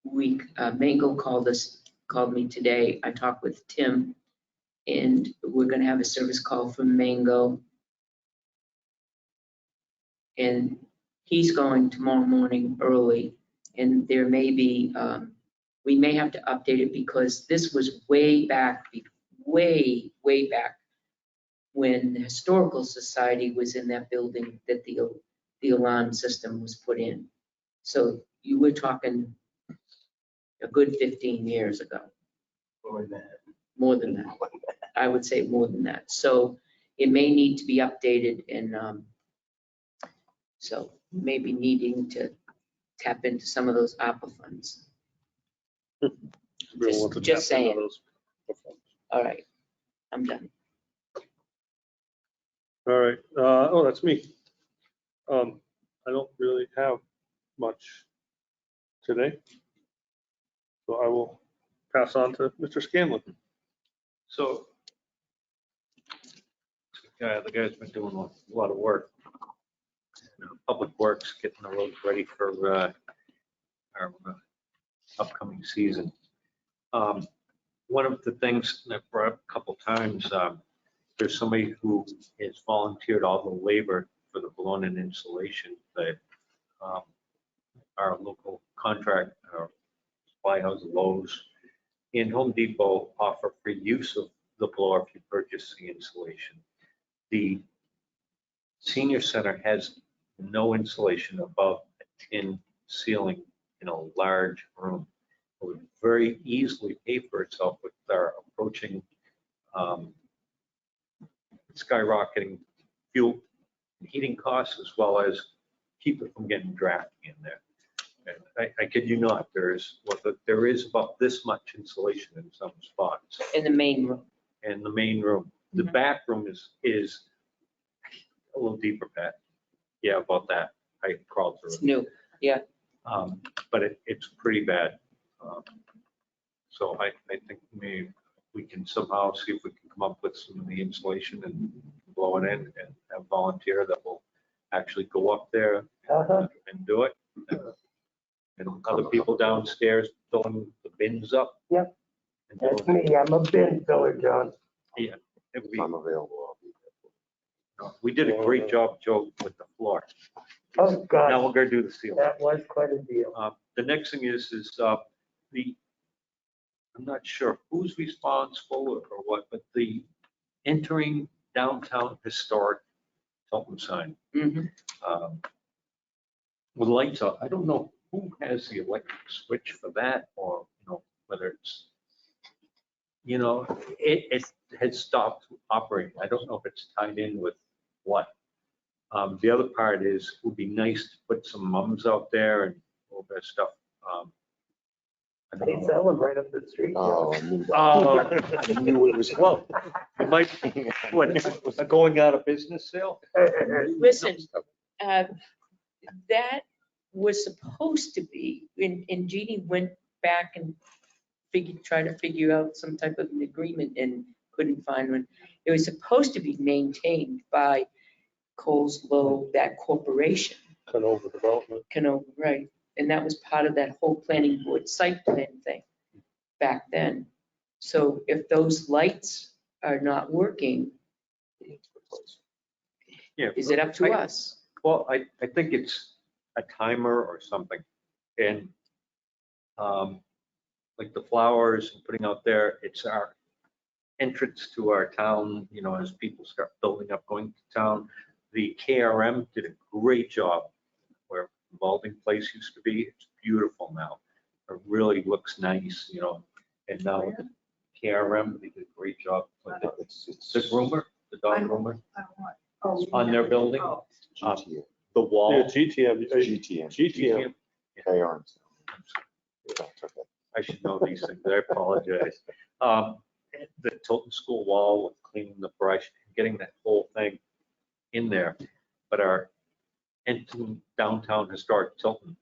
Mango called me today. I talked with Tim, and we're gonna have a service call from Mango. And he's going tomorrow morning early, and there may be, we may have to update it because this was way back, way back when the Historical Society was in that building that the alarm system was put in. So you were talking a good 15 years ago. Or that. More than that. I would say more than that. So it may need to be updated, and so maybe needing to tap into some of those ARPA funds. We'll want to Just tap into saying. those. All right, I'm done. All right, oh, that's me. I don't really have much today. So I will pass on to Mr. Scanlon. So, the guy's been doing a lot of work. Public Works, getting the roads ready for our upcoming season. One of the things that I've brought up a couple times, there's somebody who has volunteered all the labor for the balloon and insulation that our local contract, our supply house, Lowe's, and Home Depot offer free use of the blower if you purchase the insulation. The senior center has no insulation above a tin ceiling in a large room. It would very easily pay for itself with our approaching skyrocketing fuel and heating costs, as well as keep it from getting drafty in there. And I kid you not, there is about this much insulation in some spots. In the main room. In the main room. The Mhm. back room is a little deeper, Pat. Yeah, about that. I crawled through It's it. new, yeah. But it's pretty bad. So I think maybe we can somehow see if we can come up with some of the insulation and blow it in and have volunteer that will actually go up there and do it. And other people downstairs filling the bins up. Yep. And That's doing it. me, I'm a bin filler, John. Yeah. It would be- If I'm available, I'll be there. We did a great job, Joe, with the floor. Oh, Now God, we're gonna do the ceiling. that was quite a deal. The next thing is I'm not sure who's responsible or what, but the entering downtown historic Tilton sign. Mhm. With lights out, I don't know who has the electric switch for that, or, whether it's, it has stopped operating. I don't know if it's tied in with what. The other part is, it would be nice to put some mums out there and all that stuff. I don't They know. sell them right up the street. Oh, I knew that. Oh, I knew it was. well, it might, what, a going out of business sale? Listen, that was supposed to be, and Jeannie went back and tried to figure out some type of an agreement and couldn't find one. It was supposed to be maintained by Coleslow, that corporation, Canova Development. Canova, right? And that was part of that whole planning board site plan thing back then. So if those lights are not working, Yeah. is it up to us? Well, I think it's a timer or something. And like the flowers and putting out there, it's our entrance to our town, as people start building up, going to town. The KRM did a great job where the Balding Place used to be. It's beautiful now. It really looks nice, you know, and now with the KRM, they did a great job with the groomer, the dog groomer on their building. Oh, GTM. The wall. Yeah, GTM. GTM. KRM. I should know these things. I apologize. The Tilton School wall, with cleaning the brush, getting that whole thing in there. But our downtown historic Tilton,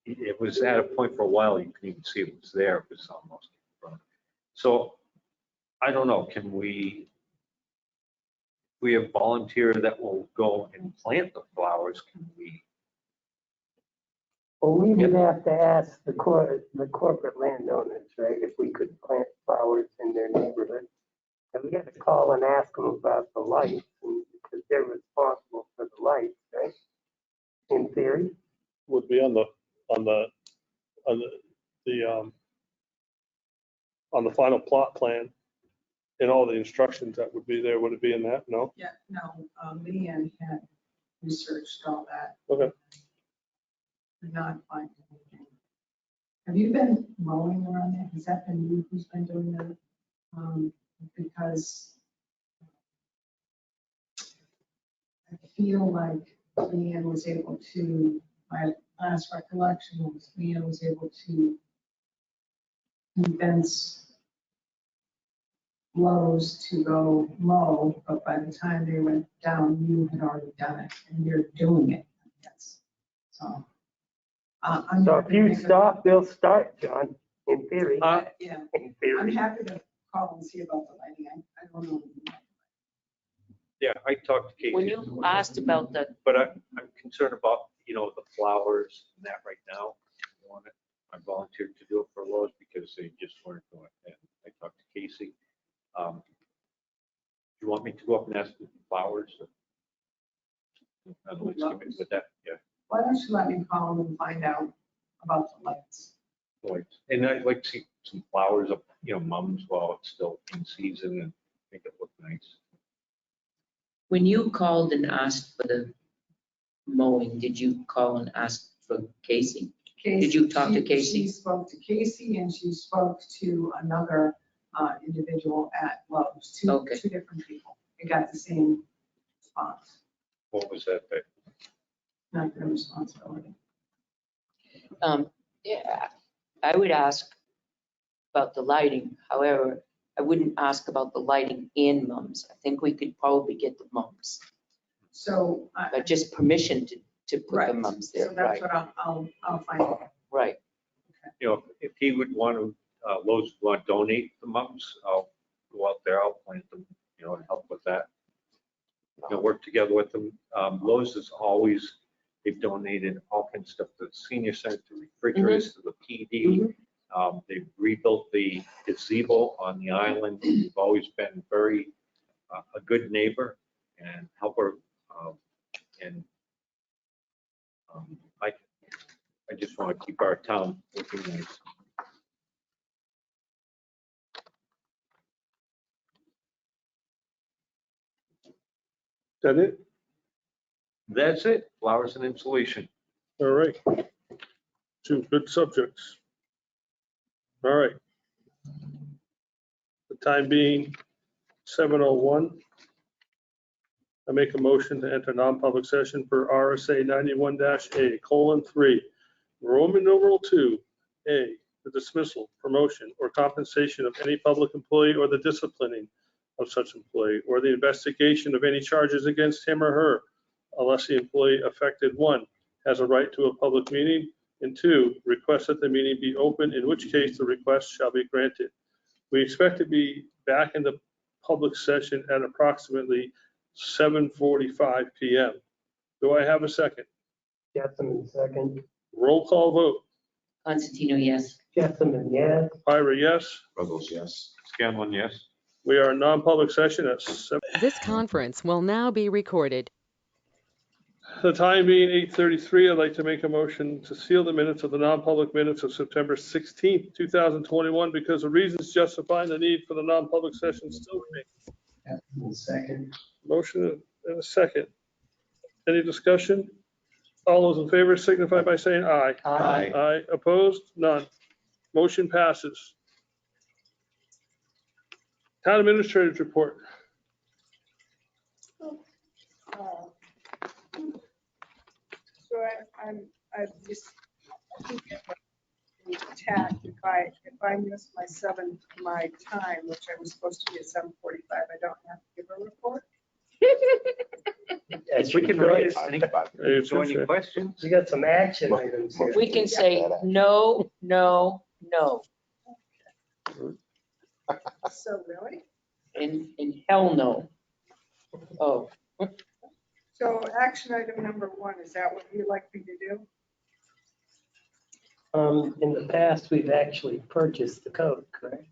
it was at a point for a while, you couldn't even see it was there. It was almost. So I don't know, can we have volunteer that will go and plant the flowers? Can we? Well, we would have to ask the corporate landowners, right, if we could plant flowers in their neighborhood. And we had to call and ask them about the lights, because they're responsible for the lights, right? In theory. Would be on the final plot plan and all the instructions that would be there. Would it be in that? No? yeah, no, Leanne had researched all that. Okay. Did not find anything. Have you been mowing around there? Has that been you who's been doing that? Because I feel like Leanne was able to, my last recollection was Leanne was able to convince Lowe's to go mow, but by the time they went down, you had already done it, and you're doing it, I guess. So. I'm So if happy to you make a- stop, they'll start, John, in theory. Yeah, In I'm theory. happy to call and see about the lighting. I don't know. Yeah, I talked to Casey. When you asked about the, But I'm concerned about, you know, the flowers and that right now. I volunteered to do it for Lowe's because they just weren't doing it. And I talked to Casey. Do you want me to go up and ask for flowers? At least give me with that, yeah. Why don't you let me call them and find out about the lights? Lights. And I'd like to see some flowers up, you know, mums while it's still in season and make it look nice. when you called and asked for the mowing, did you call and ask for Casey? Did you talk to Casey? She spoke to Casey and she spoke to another individual at Lowe's, Okay. two different people. They got the same response, What was that? not their responsibility. Yeah, I would ask about the lighting. However, I wouldn't ask about the lighting in mums. I think we could probably get the mums, So. but just permission to put the Right. mums So there, that's right? what I'll find out. Right. You know, if he would want to, Lowe's would want to donate the mums, I'll go out there, I'll plant them, you know, and help with that. You know, work together with them. Lowe's is always, they've donated all kinds of stuff to the senior center, to refrigerators, to the PD. They've rebuilt the gazebo on the island. We've always been very, a good neighbor and helper. And I just want to keep our town looking nice. That it? That's it, flowers and insulation. All right. Two good subjects. All right. The time being 7:01. I make a motion to enter non-public session for RSA 91-A:3, Roman numeral 2, A, the dismissal, promotion, or compensation of any public employee or the disciplining of such employee, or the investigation of any charges against him or her, unless the employee affected, 1, has a right to a public meeting, and 2, requests that the meeting be open, in which case the request shall be granted. We expect to be back in the public session at approximately 7:45 PM. Do I have a second? Jessamine, second. Roll call vote. Constantino, yes. Jessamine, yes. Ira, yes. Ruggles, yes. Scanlon, yes. We are in non-public session at 7. This conference will now be recorded. The time being 8:33, I'd like to make a motion to seal the minutes of the non-public minutes of September 16th, 2021, because the reasons justifying the need for the non-public session still remain. Second. Motion and a second. Any discussion? All those in favor signify by saying aye. Aye. Aye, opposed? None. Motion passes. Town administrator's report. So I've just, I think tact, if I miss my time, which I was supposed to be at 7:45, I don't have to give a report. Yes, We you can could. raise any, Hey, so any questions? We got some action items here. We can say no, no, no, So really? and hell no. Oh, So action item number 1, is that what you'd like me to do? In the past, we've actually purchased the code, correct?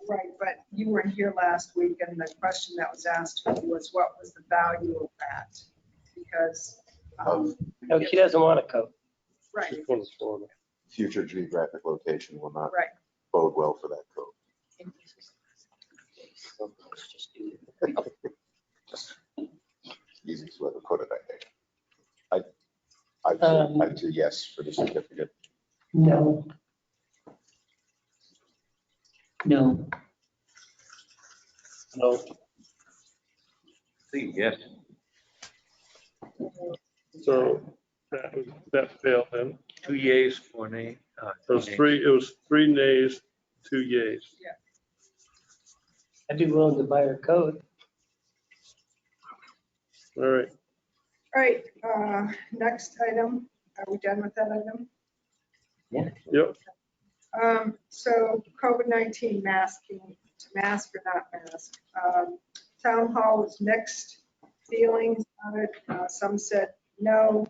Right, but you weren't here last week, and the question that was asked was what was the value of that? Because, No, she doesn't want a code. right, She's going to Florida. Future geographic location will not right. bode well for that code. let's just do it. Easiest way to put it, I think. I'd say yes for the certificate. No. No, No. See, yes. So that failed then. 2 yeas, 4 nay. It was 3 nays, 2 yays. I'd be willing to buy her code. All right. All right, next item, are we done with that item? Yep. So COVID-19 masking, mask or not mask. Town hall was mixed feelings on it. Some said no,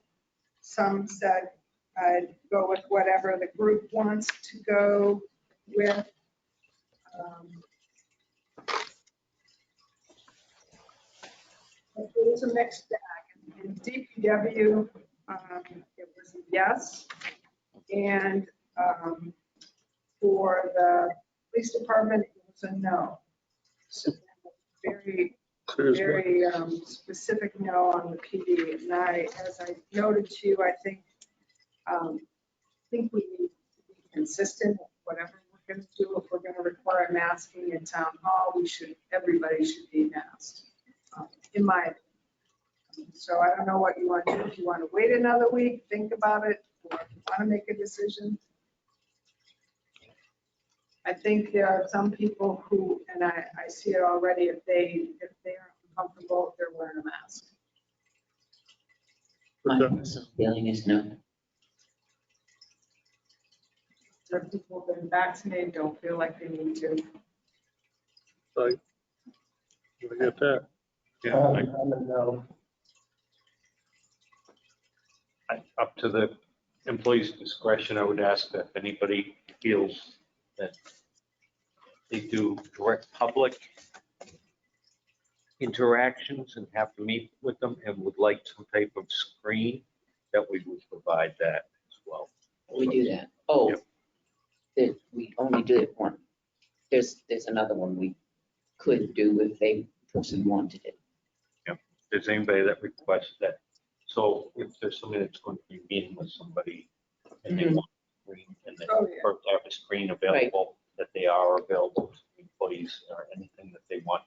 some said I'd go with whatever the group wants to go with. It was a mixed bag. In DPW, it was a yes. And for the police department, it was a no. So very, very specific no on the PD. And as I noted to you, I think we need to be consistent with whatever we're going to do. If we're going to require masking in town hall, everybody should be masked, in my opinion. So I don't know what you want to do. If you want to wait another week, think about it, or if you want to make a decision. I think there are some people who, and I see it already, if they aren't comfortable, they're wearing a mask. my personal feeling is no. There are people that are vaccinated, don't feel like they need to. Like, I get that. Yeah, I'm a no. up to the employee's discretion, I would ask that if anybody feels that they do direct public interactions and have to meet with them and would like some type of screen, that we would provide that as well. We do that. Oh, Yep. we only do it one. There's another one we could do if a person wanted it. If there's anybody that requests that. So if there's somebody that's going to be meeting with somebody and they Mhm. want a screen and they Oh, yeah. first have a screen available, that they are available to employees or anything that they want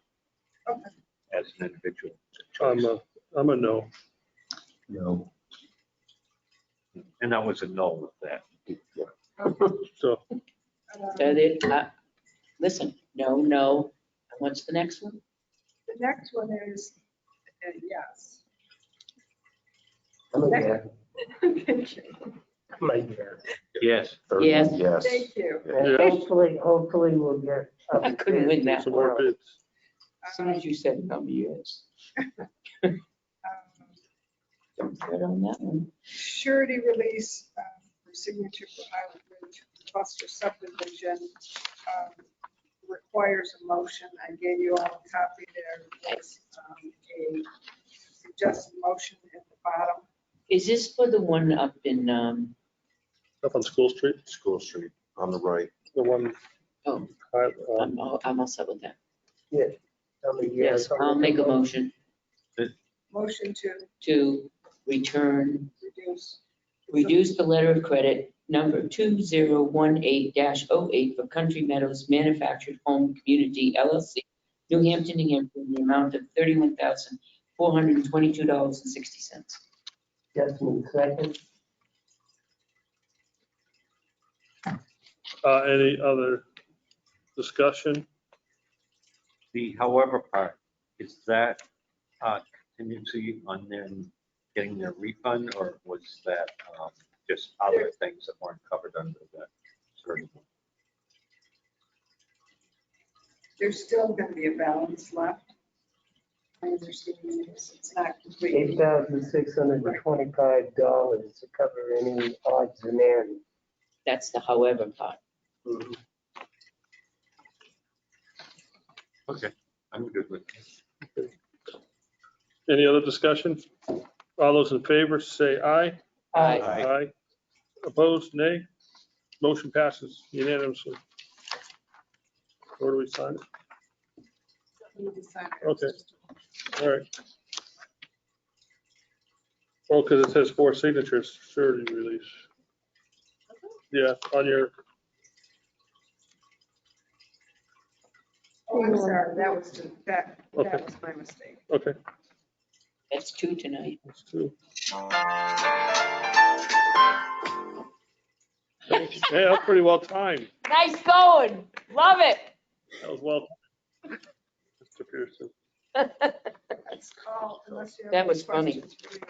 Okay. as an individual. I'm a no. No. And that was a no with that. So Listen, no, no. And what's the next one? The next one is a yes. I'm a yeah. Thank you. I'm a yeah. Yes. Yes. Yes. Thank you. And Yes. hopefully we'll get. I couldn't win that some more one. bids. As soon as you said no, yes. Don't tread on that one. Surety release for signature for Highland Ridge cluster subdivision requires a motion. I gave you all a copy. There was a suggested motion at the bottom. Is this for the one up in, Up on School Street, School Street on the right. the one. oh, I'm all set with that. Yeah. Yes, I'll make a motion Motion to return, reduce. reduce the letter of credit number 2018-08 for Country Meadows Manufactured Home Community LLC, New Hampton, New Hampshire, in the amount of $31,422.60. Justin, second. Any other discussion? The however part, is that contingency on them getting their refund, or was that just other things that weren't covered under that certificate? There's still going to be a balance left. I understand this, it's not complete. $8,625 to cover any odds and ends. That's the however part. Okay, I'm good with it. Any other discussion? All those in favor, say aye. Aye. Aye. Opposed, nay? Motion passes unanimously. Where do we sign it? You decide. Okay. All right. Oh, because it says 4 signatures, surety release. Yeah, on your, Oh, I'm sorry, that was that Okay. was my mistake. okay, That's 2 tonight. that's 2. Hey, that's pretty well timed. Nice going. Love it. That was well timed. Mr. Pearson. Let's call unless you have. That any was funny. questions for me.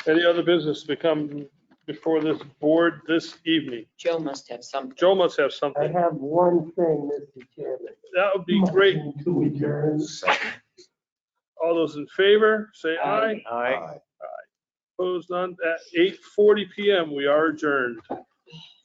Any other business to come before this board this evening? Joe must have something. Joe must have I something. have one thing, Mr. Chairman. That would be great. Motion to adjourn. All those in favor, say aye. Aye. Opposed, none. At 8:40 PM, we are adjourned.